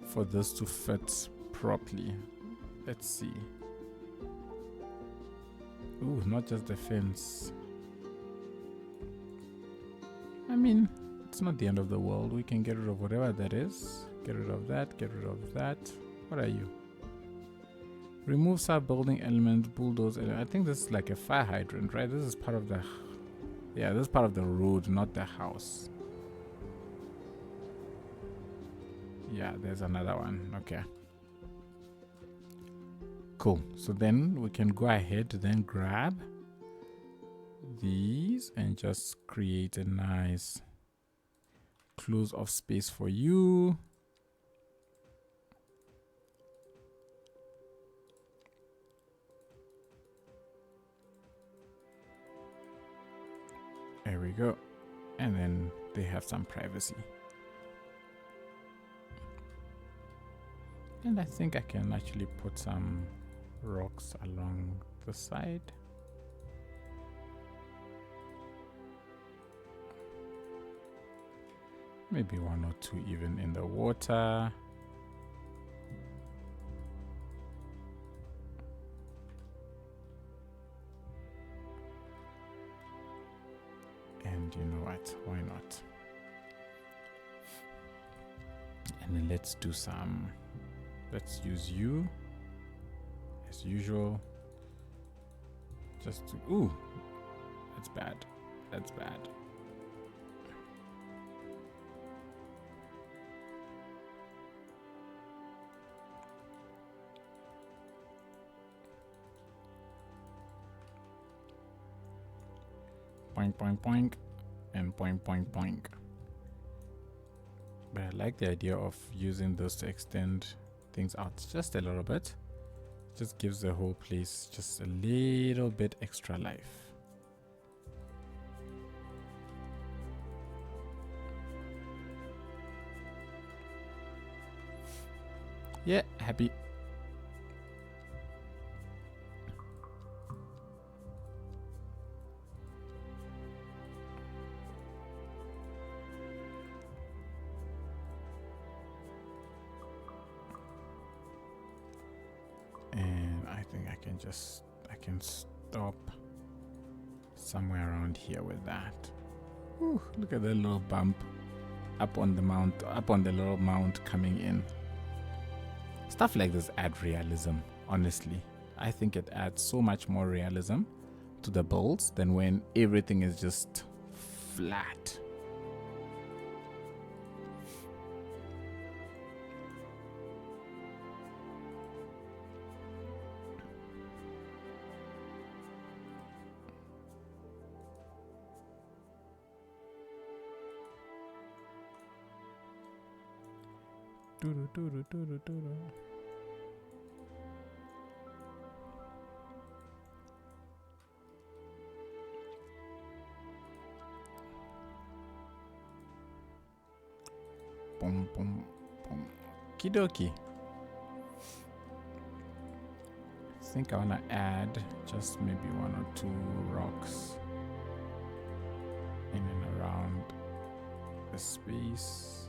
for this to fit properly. Let's see. Ooh, not just the fence. I mean, it's not the end of the world. We can get rid of whatever that is. Get rid of that, get rid of that. What are you? Remove sub-building element, bulldoze element. I think this is like a fire hydrant, right? This is part of the... Yeah, this is part of the road, not the house. Yeah, there's another one. Okay. Cool. So then we can go ahead to then grab these and just create a nice close-off space for you. There we go. And then they have some privacy. And I think I can actually put some rocks along the side. Maybe 1 or 2 even in the water. And you know what? Why not? And then let's do some... Let's use you as usual. Just to... Ooh! That's bad. That's bad. Poink, poink, poink, and poink, poink, poink. But I like the idea of using those to extend things out just a little bit. Just gives the whole place just a little bit extra life. Yeah, happy. I can stop somewhere around here with that. Ooh, look at that little bump up on the mount, up on the little mount coming in. Stuff like this add realism, honestly. I think it adds so much more realism to the builds than when everything is just flat. Boom, boom, boom. Kidoki. I think I want to add just maybe 1 or 2 rocks in and around the space.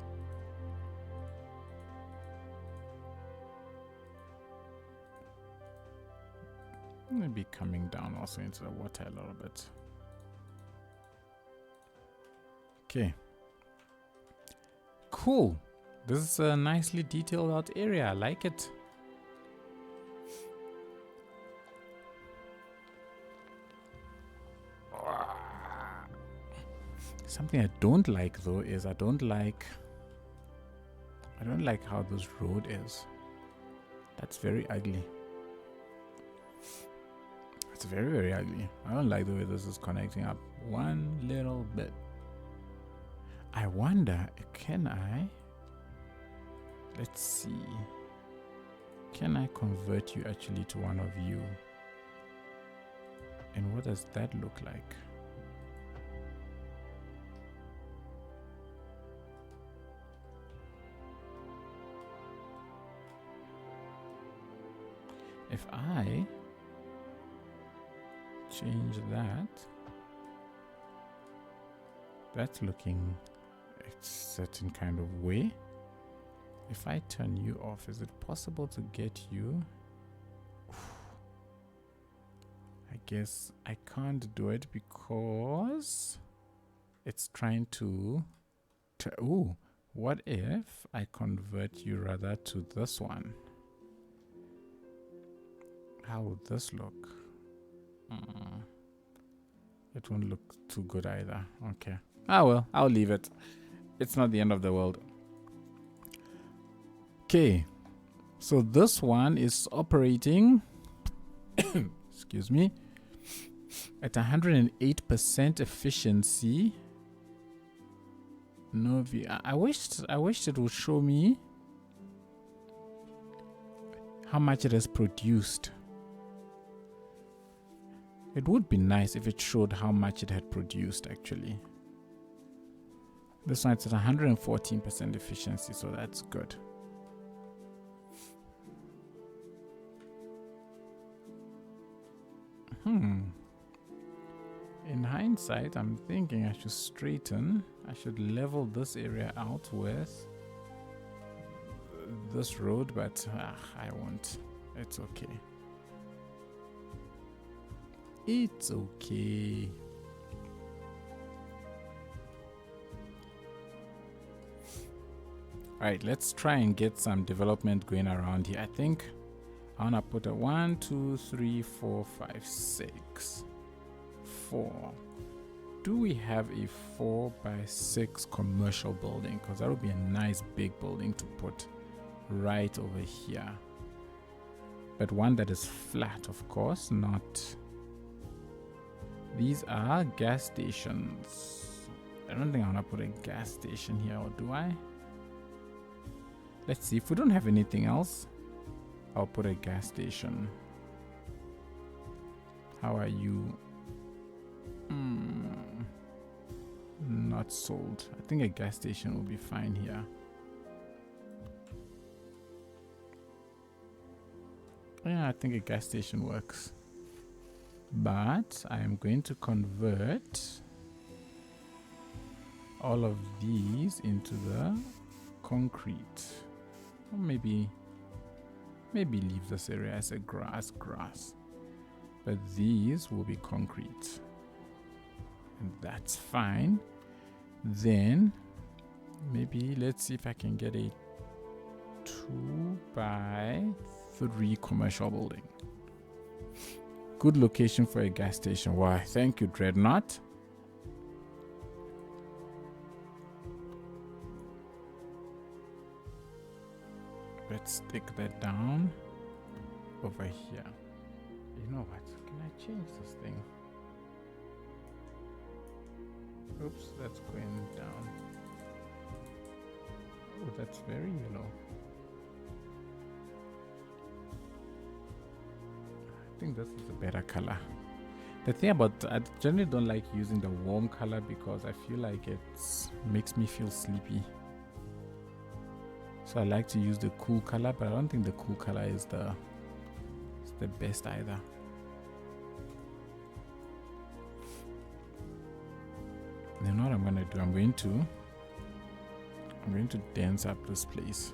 Maybe coming down also into the water a little bit. Okay. Cool. This is a nicely detailed out area. I like it. Something I don't like though is I don't like how this road is. That's very ugly. It's very, very ugly. I don't like the way this is connecting up one little bit. I wonder, can I? Let's see. Can I convert you actually to one of you? And what does that look like? If I change that, that's looking a certain kind of way. If I turn you off, is it possible to get you? I guess I can't do it because it's trying to ooh, what if I convert you rather to this one? How would this look? It won't look too good either. Okay. Ah well, I'll leave it. It's not the end of the world. Okay. So this one is operating excuse me, at 108% efficiency. No, I wished it would show me how much it has produced. It would be nice if it showed how much it had produced actually. This one's at 114% efficiency, so that's good. In hindsight, I'm thinking I should straighten. I should level this area out with this road, but I won't. It's okay. It's okay. Alright, let's try and get some development going around here. I think I want to put a 1, 2, 3, 4, 5, 6. 4. Do we have a 4x6 commercial building? Because that would be a nice big building to put right over here. But one that is flat, of course, not. These are gas stations. I don't think I want to put a gas station here, or do I? Let's see. If we don't have anything else, I'll put a gas station. How are you? Not sold. I think a gas station will be fine here. Yeah, I think a gas station works. But I am going to convert all of these into the concrete. Or maybe leave this area as a grass. but these will be concrete, and that's fine. Then maybe let's see if I can get a 2x3 commercial building. Good location for a gas station. Why, thank you, Dreadnought. Let's stick that down over here. You know what? Can I change this thing? Oops, that's going down. Oh, that's very yellow. I think this is a better color. The thing about, I generally don't like using the warm color because I feel like it makes me feel sleepy. So I like to use the cool color, but I don't think the cool color is the best either. Then what I'm gonna do, I'm going to dense up this place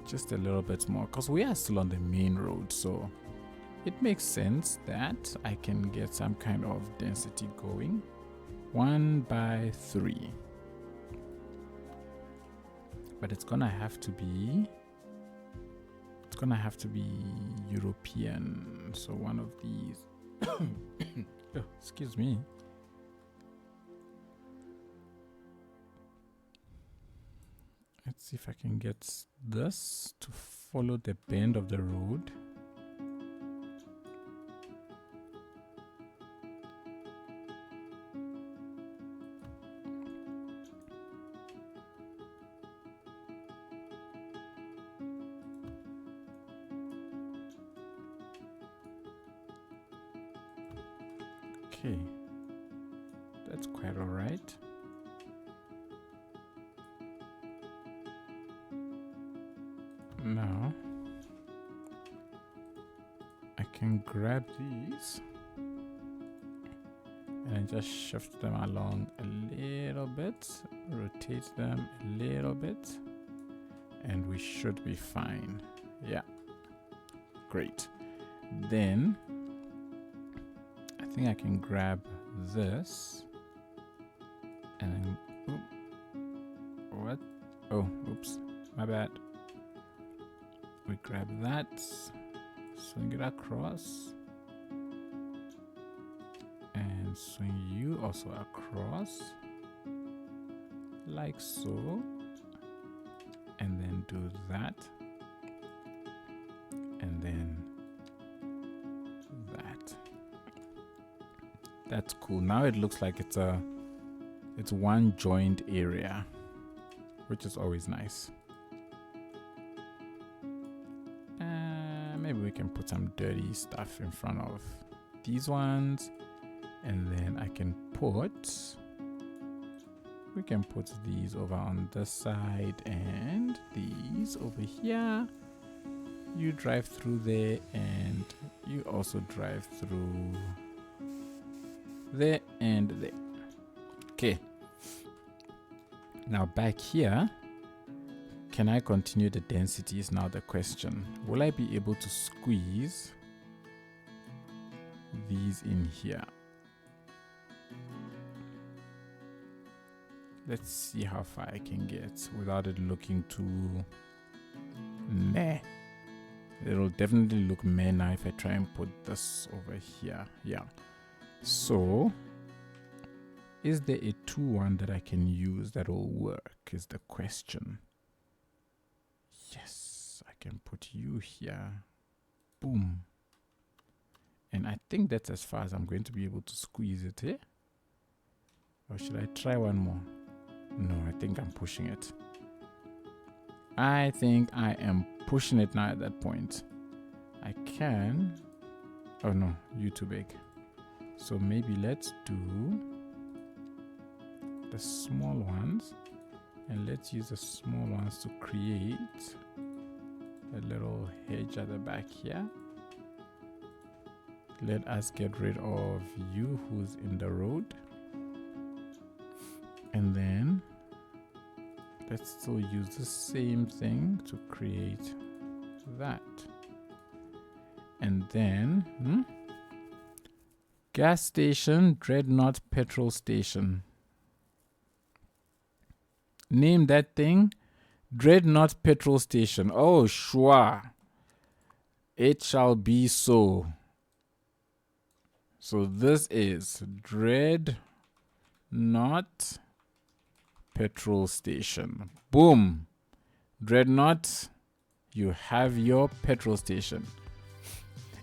just a little bit more, because we are still on the main road, so it makes sense that I can get some kind of density going. 1x3, but it's gonna have to be European, so one of these. Oh, excuse me. Let's see if I can get this to follow the bend of the road. Okay, that's quite all right. Now I can grab these and just shift them along a little bit, rotate them a little bit, and we should be fine. Yeah, great. Then I think I can grab this and then, what? Oh, oops, my bad. We grab that, swing it across, and swing you also across, like so, and then do that, and then that. That's cool. Now it looks like it's one joined area, which is always nice. Maybe we can put some dirty stuff in front of these ones, and then we can put these over on this side and these over here. You drive through there and you also drive through there and there. Okay, now back here, can I continue the density is now the question. Will I be able to squeeze these in here? Let's see how far I can get without it looking too meh. It'll definitely look meh now if I try and put this over here. Yeah. So, is there a 2-1 that I can use that will work is the question. Yes, I can put you here. Boom. And I think that's as far as I'm going to be able to squeeze it, eh? Or should I try one more? No, I think I'm pushing it. I think I am pushing it now at that point. I can... Oh no, you too big. So maybe let's do the small ones. And let's use the small ones to create a little hedge at the back here. Let us get rid of you who's in the road. And then let's still use the same thing to create that. And then gas station, Dreadnought petrol station. Name that thing Dreadnought petrol station. Oh, sure. It shall be so. So this is Dreadnought petrol station. Boom. Dreadnought, you have your petrol station.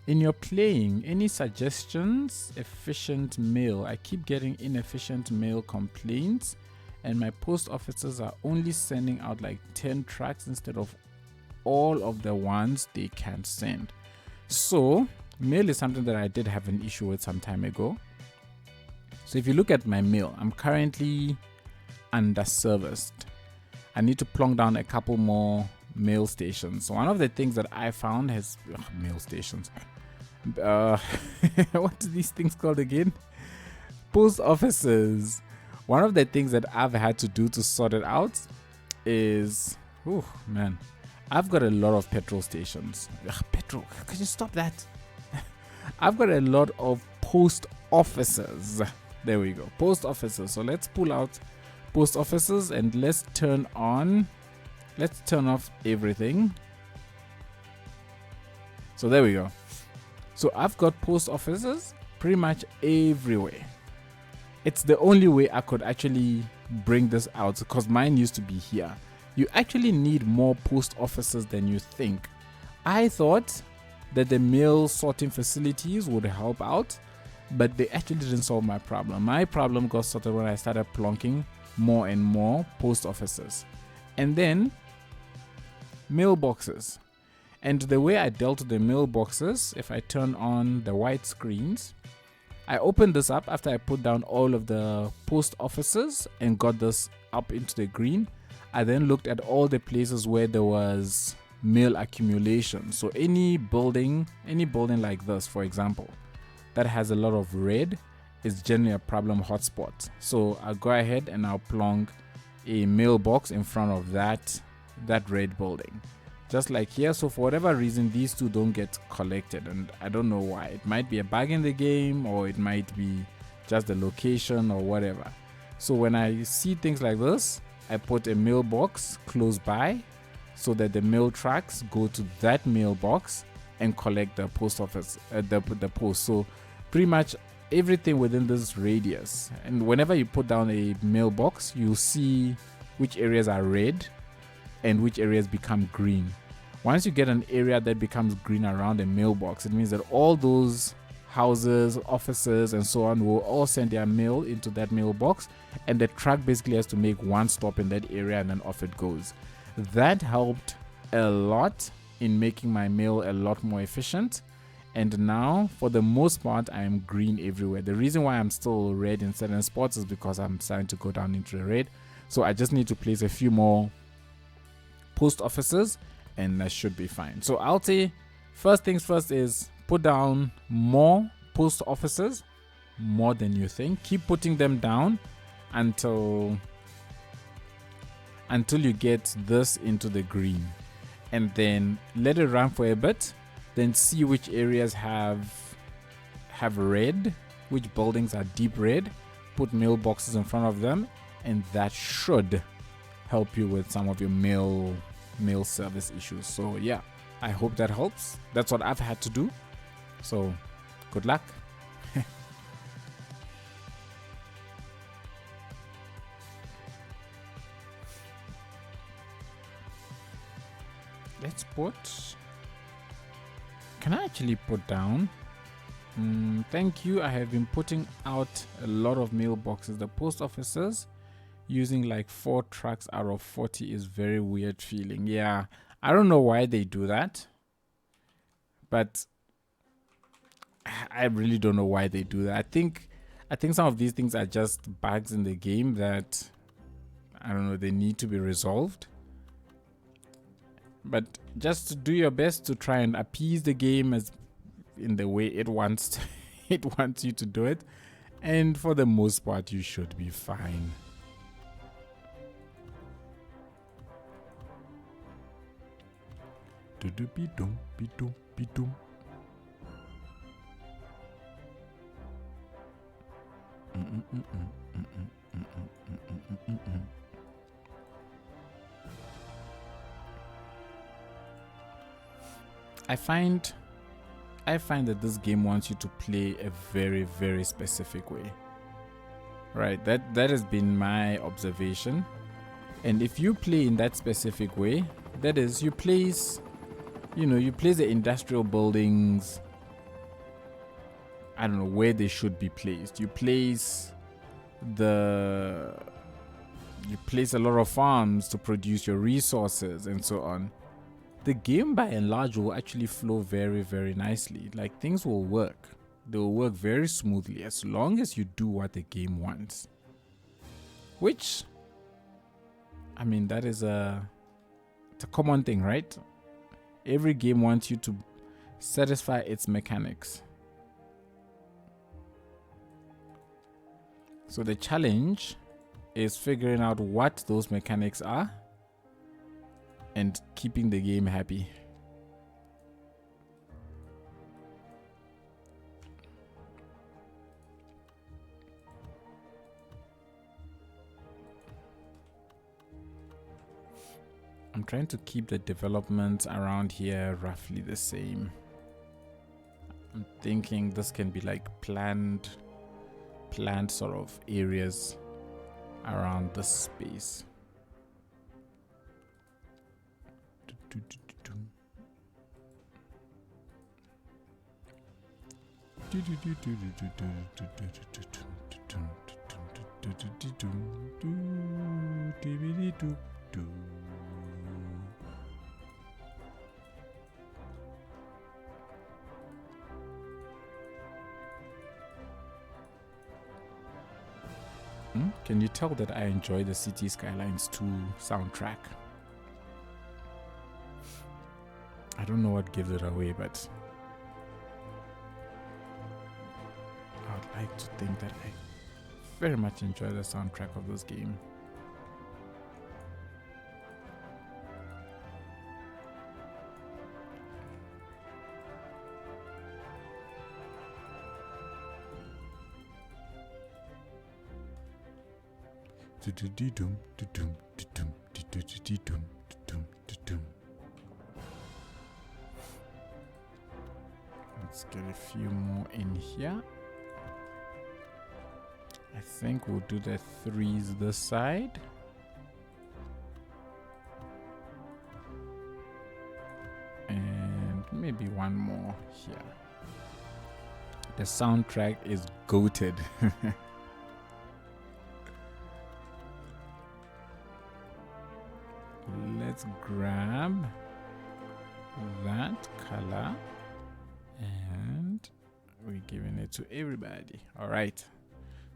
In your playing, any suggestions? Efficient mail. I keep getting inefficient mail complaints, and my post offices are only sending out like 10 tracks instead of all of the ones they can send. So mail is something that I did have an issue with some time ago. So if you look at my mail, I'm currently underserviced. I need to plonk down a couple more mail stations. So one of the things that I found has mail stations. What are these things called again? Post offices. One of the things that I've had to do to sort it out is, oh man, I've got a lot of petrol stations. Petrol, could you stop that? I've got a lot of post offices. There we go, post offices. So let's pull out post offices and let's turn off everything. So there we go. So I've got post offices pretty much everywhere. It's the only way I could actually bring this out, because mine used to be here. You actually need more post offices than you think. I thought that the mail sorting facilities would help out, but they actually didn't solve my problem. My problem got sorted when I started plonking more and more post offices. And then mailboxes. And the way I dealt with the mailboxes, if I turn on the white screens, I opened this up after I put down all of the post offices and got this up into the green. I then looked at all the places where there was mail accumulation. So any building like this, for example, that has a lot of red is generally a problem hotspot. So I'll go ahead and I'll plonk a mailbox in front of that red building, just like here. So for whatever reason, these two don't get collected, and I don't know why. It might be a bug in the game, or it might be just the location or whatever. So when I see things like this, I put a mailbox close by so that the mail trucks go to that mailbox and collect the post office, the post. So pretty much everything within this radius. And whenever you put down a mailbox, you'll see which areas are red and which areas become green. Once you get an area that becomes green around a mailbox, it means that all those houses, offices, and so on will all send their mail into that mailbox, and the truck basically has to make one stop in that area and then off it goes. That helped a lot in making my mail a lot more efficient. And now, for the most part, I am green everywhere. The reason why I'm still red in certain spots is because I'm starting to go down into the red. So I just need to place a few more post offices and that should be fine. So I'll say first things first is put down more post offices, more than you think. Keep putting them down until you get this into the green, and then let it run for a bit. Then see which areas have red, which buildings are deep red. Put mailboxes in front of them, and that should help you with some of your mail service issues. So yeah, I hope that helps. That's what I've had to do. So good luck. Let's put, can I actually put down, thank you, I have been putting out a lot of mailboxes. The post offices using like 4 trucks out of 40 is very weird feeling. Yeah, I don't know why they do that, but I really don't know why they do that. I think some of these things are just bugs in the game that, I don't know, they need to be resolved. But just do your best to try and appease the game as in the way it wants it wants you to do it, and for the most part you should be fine. I find that this game wants you to play a very, very specific way. Right, that has been my observation. And if you play in that specific way, that is, you place the industrial buildings, I don't know, where they should be placed. You place a lot of farms to produce your resources and so on. The game by and large will actually flow very, very nicely. Like, things will work. They will work very smoothly as long as you do what the game wants. Which, I mean, it's a common thing, right? Every game wants you to satisfy its mechanics. So the challenge is figuring out what those mechanics are and keeping the game happy. I'm trying to keep the development around here roughly the same. I'm thinking this can be like planned sort of areas around this space. Can you tell that I enjoy the City Skylines II soundtrack? I don't know what gives it away, but I would like to think that I very much enjoy the soundtrack of this game. Let's get a few more in here. I think we'll do the 3s this side. And maybe one more here. The soundtrack is goated. Let's grab that color and we're giving it to everybody. All right.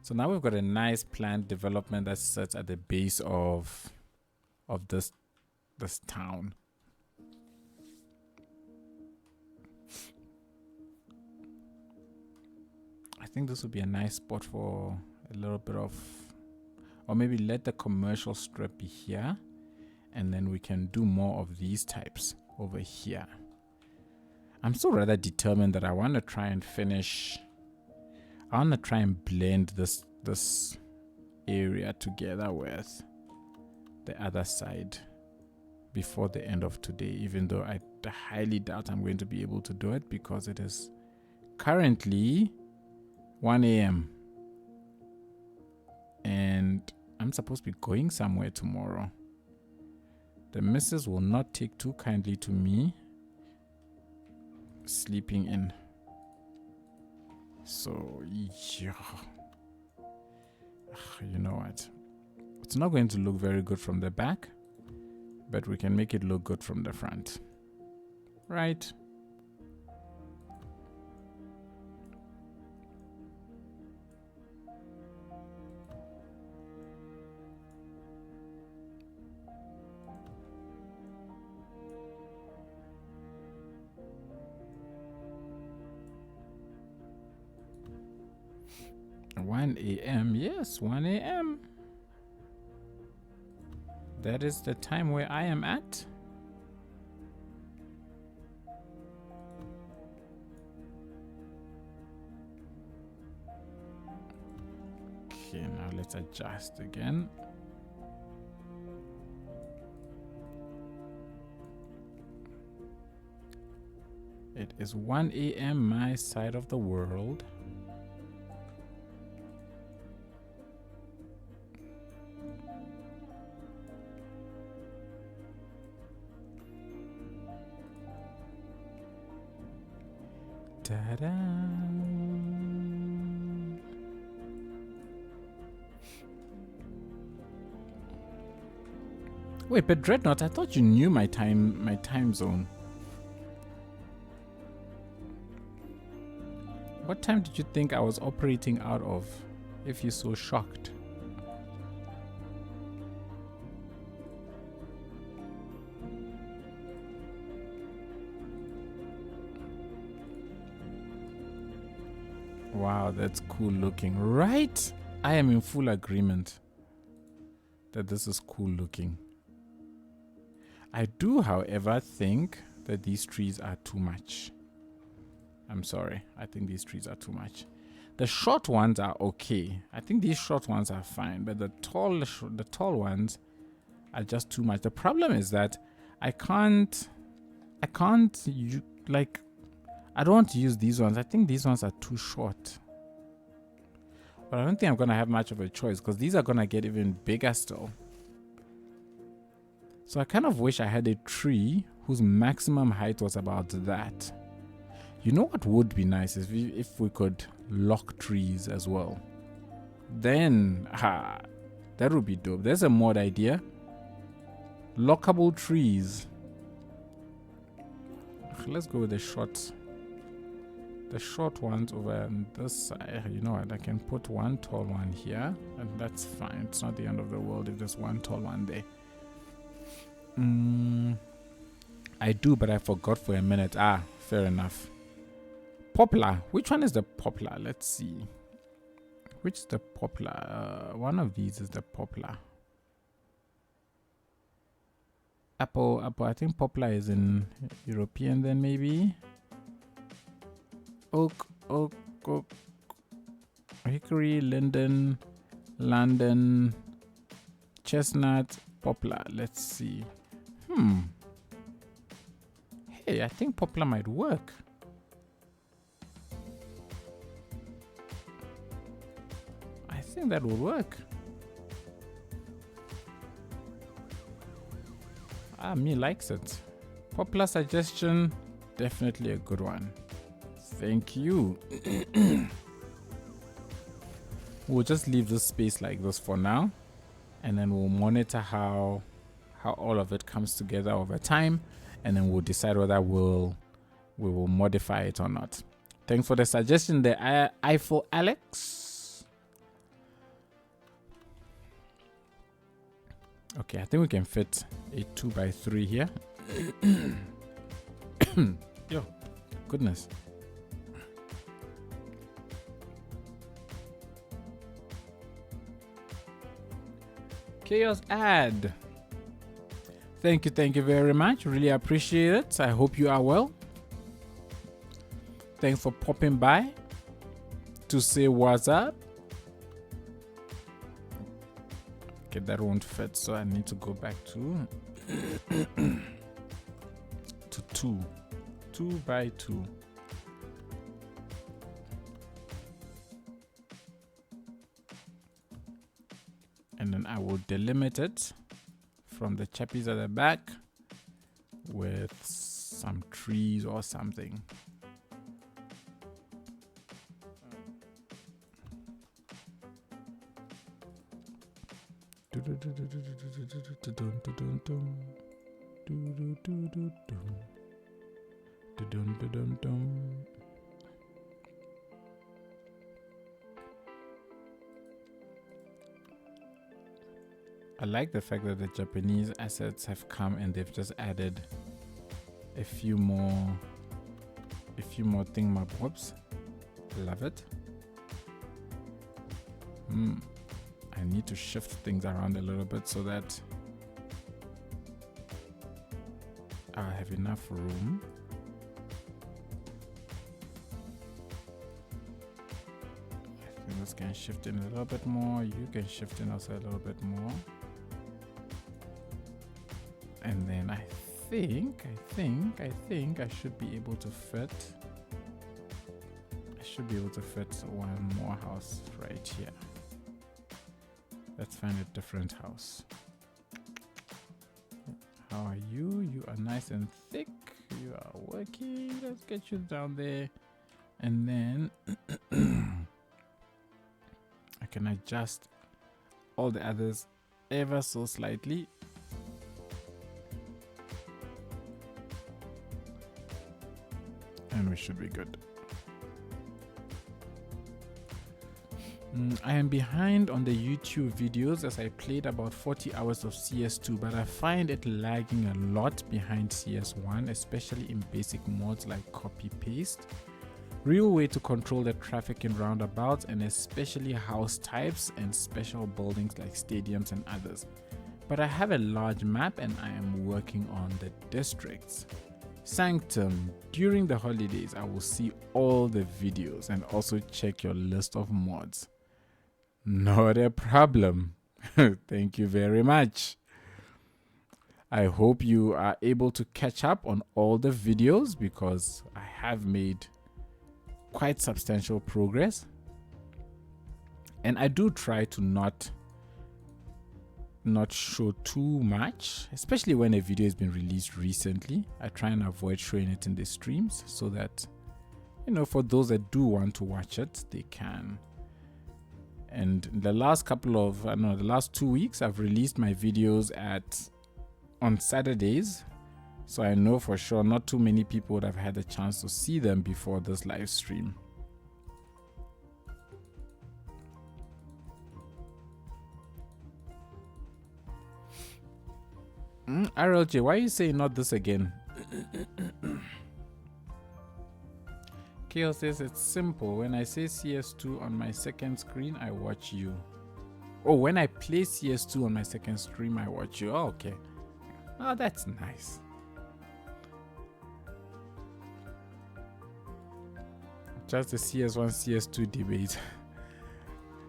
So now we've got a nice planned development that sits at the base of this town. I think this would be a nice spot for a little bit of, or maybe let the commercial strip be here. And then we can do more of these types over here. I'm still rather determined that I want to try and finish. I want to try and blend this area together with the other side before the end of today, even though I highly doubt I'm going to be able to do it because it is currently 1 a.m. and I'm supposed to be going somewhere tomorrow. The missus will not take too kindly to me sleeping in. So, yeah. You know what? It's not going to look very good from the back, but we can make it look good from the front. Right? $1 a.m. Yes, 1 a.m. That is the time where I am at. Okay, now let's adjust again. It is 1 a.m. my side of the world. Ta-da! Wait, but Dreadnought, I thought you knew my time zone. What time did you think I was operating out of, if you're so shocked? Wow, that's cool looking, right? I am in full agreement that this is cool looking. I do, however, think that these trees are too much. I'm sorry. I think these trees are too much. The short ones are okay. I think these short ones are fine, but the tall ones are just too much. The problem is that I don't want to use these ones. I think these ones are too short. But I don't think I'm going to have much of a choice because these are going to get even bigger still. So I kind of wish I had a tree whose maximum height was about that. You know what would be nice is if we could lock trees as well. Then, that would be dope. There's a mod idea. Lockable trees. Let's go with the short ones over on this side. You know what? I can put one tall one here, and that's fine. It's not the end of the world if there's one tall one there. I do, but I forgot for a minute. Fair enough. Poplar. Which one is the poplar? Let's see. Which is the poplar? One of these is the poplar. Apple. I think poplar is in European then maybe. Oak. Hickory, linden, London, chestnut, poplar. Let's see. Hey, I think poplar might work. I think that will work. Me likes it. Poplar suggestion, definitely a good one. Thank you. We'll just leave this space like this for now, and then we'll monitor how all of it comes together over time, and then we'll decide whether we will modify it or not. Thanks for the suggestion there, Eiffel Alex. Okay, I think we can fit a 2x3 here. Yo, goodness. Chaos ad. Thank you very much. Really appreciate it. I hope you are well. Thanks for popping by to say what's up. Okay, that won't fit, so I need to go back to 2x2. And then I will delimit it from the chappies at the back with some trees or something. I like the fact that the Japanese assets have come and they've just added a few more thingamabobs. Love it. I need to shift things around a little bit so that I have enough room. I think this else can shift in a little bit more. You can shift in also a little bit more. And then I think I should be able to fit. I should be able to fit one more house right here. Let's find a different house. How are you? You are nice and thick. You are working. Let's get you down there. And then I can adjust all the others ever so slightly. And we should be good. I am behind on the YouTube videos as I played about 40 hours of CS2, but I find it lagging a lot behind CS1, especially in basic modes like copy paste. Real way to control the traffic in roundabouts and especially house types and special buildings like stadiums and others. But I have a large map and I am working on the districts. Sanctum, during the holidays I will see all the videos and also check your list of mods. Not a problem. Thank you very much. I hope you are able to catch up on all the videos because I have made quite substantial progress. And I do try to not show too much, especially when a video has been released recently. I try and avoid showing it in the streams so that, you know, for those that do want to watch it, they can. And the last the last 2 weeks, I've released my videos on Saturdays. So I know for sure not too many people would have had a chance to see them before this live stream. RLJ, why are you saying not this again? Kale says it's simple. When I say CS2 on my second screen, I watch you. Oh, when I play CS2 on my second stream, I watch you. Oh, okay. Oh, that's nice. Just the CS1, CS2 debate.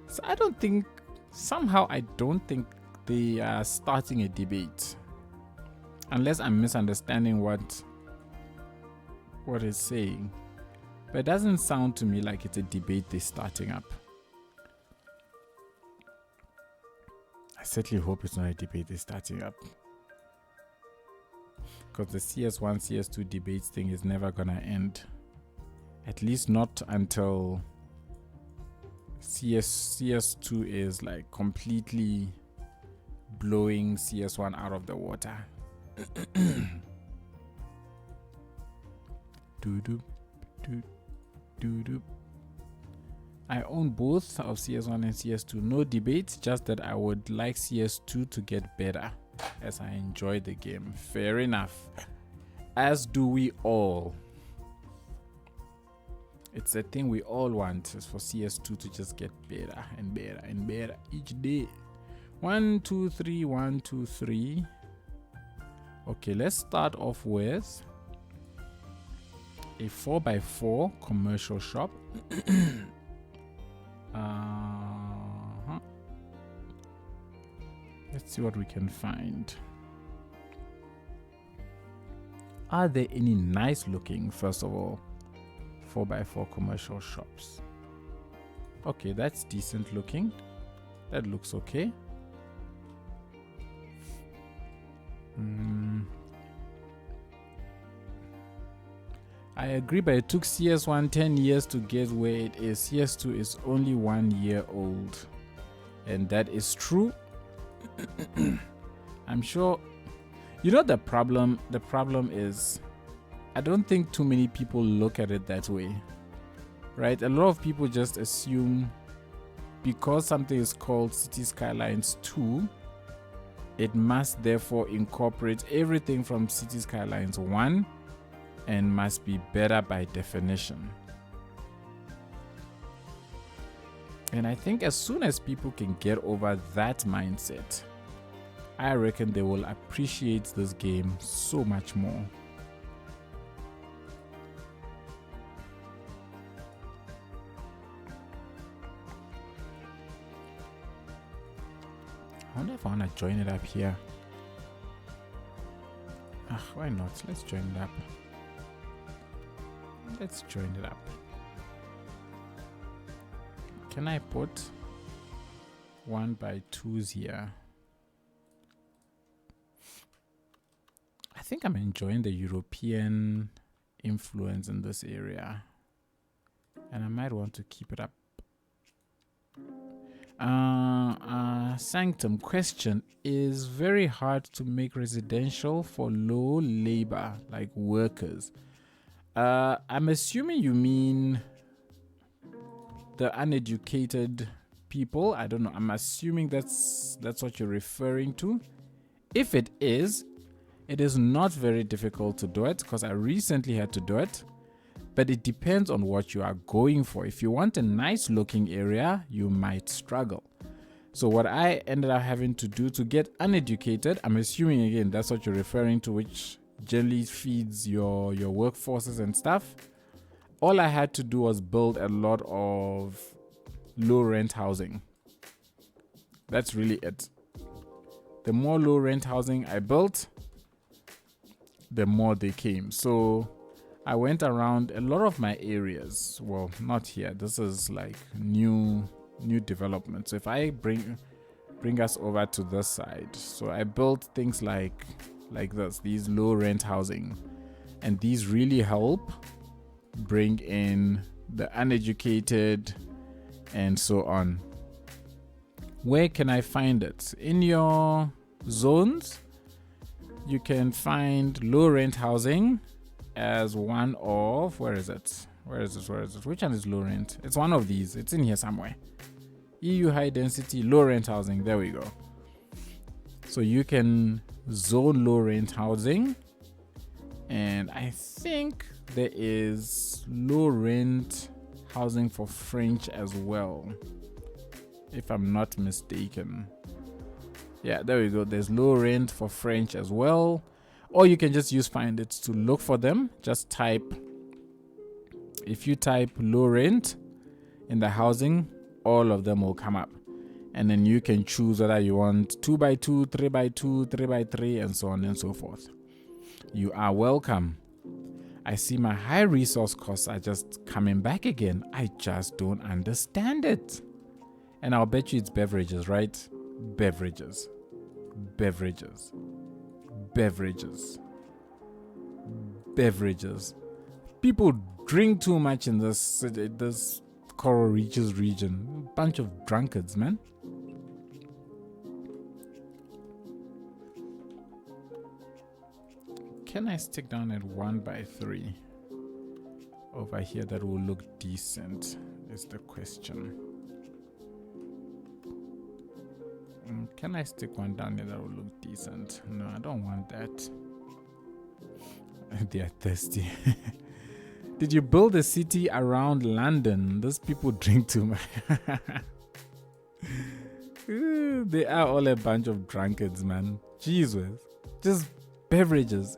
So I don't think they are starting a debate. Unless I'm misunderstanding what it's saying. But it doesn't sound to me like it's a debate they're starting up. I certainly hope it's not a debate they're starting up. Because the CS1, CS2 debates thing is never gonna end. At least not until CS2 is like completely blowing CS1 out of the water. I own both of CS1 and CS2. No debate, just that I would like CS2 to get better as I enjoy the game. Fair enough. As do we all. It's a thing we all want, is for CS2 to just get better and better and better each day. 1, 2, 3, 1, 2, 3. Okay, let's start off with a 4x4 commercial shop. Let's see what we can find. Are there any nice looking, first of all, 4x4 commercial shops? Okay, that's decent looking. That looks okay. I agree, but it took CS1 10 years to get where it is. CS2 is only 1 year old. And that is true. I'm sure. You know, the problem is, I don't think too many people look at it that way. Right? A lot of people just assume because something is called City Skylines 2, it must therefore incorporate everything from City Skylines 1 and must be better by definition. And I think as soon as people can get over that mindset, I reckon they will appreciate this game so much more. wonder if I want to join it up here. Why not? Let's join it up. Let's join it up. Can I put 1x2s here? I think I'm enjoying the European influence in this area, and I might want to keep it up. Sanctum question: is very hard to make residential for low labor, like workers. I'm assuming you mean the uneducated people. I don't know. I'm assuming that's what you're referring to. If it is not very difficult to do it, because I recently had to do it. But it depends on what you are going for. If you want a nice looking area, you might struggle. So what I ended up having to do to get uneducated, I'm assuming again that's what you're referring to, which generally feeds your workforces and stuff. All I had to do was build a lot of low rent housing. That's really it. The more low rent housing I built, the more they came. So I went around a lot of my areas. Well, not here. This is like new development. So if I bring us over to this side, so I built things like this, these low rent housing, and these really help bring in the uneducated and so on. Where can I find it? In your zones, you can find low rent housing as one of, where is it? Which one is low rent? It's one of these. It's in here somewhere. EU high density low rent housing. There we go. So you can zone low rent housing, and I think there is low rent housing for French as well, if I'm not mistaken. Yeah, there we go. There's low rent for French as well. Or you can just use Find It to look for them. Just type, if you type low rent in the housing, all of them will come up. And then you can choose whether you want 2x2, 3x2, 3x3, and so on and so forth. You are welcome. I see my high resource costs are just coming back again. I just don't understand it. And I'll bet you it's beverages, right? Beverages. People drink too much in this Coral Reaches region. Bunch of drunkards, man. Can I stick down at 1x3 over here? That will look decent, is the question. Can I stick one down here that will look decent? No, I don't want that. They are thirsty. Did you build a city around London? Those people drink too much. They are all a bunch of drunkards, man. Jesus. Just beverages.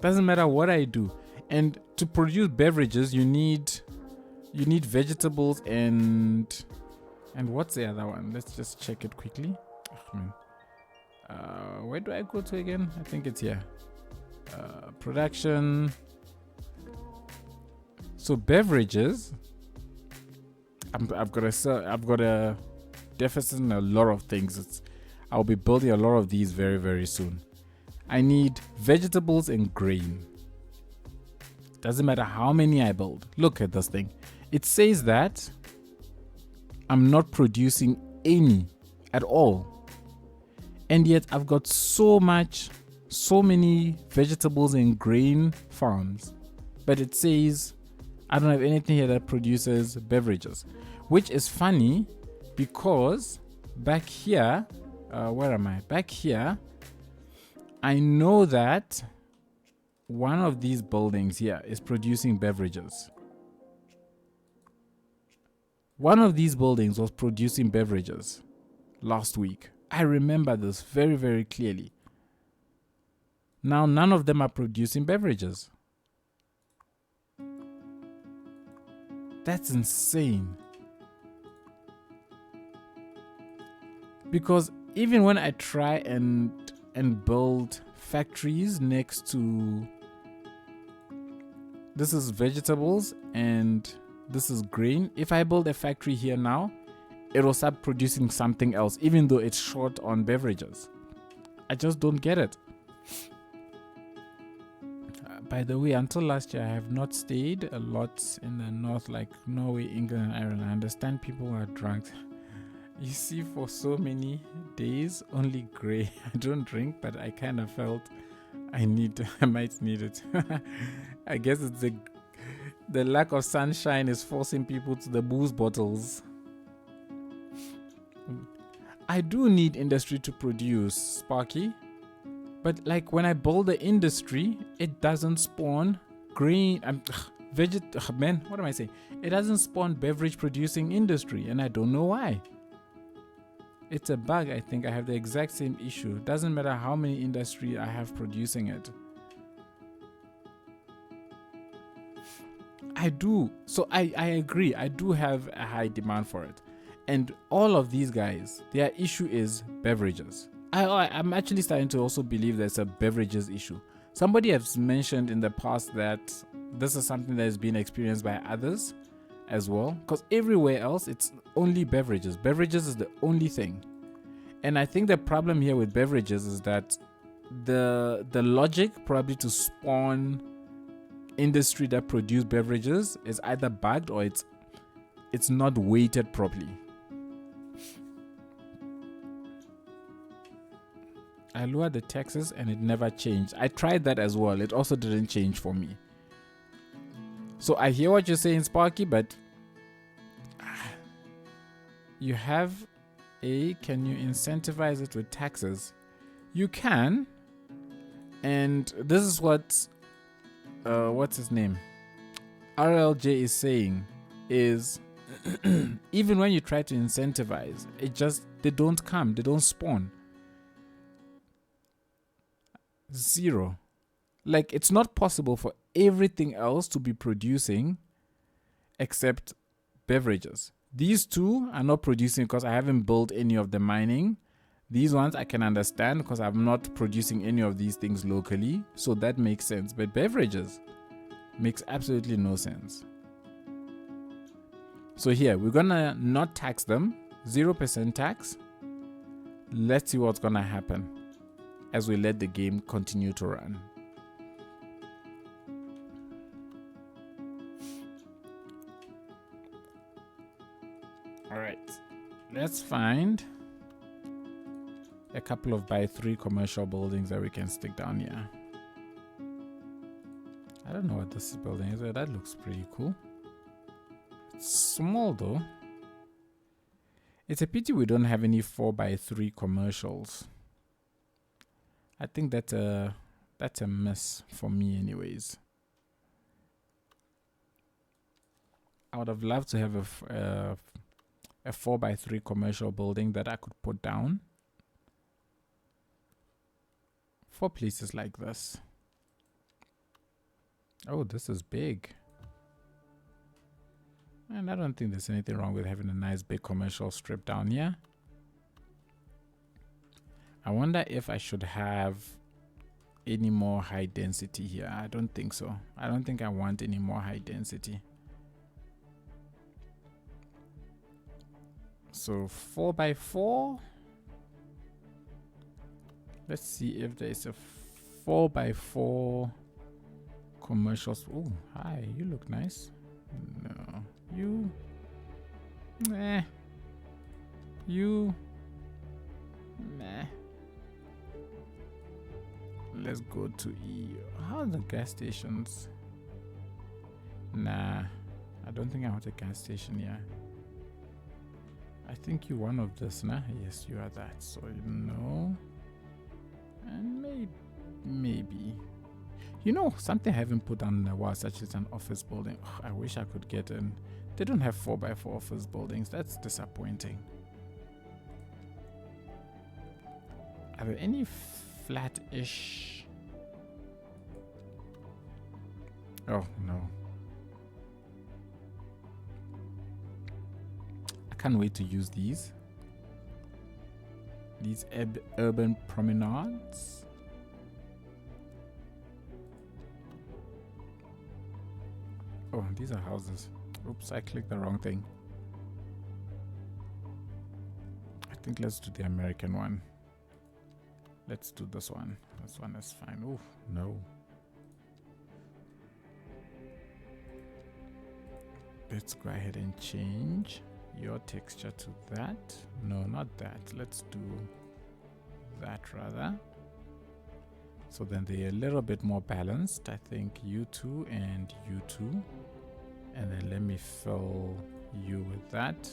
Doesn't matter what I do. And to produce beverages, you need vegetables and what's the other one? Let's just check it quickly. Oh, man. Where do I go to again? I think it's here. Production. So beverages. I've got a deficit in a lot of things. I'll be building a lot of these very, very soon. I need vegetables and grain. Doesn't matter how many I build. Look at this thing. It says that I'm not producing any at all. And yet I've got so many vegetables and grain farms. But it says I don't have anything here that produces beverages. Which is funny because back here, where am I? Back here, I know that one of these buildings here is producing beverages. One of these buildings was producing beverages last week. I remember this very, very clearly. Now, none of them are producing beverages. That's insane. Because even when I try and build factories next to, this is vegetables and this is grain. If I build a factory here now, it will start producing something else, even though it's short on beverages. I just don't get it. By the way, until last year, I have not stayed a lot in the north, like Norway, England, and Ireland. I understand people are drunk. You see, for so many days, only grey. I don't drink, but I kind of felt I might need it. I guess it's the lack of sunshine is forcing people to the booze bottles. I do need industry to produce, Sparky. But like when I build the industry, it doesn't spawn green. Man, what am I saying? It doesn't spawn beverage producing industry, and I don't know why. It's a bug. I think I have the exact same issue. Doesn't matter how many industry I have producing it. I do. So I agree. I do have a high demand for it. And all of these guys, their issue is beverages. I'm actually starting to also believe there's a beverages issue. Somebody has mentioned in the past that this is something that has been experienced by others as well. Because everywhere else, it's only beverages. Beverages is the only thing. And I think the problem here with beverages is that the logic probably to spawn industry that produce beverages is either bugged or it's not weighted properly. I lowered the taxes and it never changed. I tried that as well. It also didn't change for me. So I hear what you're saying, Sparky, but you have can you incentivize it with taxes? You can. And this is what what's his name? RLJ is saying is even when you try to incentivize, they don't spawn. Zero. Like, it's not possible for everything else to be producing except beverages. These two are not producing because I haven't built any of the mining. These ones I can understand because I'm not producing any of these things locally, so that makes sense. But beverages makes absolutely no sense. So here, we're gonna not tax them, 0% tax. Let's see what's gonna happen as we let the game continue to run. All right, let's find a couple of by 3 commercial buildings that we can stick down here. I don't know what this building is, but that looks pretty cool. It's small though. It's a pity we don't have any 4x3 commercials. I think that's a miss for me anyways. I would have loved to have a 4x3 commercial building that I could put down for places like this. Oh, this is big. And I don't think there's anything wrong with having a nice big commercial strip down here. I wonder if I should have any more high density here. I don't think so. I don't think I want any more high density. So 4x4. Let's see if there's a 4x4 commercials. Oh, hi, you look nice. No, you. Meh. You. Meh. Let's go to E. How are the gas stations? Nah, I don't think I want a gas station here. I think you're one of this, nah? Yes, you are that. So no. And maybe. You know, something I haven't put on in a while, such as an office building. Ugh, I wish I could get in. They don't have 4x4 office buildings. That's disappointing. Are there any flat-ish? Oh, no. I can't wait to use these. these urban promenades. Oh, these are houses. Oops, I clicked the wrong thing. I think let's do the American one. Let's do this one. This one is fine. Oh, no. Let's go ahead and change your texture to that. No, not that. Let's do that rather. So then they're a little bit more balanced. I think U2 and U2. And then let me fill you with that.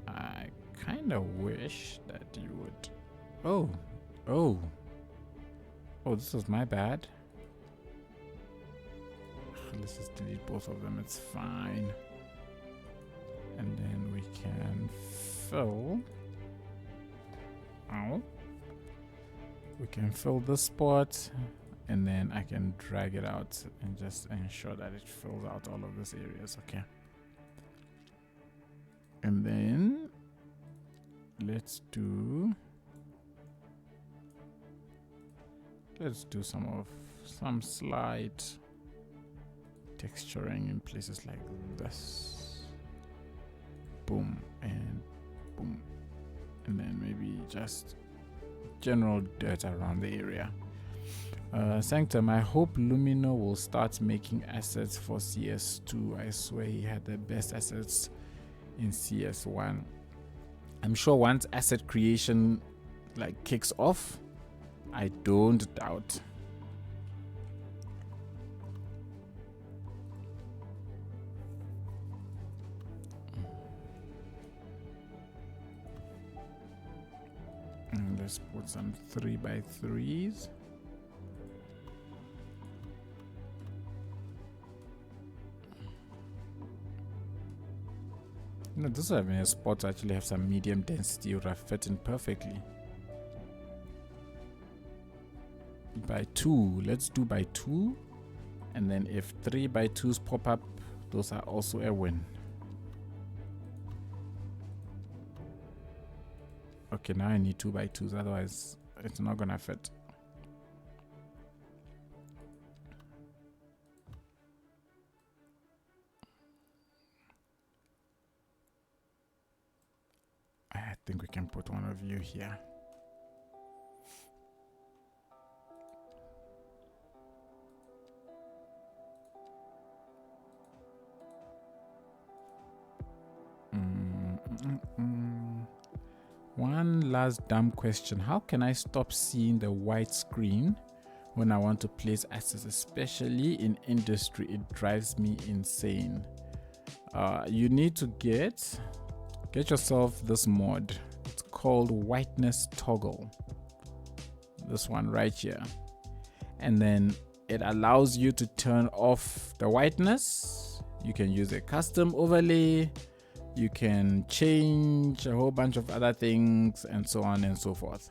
I kind of wish that you would... Oh, this is my bad. Let's just delete both of them, it's fine. And then we can fill... We can fill this spot, and then I can drag it out and just ensure that it fills out all of these areas, okay? And then let's do some slight texturing in places like this. Boom and boom. And then maybe just general dirt around the area. Sanctum, I hope Lumino will start making assets for CS2. I swear he had the best assets in CS1. I'm sure once asset creation like kicks off, I don't doubt. And let's put some 3x3s. You know, this would a spot to actually have some medium density would have fit in perfectly. By 2, let's do by 2, and then if 3x2s pop up, those are also a win. Okay, now I need 2x2s, otherwise it's not gonna fit. I think we can put one of you here. One last dumb question. How can I stop seeing the white screen when I want to place assets, especially in industry? It drives me insane. You need to get yourself this mod. It's called whiteness toggle. This one right here. And then it allows you to turn off the whiteness. You can use a custom overlay. You can change a whole bunch of other things and so on and so forth.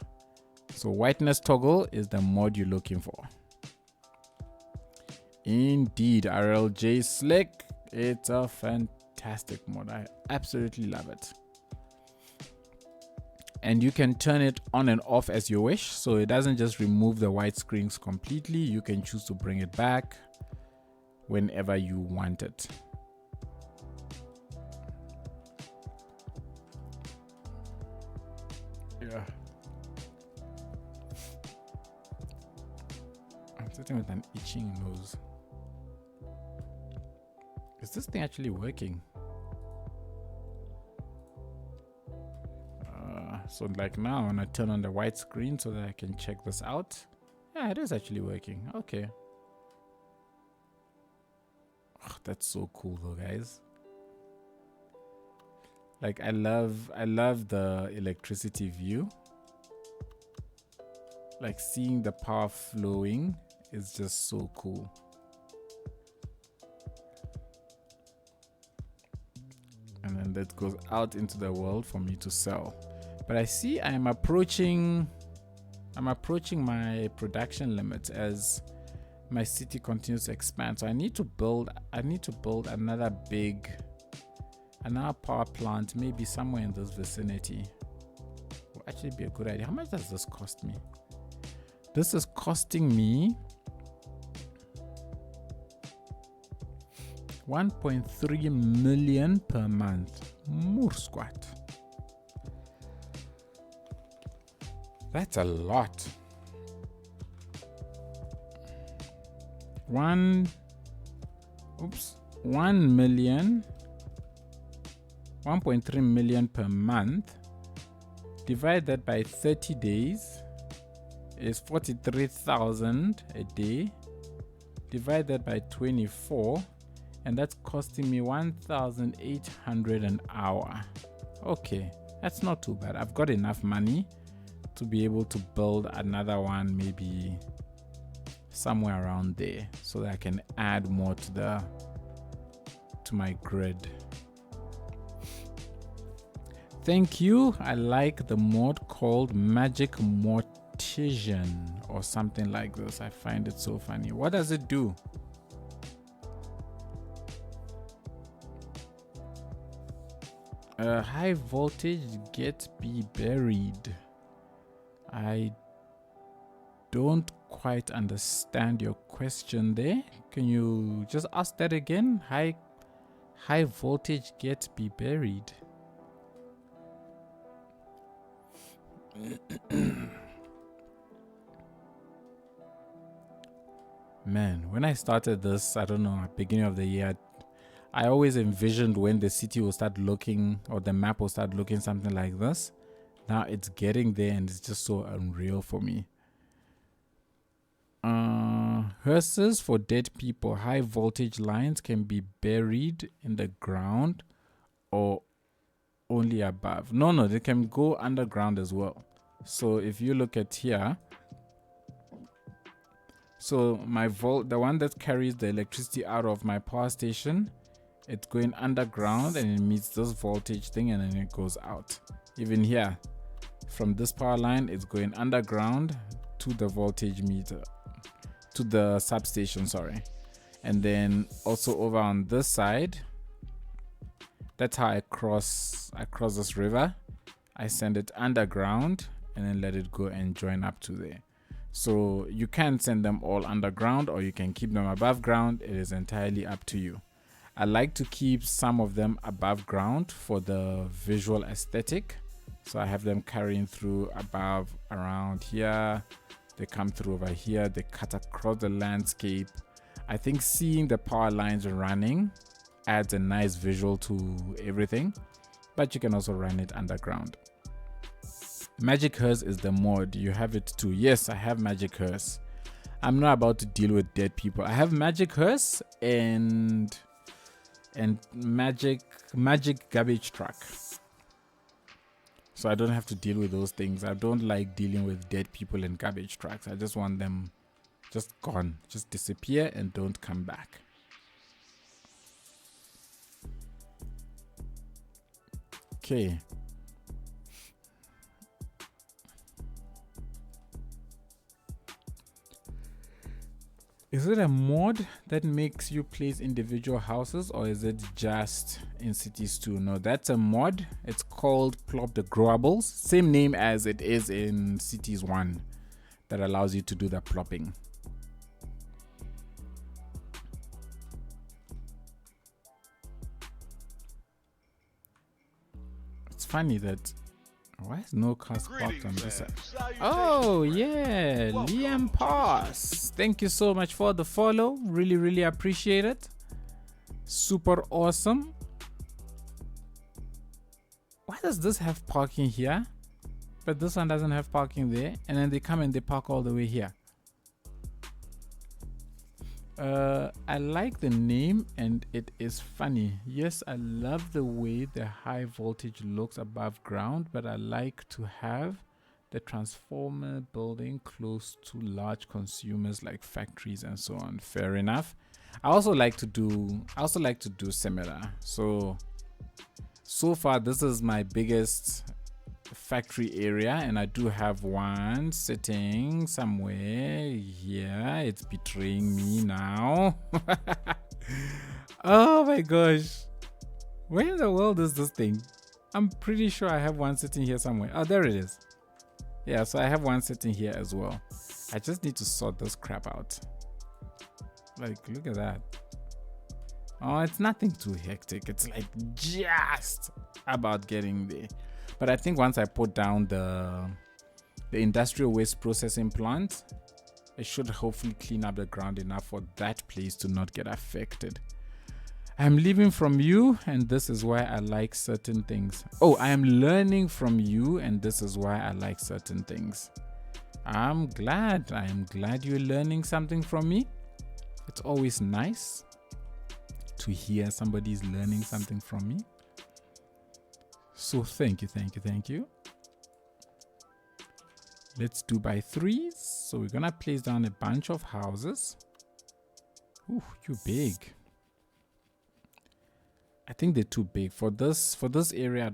So whiteness toggle is the mod you're looking for. Indeed, RLJ Slick. It's a fantastic mod. I absolutely love it. And you can turn it on and off as you wish. So it doesn't just remove the white screens completely. You can choose to bring it back whenever you want it. Yeah. I'm sitting with an itching nose. Is this thing actually working? So like now I'm gonna turn on the white screen so that I can check this out. Yeah, it is actually working. Okay. Oh, that's so cool though, guys. Like I love the electricity view. Like seeing the power flowing is just so cool. And then that goes out into the world for me to sell. But I see I'm approaching my production limit as my city continues to expand. So I need to build another big Another power plant, maybe somewhere in this vicinity, will actually be a good idea. How much does this cost me? This is costing me 1.3 million per month. More squat. That's a lot. 1 million, 1.3 million per month. Divide that by 30 days is 43,000 a day. Divide that by 24, and that's costing me 1,800 an hour. Okay, that's not too bad. I've got enough money to be able to build another one, maybe somewhere around there, so that I can add more to my grid. Thank you. I like the mod called Magic Mortician or something like this. I find it so funny. What does it do? High voltage get be buried. I don't quite understand your question there. Can you just ask that again? High voltage get be buried. Man, when I started this, I don't know, at the beginning of the year, I always envisioned when the city will start looking, or the map will start looking something like this. Now it's getting there, and it's just so unreal for me. Hearses for dead people. High voltage lines can be buried in the ground or only above. No, they can go underground as well. So if you look at here, so my the one that carries the electricity out of my power station, it's going underground and it meets this voltage thing, and then it goes out. Even here, from this power line, it's going underground to the voltage meter, to the substation, sorry. And then also over on this side, that's how I cross this river. I send it underground and then let it go and join up to there. So you can send them all underground, or you can keep them above ground. It is entirely up to you. I like to keep some of them above ground for the visual aesthetic. So I have them carrying through above, around here. They come through over here. They cut across the landscape. I think seeing the power lines running adds a nice visual to everything, but you can also run it underground. Magic Hearse is the mod. You have it too. Yes, I have Magic Hearse. I'm not about to deal with dead people. I have Magic Hearse and magic garbage truck. So I don't have to deal with those things. I don't like dealing with dead people and garbage trucks. I just want them just gone, just disappear and don't come back. Okay. Is it a mod that makes you place individual houses, or is it just in cities too? No, that's a mod. It's called Plop the Growables. Same name as it is in Cities 1, that allows you to do the plopping. It's funny that, why is no cars parked on this side? Oh yeah, Liam Pass. Thank you so much for the follow. Really appreciate it. Super awesome. Why does this have parking here, but this one doesn't have parking there? And then they come and they park all the way here. I like the name and it is funny. Yes, I love the way the high voltage looks above ground, but I like to have the transformer building close to large consumers like factories and so on. Fair enough. I also like to do similar. So far this is my biggest factory area, and I do have one sitting somewhere here. It's betraying me now. Oh my gosh, Where in the world is this thing? I'm pretty sure I have one sitting here somewhere. Oh, there it is. Yeah, so I have one sitting here as well. I just need to sort this crap out. Like, look at that. Oh, it's nothing too hectic. It's like just about getting there. But I think once I put down the industrial waste processing plant, it should hopefully clean up the ground enough for that place to not get affected. I'm leaving from you, and this is why I like certain things. Oh, I am learning from you, and this is why I like certain things. I am glad you're learning something from me. It's always nice to hear somebody's learning something from me. So thank you. Let's do by threes. So we're gonna place down a bunch of houses. Ooh, you're big. I think they're too big for this area.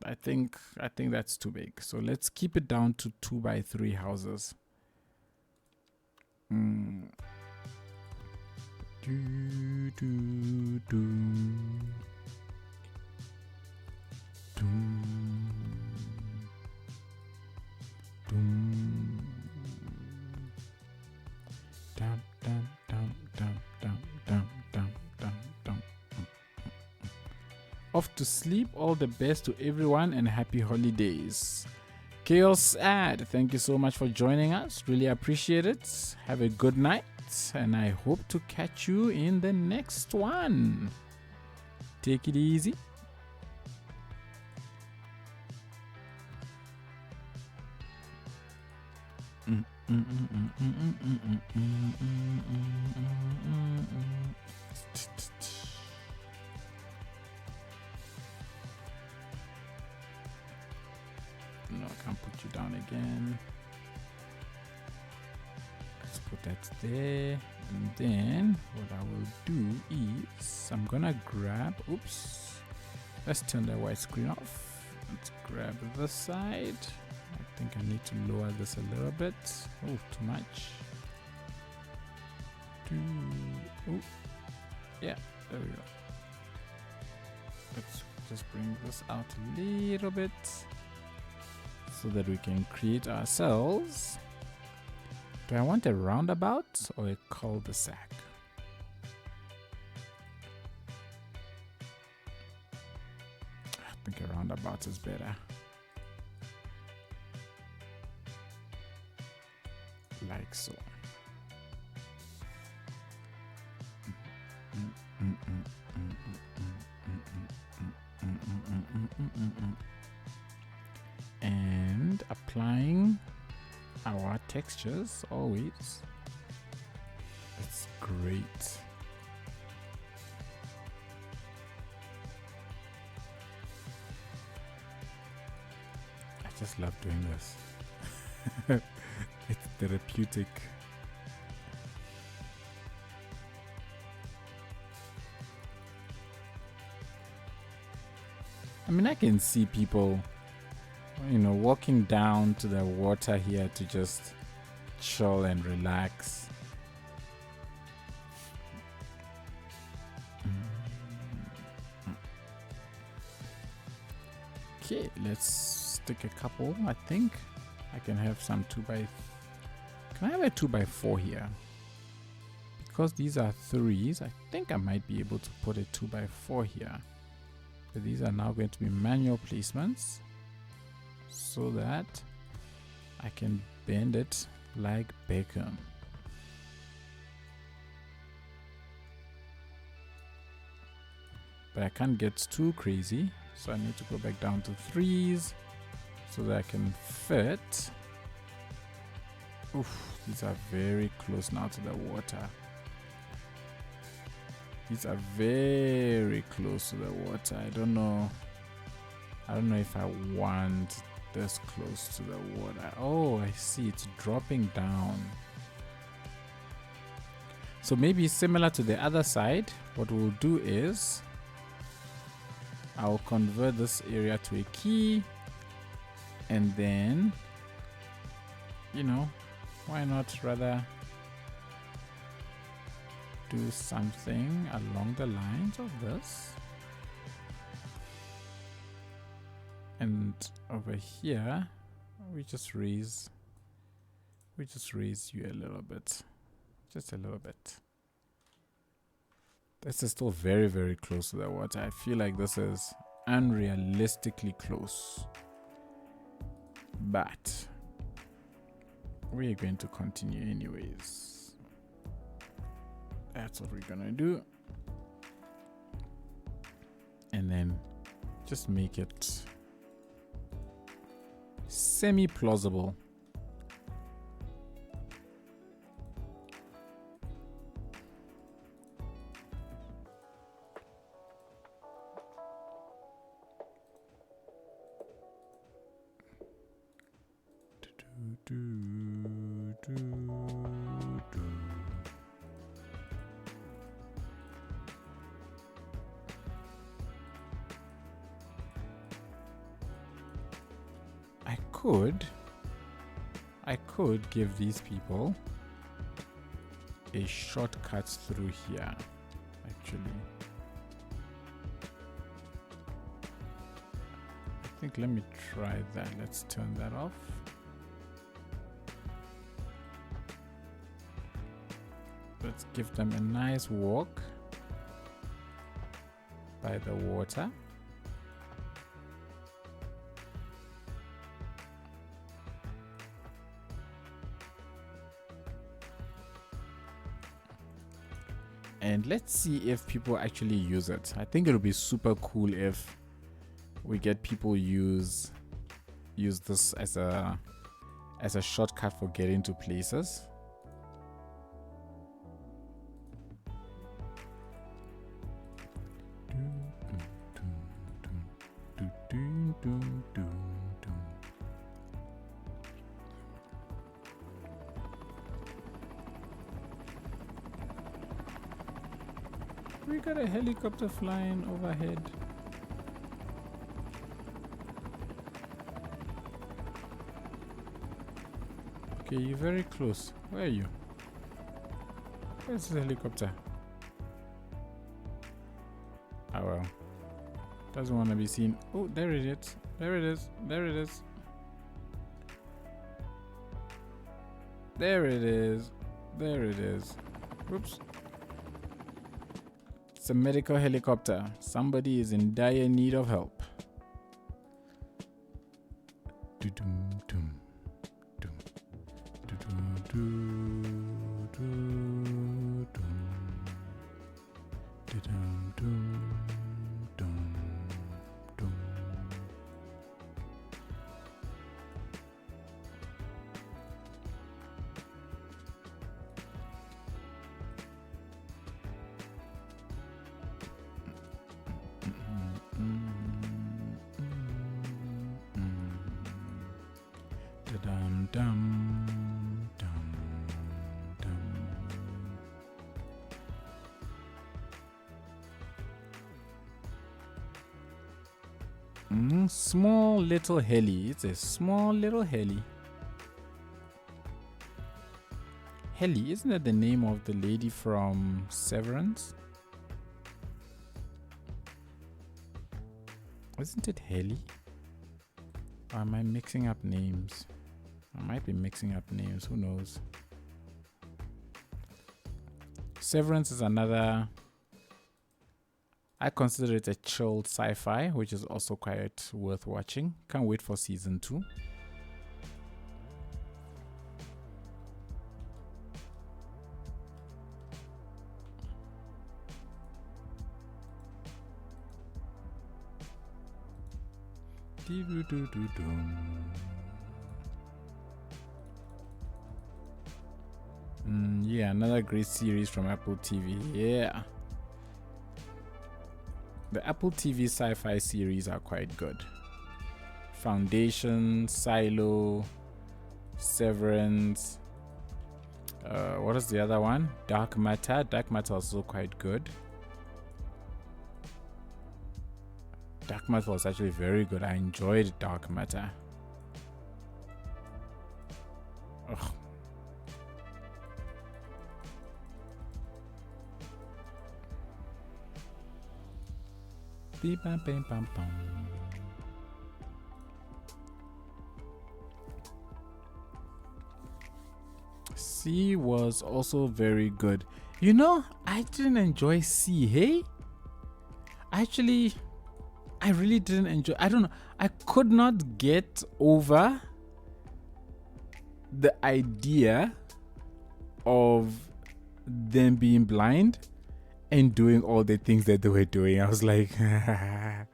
I think that's too big. So let's keep it down to 2 by 3 houses. Off to sleep. All the best to everyone and happy holidays. Chaos Ad, thank you so much for joining us. Really appreciate it. Have a good night, and I hope to catch you in the next one. Take it easy. No, I can't put you down again. Let's put that there. And then what I will do is I'm gonna grab, oops, let's turn the white screen off. Let's grab this side. I think I need to lower this a little bit. Oh, too much. Oh, yeah, there we go. Let's just bring this out a little bit so that we can create ourselves. Do I want a roundabout or a cul-de-sac? I think a roundabout is better. Like so. And applying our textures always. It's great. I just love doing this. It's therapeutic. I mean, I can see people, you know, walking down to the water here to just chill and relax. Okay, let's stick a couple. I think I can have some 2x. Can I have a 2x4 here? Because these are 3s, I think I might be able to put a 2x4 here. But these are now going to be manual placements so that I can bend it like bacon. But I can't get too crazy, so I need to go back down to 3s so that I can fit. Oof, these are very close now to the water. These are very close to the water. I don't know if I want this close to the water. Oh, I see, it's dropping down. So maybe similar to the other side, what we'll do is I'll convert this area to a key, and then, you know, why not rather do something along the lines of this? And over here, we just raise you a little bit, just a little bit. This is still very, very close to the water. I feel like this is unrealistically close, but we're going to continue anyways. That's what we're gonna do. And then just make it semi-plausible. I could give these people a shortcut through here, actually. I think let me try that. Let's turn that off. Let's give them a nice walk by the water. And let's see if people actually use it. I think it'll be super cool if we get people use this as a shortcut for getting to places. We got a helicopter flying overhead. Okay, you're very close. Where are you? Where's the helicopter? Oh well. Doesn't want to be seen. Oh, there it is. There it is. There it is. There it is. There it is. Whoops. It's a medical helicopter. Somebody is in dire need of help. Small little heli. It's a small little heli. Heli, isn't that the name of the lady from Severance? Isn't it Heli? Or am I mixing up names? I might be mixing up names, who knows? Severance is another, I consider it a chilled sci-fi, which is also quite worth watching. Can't wait for season 2. Yeah, another great series from Apple TV. Yeah. The Apple TV sci-fi series are quite good. Foundation, Silo, Severance. What is the other one? Dark Matter. Dark Matter is also quite good. Dark Matter was actually very good. I enjoyed Dark Matter. Ugh. C was also very good. You know, I didn't enjoy C, hey? Actually, I really didn't enjoy. I don't know. I could not get over the idea of them being blind and doing all the things that they were doing. I was like, that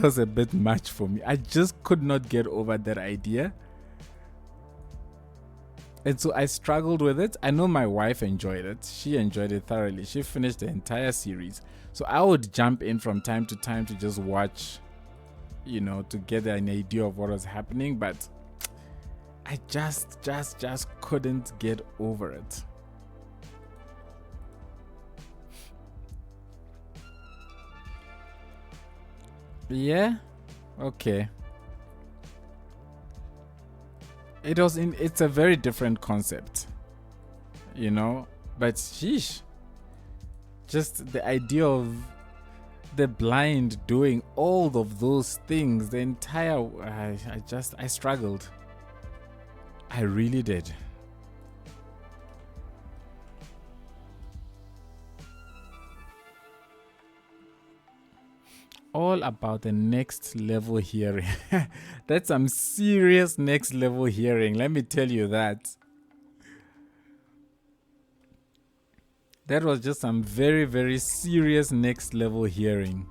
was a bit much for me. I just could not get over that idea. And so I struggled with it. I know my wife enjoyed it. She enjoyed it thoroughly. She finished the entire series. So I would jump in from time to time to just watch, you know, to get an idea of what was happening. But I just couldn't get over it. Yeah, okay. It's a very different concept, you know, but sheesh, just the idea of the blind doing all of those things, the entire, I struggled. I really did. All about the next level hearing. That's some serious next level hearing, let me tell you that. That was just some very, very serious next level hearing.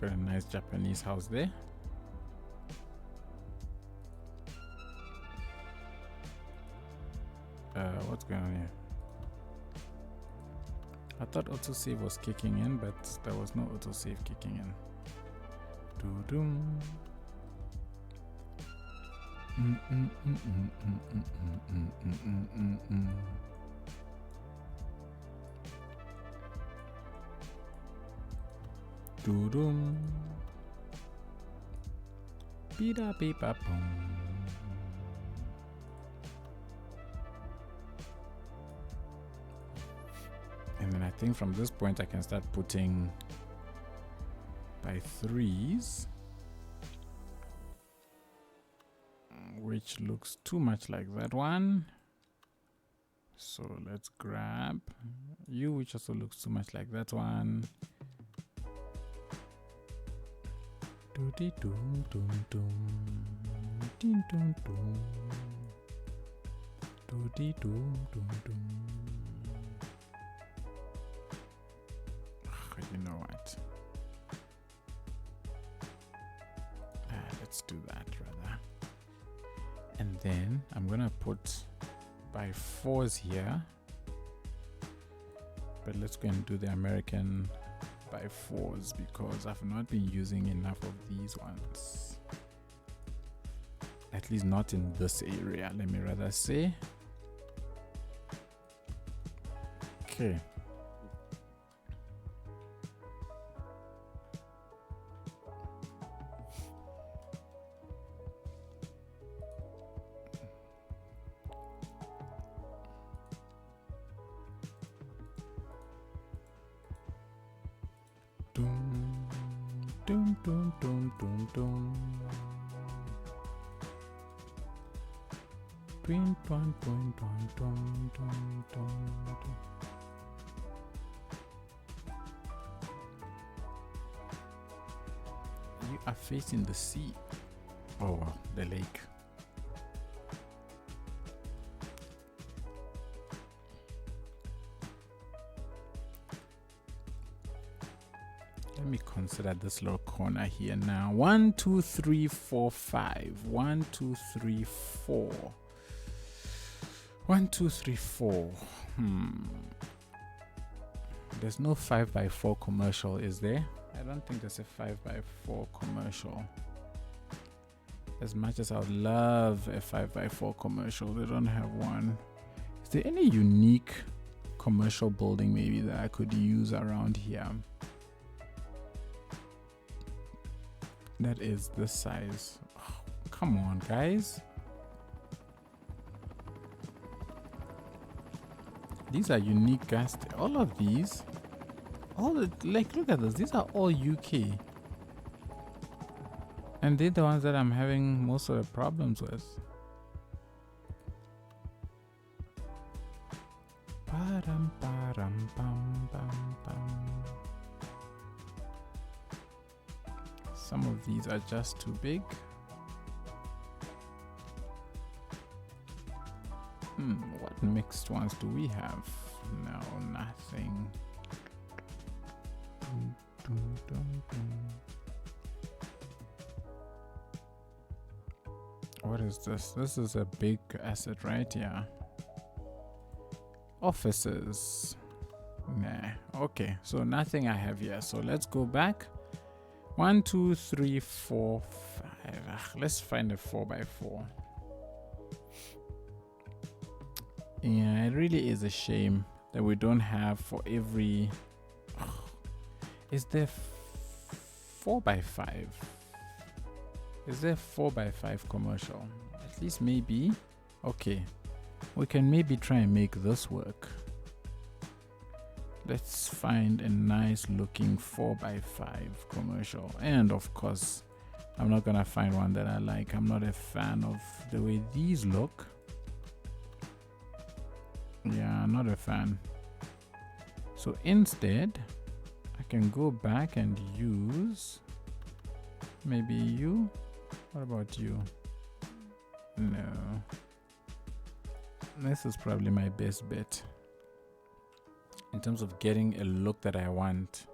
Got a nice Japanese house there. What's going on here? I thought autosave was kicking in, but there was no autosave kicking in. Doo-doom. Doo-doom. Beep-a-beep-a-boom. And then I think from this point I can start putting by threes, which looks too much like that one. So let's grab you, which also looks too much like that one. You know what? Let's do that rather. And then I'm gonna put by fours here, but let's go and do the American by fours because I've not been using enough of these ones, at least not in this area, let me rather say. Okay. You are facing the sea. Oh wow, the lake. Let me consider this little corner here now. 1, 2, 3, 4, 5. 1, 2, 3, 4. 1, 2, 3, 4. There's no 5x4 commercial, is there? I don't think there's a 5x4 commercial. As much as I would love a 5x4 commercial, they don't have one. Is there any unique commercial building maybe that I could use around here? that is this size. Oh, come on, guys. These are unique gas. All of these, like, look at this. These are all UK. And they're the ones that I'm having most of the problems with. Some of these are just too big. What mixed ones do we have? No, nothing. What is this? This is a big asset, right? Yeah. Offices. Nah. Okay, so nothing I have here. So let's go back. 1, 2, 3, 4, 5. Let's find a 4x4. Yeah, it really is a shame that we don't have for every. Is there 4x5? Is there 4x5 commercial? At least maybe. Okay, we can maybe try and make this work. Let's find a nice looking 4x5 commercial. And of course, I'm not gonna find one that I like. I'm not a fan of the way these look. Yeah, I'm not a fan. So instead, I can go back and use maybe you. What about you? No. This is probably my best bet in terms of getting a look that I want.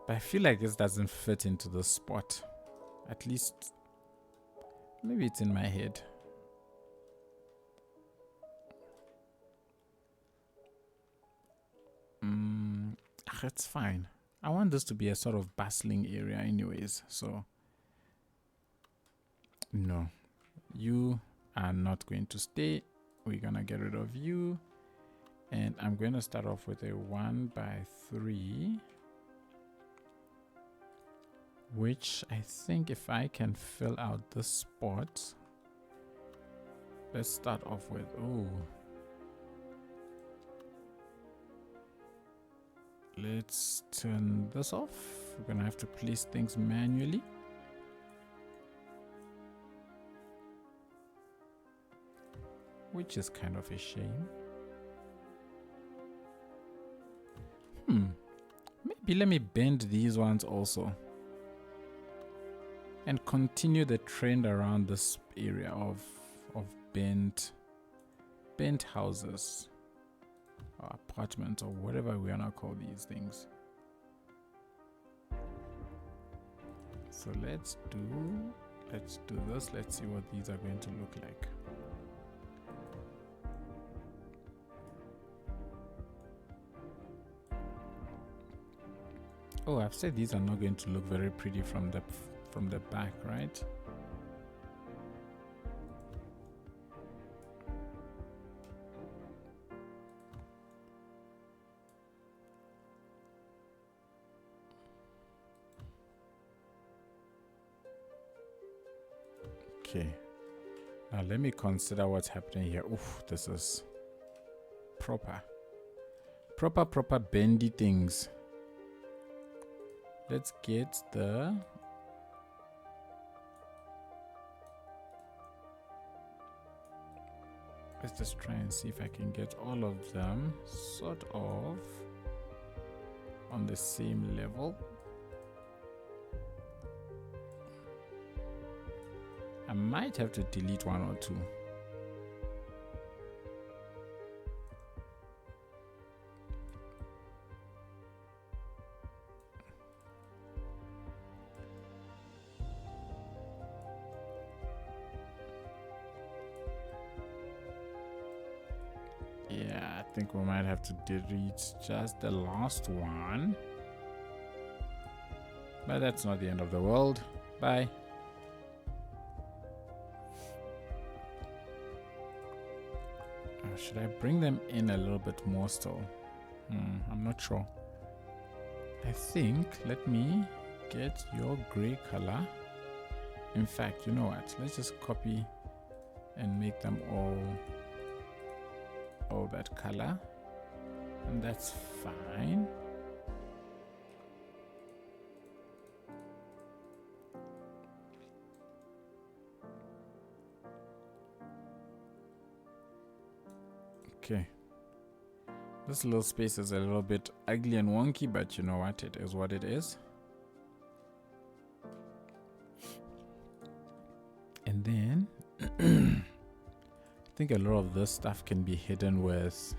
But I feel like this doesn't fit into the spot. At least, maybe it's in my head. It's fine. I want this to be a sort of bustling area anyways, so no, you are not going to stay. We're gonna get rid of you, and I'm going to start off with a 1x3, which I think if I can fill out this spot, let's start off with, let's turn this off. We're gonna have to place things manually. Which is kind of a shame. Maybe let me bend these ones also. And continue the trend around this area of bent houses. Or apartments, or whatever we wanna call these things. So let's do this. Let's see what these are going to look like. Oh, I've said these are not going to look very pretty from the back, right? Okay, now let me consider what's happening here. Oof, this is proper bendy things. Let's get the let's just try and see if I can get all of them sort of on the same level. I might have to delete one or two. Yeah, I think we might have to delete just the last one. But that's not the end of the world. Bye. Should I bring them in a little bit more still? I'm not sure. I think, let me get your gray color. In fact, you know what? Let's just copy and make them all that color, and that's fine. Okay, this little space is a little bit ugly and wonky, but you know what? It is what it is. And then I think a lot of this stuff can be hidden with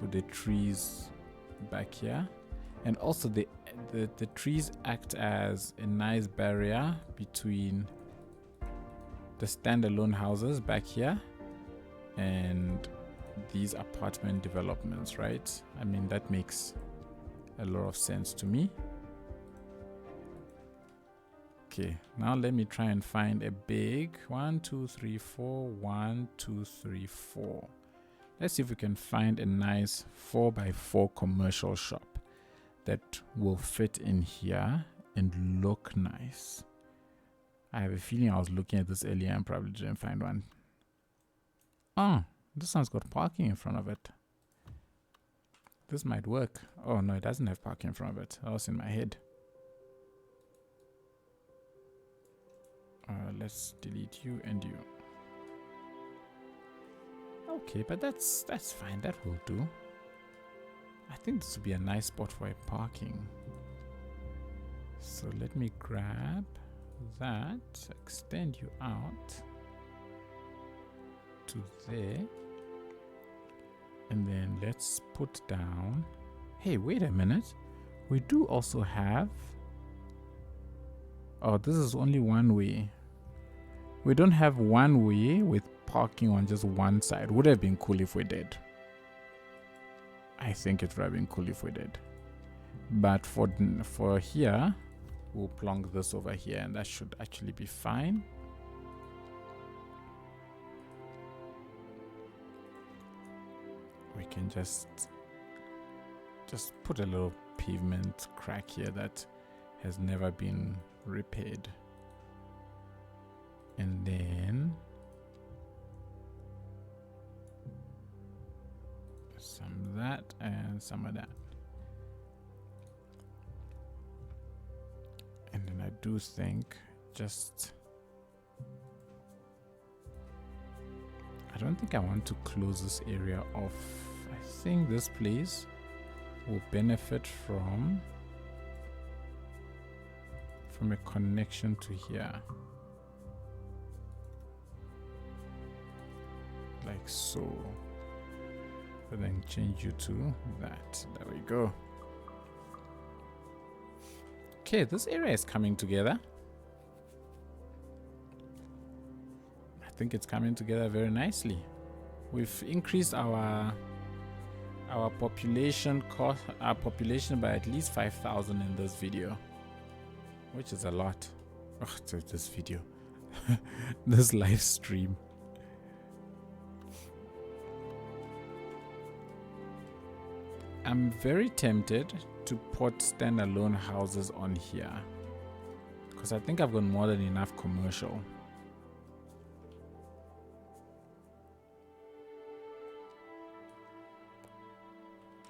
the trees back here, and also the trees act as a nice barrier between the standalone houses back here and these apartment developments, right? I mean, that makes a lot of sense to me. Okay, now let me try and find a big 1, 2, 3, 4, 1, 2, 3, 4. Let's see if we can find a nice 4x4 commercial shop that will fit in here and look nice. I have a feeling I was looking at this earlier and probably didn't find one. Oh, this one's got parking in front of it. This might work. Oh no, it doesn't have parking in front of it. That was in my head. Let's delete you and you. Okay, but that's fine. That will do. I think this would be a nice spot for a parking. So let me grab that, extend you out to there, and then let's put down. Hey, wait a minute. We do also have. Oh, this is only one way. We don't have one way with parking on just one side. Would have been cool if we did. I think it would have been cool if we did. But for here, we'll plonk this over here, and that should actually be fine. We can just put a little pavement crack here that has never been repaired, and then some of that and some of that, and then I do think I don't think I want to close this area off. I think this place will benefit from a connection to here, like so, but then change you to that. There we go. Okay, this area is coming together. I think it's coming together very nicely. We've increased our population by at least 5,000 in this video, which is a lot. Oh, this video, this live stream. I'm very tempted to put standalone houses on here because I think I've got more than enough commercial.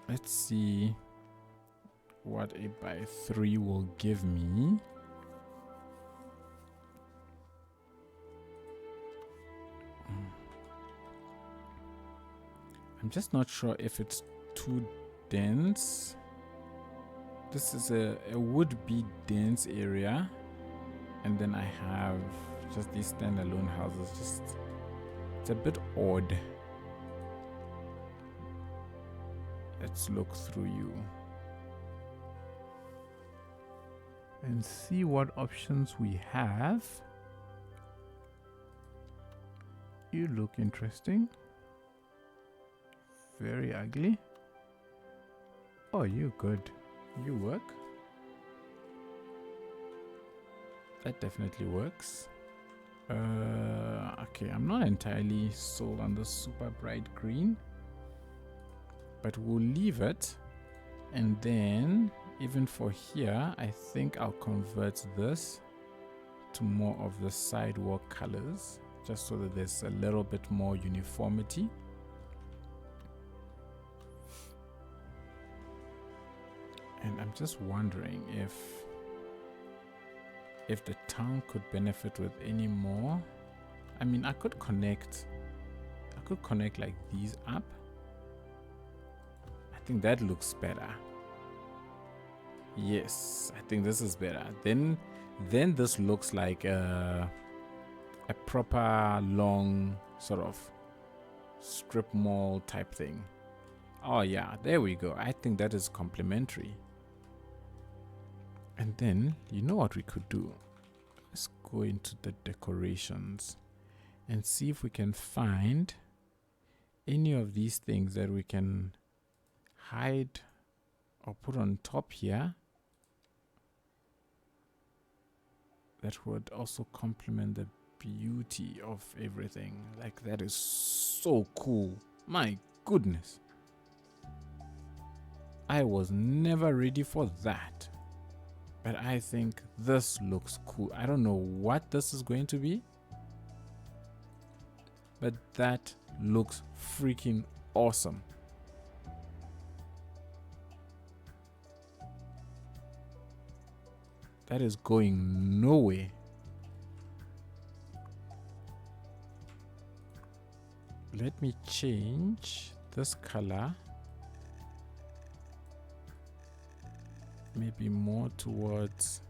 Let's see what 8x3 will give me. I'm just not sure if it's too dense. This is a would-be dense area, and then I have just these standalone houses. It's a bit odd. Let's look through you and see what options we have. You look interesting. Very ugly. Oh, you good. You work. That definitely works. Okay, I'm not entirely sold on the super bright green, but we'll leave it, and then even for here, I think I'll convert this to more of the sidewalk colors, just so that there's a little bit more uniformity. And I'm just wondering if the town could benefit with any more. I mean, I could connect like these up. I think that looks better. Yes, I think this is better. Then this looks like a proper long sort of strip mall type thing. Oh yeah, there we go. I think that is complementary. And then, you know what we could do? Let's go into the decorations and see if we can find any of these things that we can hide or put on top here that would also complement the beauty of everything. Like, that is so cool. My goodness. I was never ready for that. But I think this looks cool. I don't know what this is going to be, but that looks freaking awesome. That is going nowhere. Let me change this color. Maybe more towards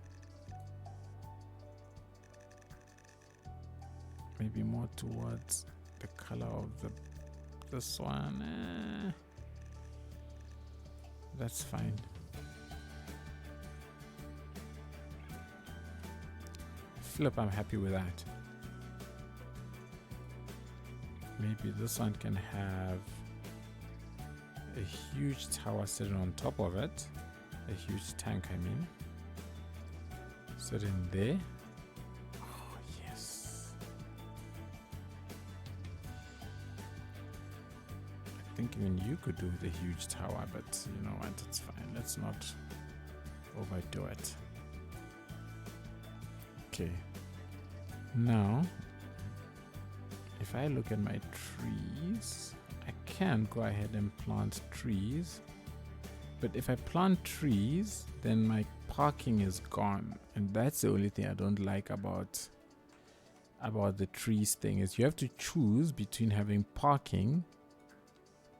the color of this one. That's fine. Flip, I'm happy with that. Maybe this one can have a huge tower sitting on top of it. A huge tank, I mean. Sitting there. Oh, yes. I think even you could do the huge tower, but you know what? It's fine. Let's not overdo it. Okay. Now, if I look at my trees, I can go ahead and plant trees. But if I plant trees, then my parking is gone. And that's the only thing I don't like about the trees thing, is you have to choose between having parking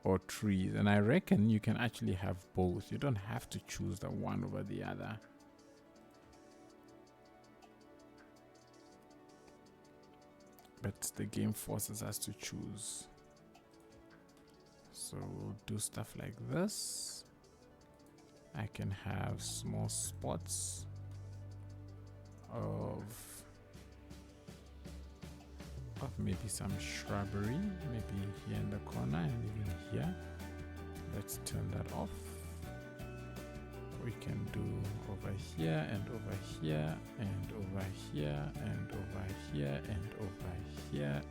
or trees. And I reckon you can actually have both. You don't have to choose the one over the other. But the game forces us to choose. So we'll do stuff like this. I can have small spots of maybe some shrubbery, maybe here in the corner and even here. Let's turn that off. We can do over here and over here and over here and over here and over here.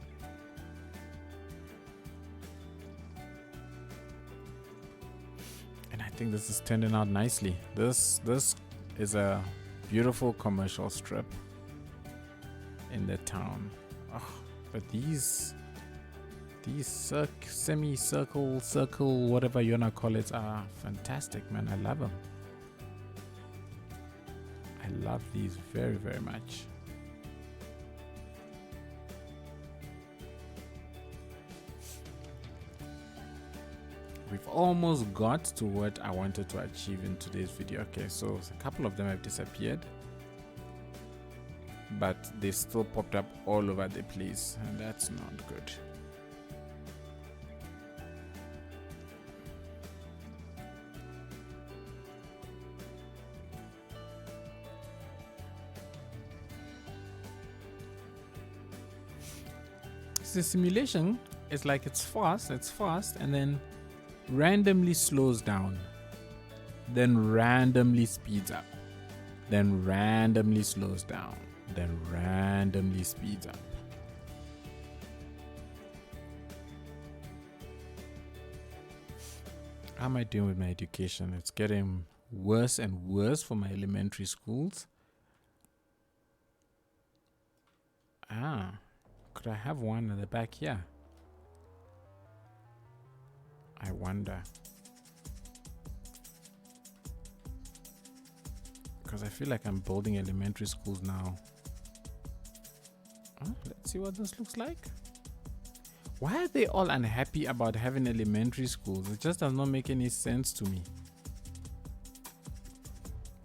And I think this is turning out nicely. This is a beautiful commercial strip in the town. Oh, but these semicircle, circle, whatever you wanna call it, are fantastic, man. I love them. I love these very, very much. We've almost got to what I wanted to achieve in today's video. Okay, so a couple of them have disappeared, but they still popped up all over the place, and that's not good. The simulation is like it's fast, and then randomly slows down, then randomly speeds up, then randomly slows down, then randomly speeds up. How am I doing with my education? It's getting worse and worse for my elementary schools. Could I have one at the back here? I wonder. Because I feel like I'm building elementary schools now. Let's see what this looks like. Why are they all unhappy about having elementary schools? It just does not make any sense to me.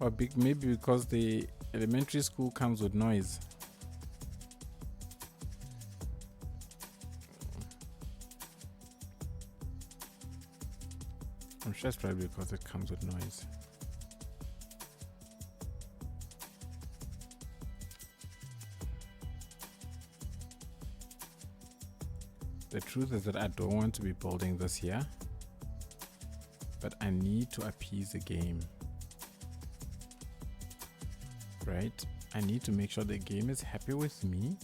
Or maybe because the elementary school comes with noise. I'm sure it's probably because it comes with noise. The truth is that I don't want to be building this here, but I need to appease the game, right? I need to make sure the game is happy with me,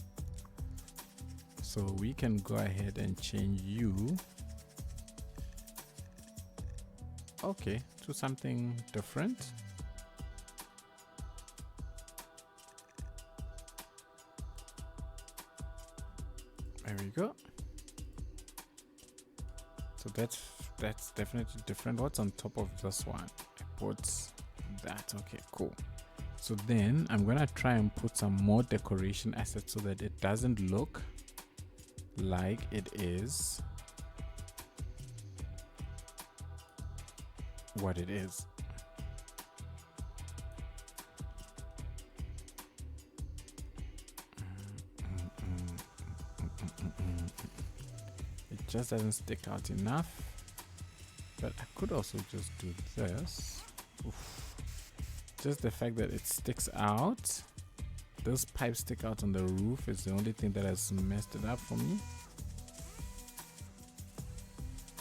so we can go ahead and change you, okay, to something different. There we go. So that's definitely different. What's on top of this one? I put that. Okay, cool. So then I'm gonna try and put some more decoration assets so that it doesn't look like it is what it is. It just doesn't stick out enough, but I could also just do this. Oof. Just the fact that it sticks out, those pipes stick out on the roof, is the only thing that has messed it up for me.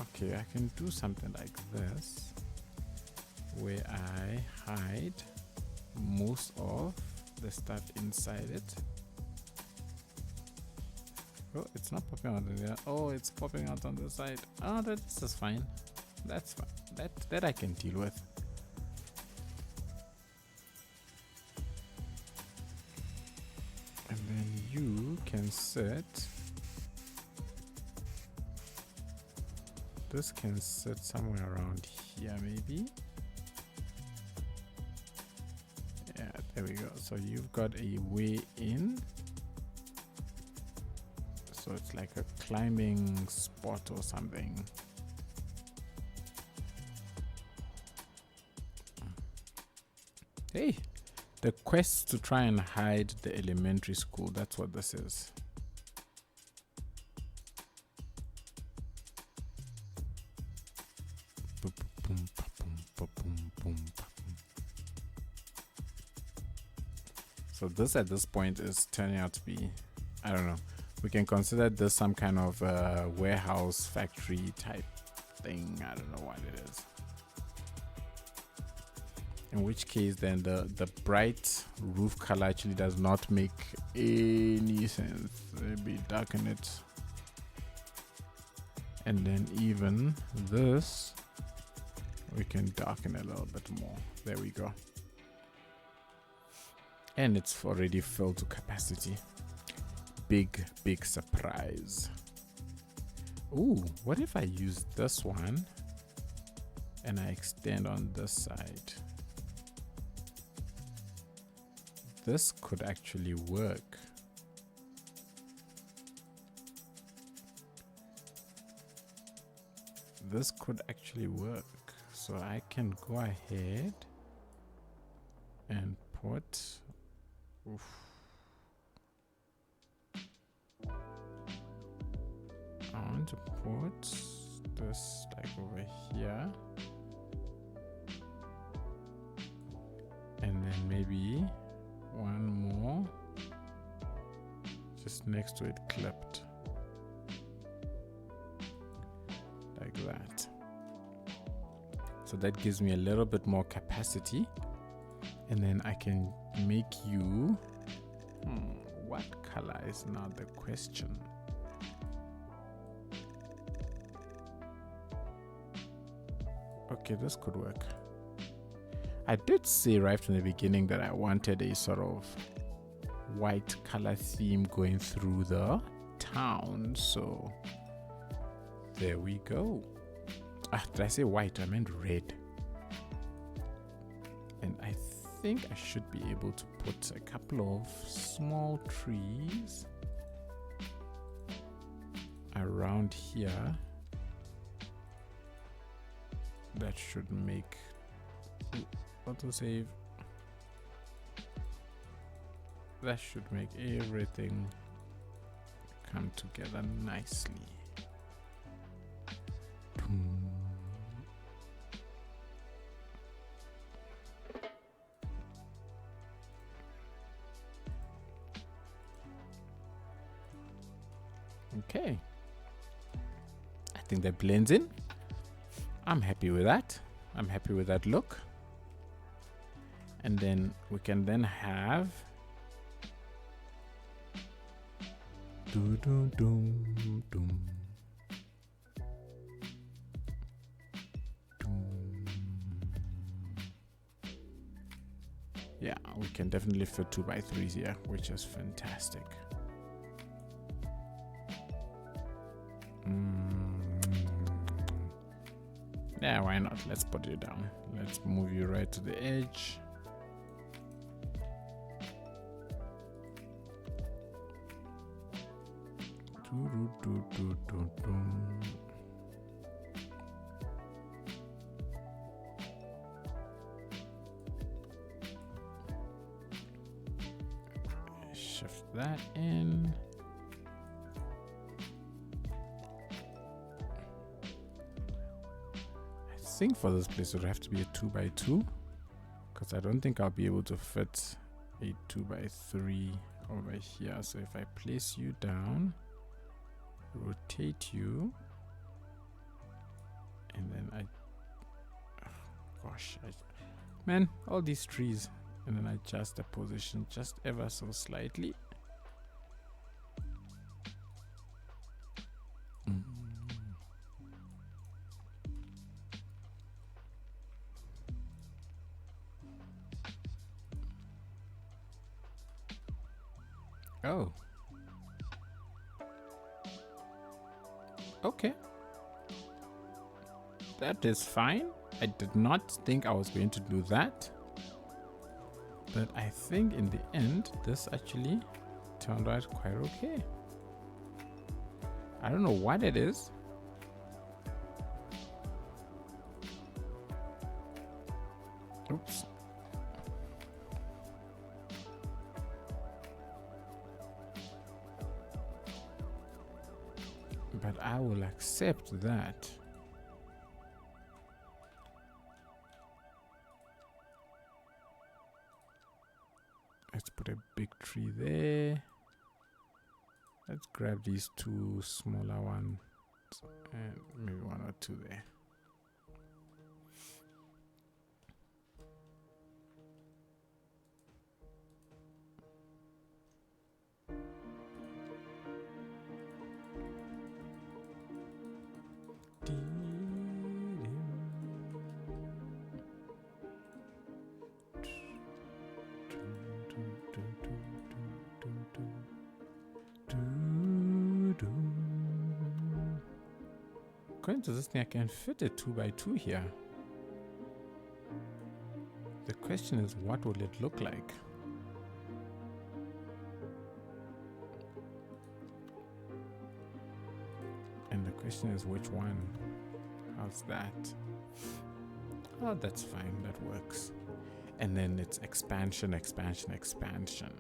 Okay, I can do something like this where I hide most of the stuff inside it. Oh, it's not popping out there. Oh, it's popping out on the side. Oh, that's just fine. That's fine. That I can deal with. And then you can set. This can sit somewhere around here, maybe. Yeah, there we go. So you've got a way in. So it's like a climbing spot or something. Hey, the quest to try and hide the elementary school, that's what this is. So this at this point is turning out to be, I don't know, we can consider this some kind of warehouse factory type thing. I don't know what it is. In which case then the bright roof color actually does not make any sense. Maybe darken it. And then even this, we can darken a little bit more. There we go. And it's already filled to capacity. Big surprise. Ooh, what if I use this one and I extend on this side? This could actually work. This could actually work. So I can go ahead and put, oof. I want to put this like over here, and then maybe one more just next to it, clipped like that. So that gives me a little bit more capacity, and then I can make you what color is now the question. Okay, this could work. I did say right from the beginning that I wanted a sort of white color theme going through the town, so there we go. Did I say white? I meant red. And I think I should be able to put a couple of small trees around here. That should make autosave. That should make everything come together nicely. Okay, I think that blends in. I'm happy with that. I'm happy with that look. And then we can then have yeah, we can definitely fit 2x3s here, which is fantastic. Yeah, why not? Let's put you down. Let's move you right to the edge. Shift that in. I think for this place it would have to be a 2x2, because I don't think I'll be able to fit a 2x3 over here. So if I place you down, rotate you, and then man, all these trees, and then adjust the position just ever so slightly. Oh. Okay. That is fine. I did not think I was going to do that. But I think in the end, this actually turned out quite okay. I don't know what it is. Oops. But I will accept that. Let's put a big tree there. Let's grab these two smaller ones and maybe one or two there. According to this thing, I can fit a 2x2 here. The question is, what will it look like? And the question is, which one? How's that? Oh, that's fine. That works. And then it's expansion, expansion, expansion.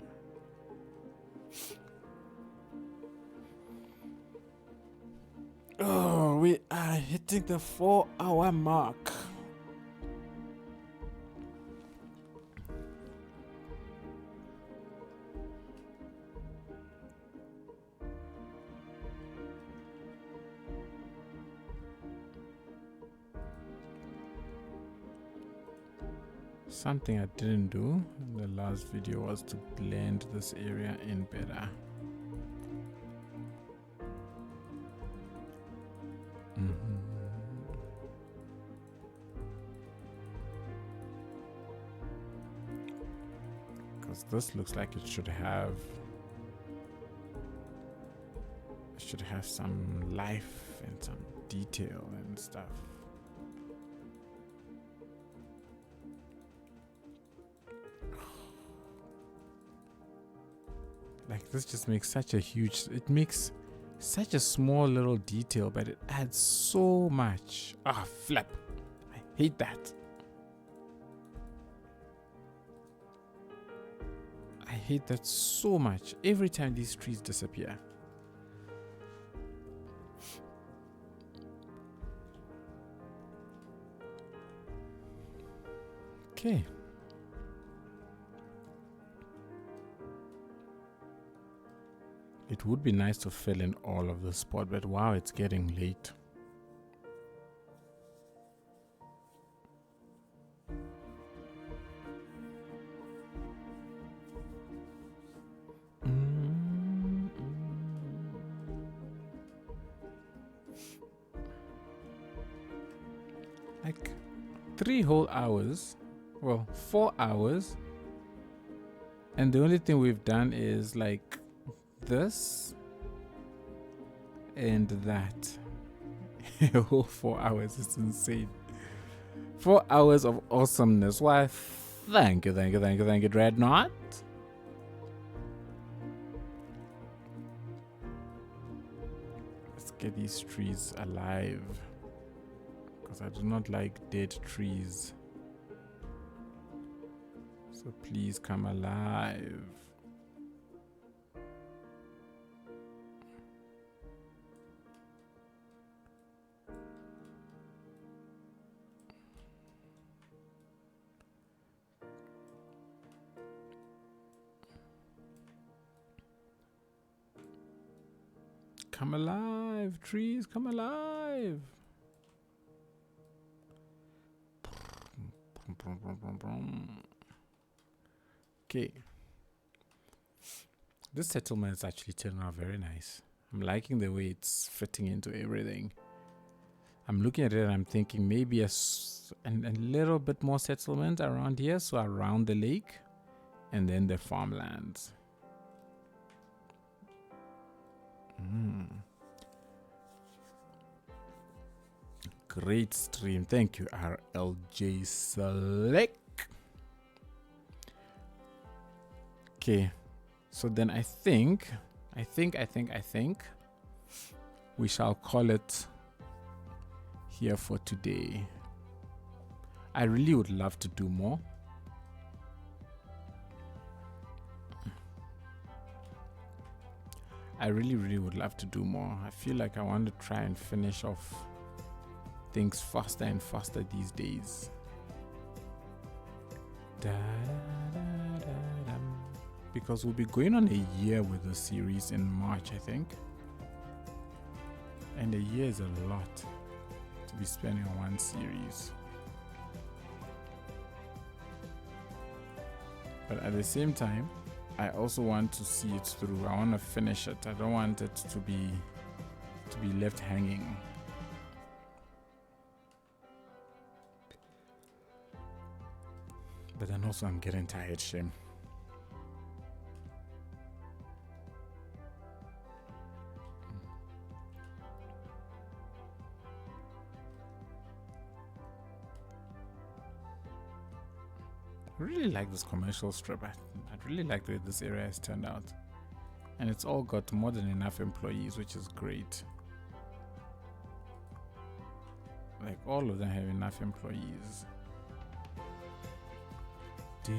Oh, we are hitting the 4-hour mark. Something I didn't do in the last video was to blend this area in better. Because this looks like it should have some life and some detail and stuff. Like this just makes such a huge, it makes such a small little detail, but it adds so much. Ah, flap. I hate that. I hate that so much. Every time these trees disappear. Okay. It would be nice to fill in all of the spot, but wow, it's getting late. Like 3 whole hours, well, 4 hours, and the only thing we've done is like this and that. A whole 4 hours. It's insane. 4 hours of awesomeness. Why, thank you, Dreadnought. Let's get these trees alive, because I do not like dead trees. So please come alive. Come alive, trees, come alive. Okay. This settlement is actually turning out very nice. I'm liking the way it's fitting into everything. I'm looking at it and I'm thinking maybe a little bit more settlement around here, so around the lake, and then the farmlands. Great stream. Thank you, RLJ Select. Okay, so then I think we shall call it here for today. I really would love to do more. I really would love to do more. I feel like I want to try and finish off things faster and faster these days. Because we'll be going on a year with the series in March, I think. And a year is a lot to be spending on one series. But at the same time, I also want to see it through. I want to finish it. I don't want it to be left hanging. But then also I'm getting tired, Shem. I really like this commercial strip. I really like the way this area has turned out. And it's all got more than enough employees, which is great. Like all of them have enough employees. I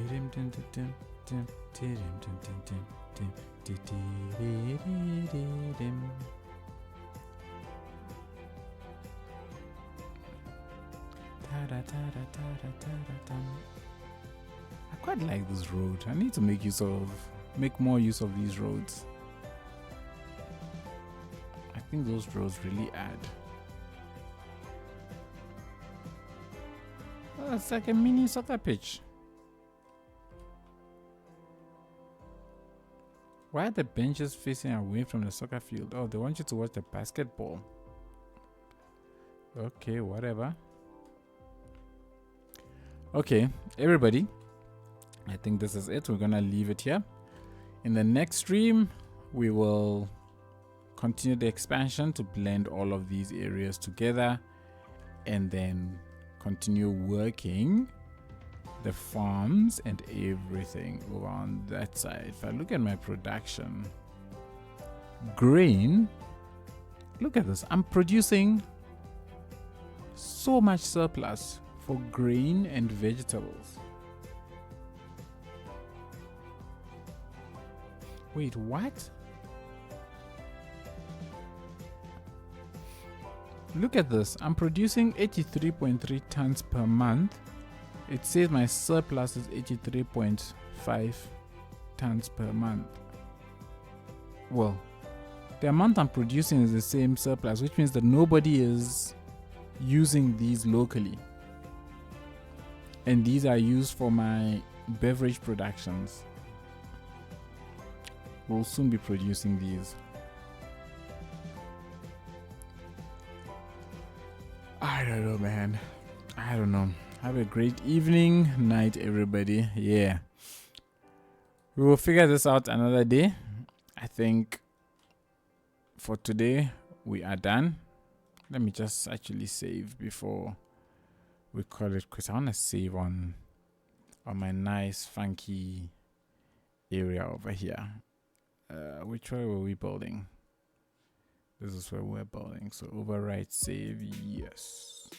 quite like this road. I need to make more use of these roads. I think those roads really add. Oh, it's like a mini soccer pitch. Why are the benches facing away from the soccer field? Oh, they want you to watch the basketball. Okay, whatever. Okay, everybody. I think this is it. We're gonna leave it here. In the next stream, we will continue the expansion to blend all of these areas together, and then continue working the farms and everything over on that side. If I look at my production, grain, look at this. I'm producing so much surplus for grain and vegetables. Wait, what? Look at this. I'm producing 83.3 tons per month. It says my surplus is 83.5 tons per month. Well, the amount I'm producing is the same surplus, which means that nobody is using these locally. And these are used for my beverage productions. We'll soon be producing these. I don't know, man. I don't know. Have a great evening, night, everybody. Yeah. We will figure this out another day. I think for today, we are done. Let me just actually save before we call it quits. I want to save on my nice, funky area over here. Which way were we building? This is where we're building. So overwrite save, yes.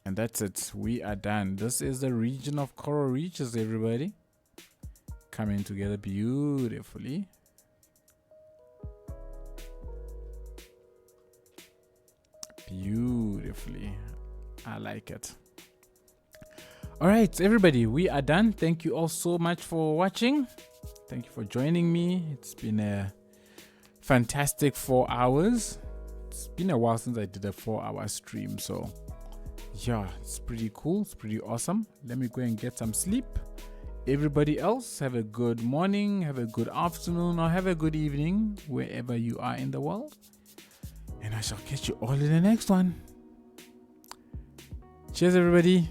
And that's it. We are done. This is the region of Coral Reaches, everybody. Coming together beautifully. Beautifully. I like it. All right, everybody, we are done. Thank you all so much for watching. Thank you for joining me. It's been a fantastic 4 hours. It's been a while since I did a 4-hour stream, so yeah, it's pretty cool. It's pretty awesome. Let me go and get some sleep. Everybody else, have a good morning, have a good afternoon, or have a good evening wherever you are in the world. And I shall catch you all in the next one. Cheers, everybody.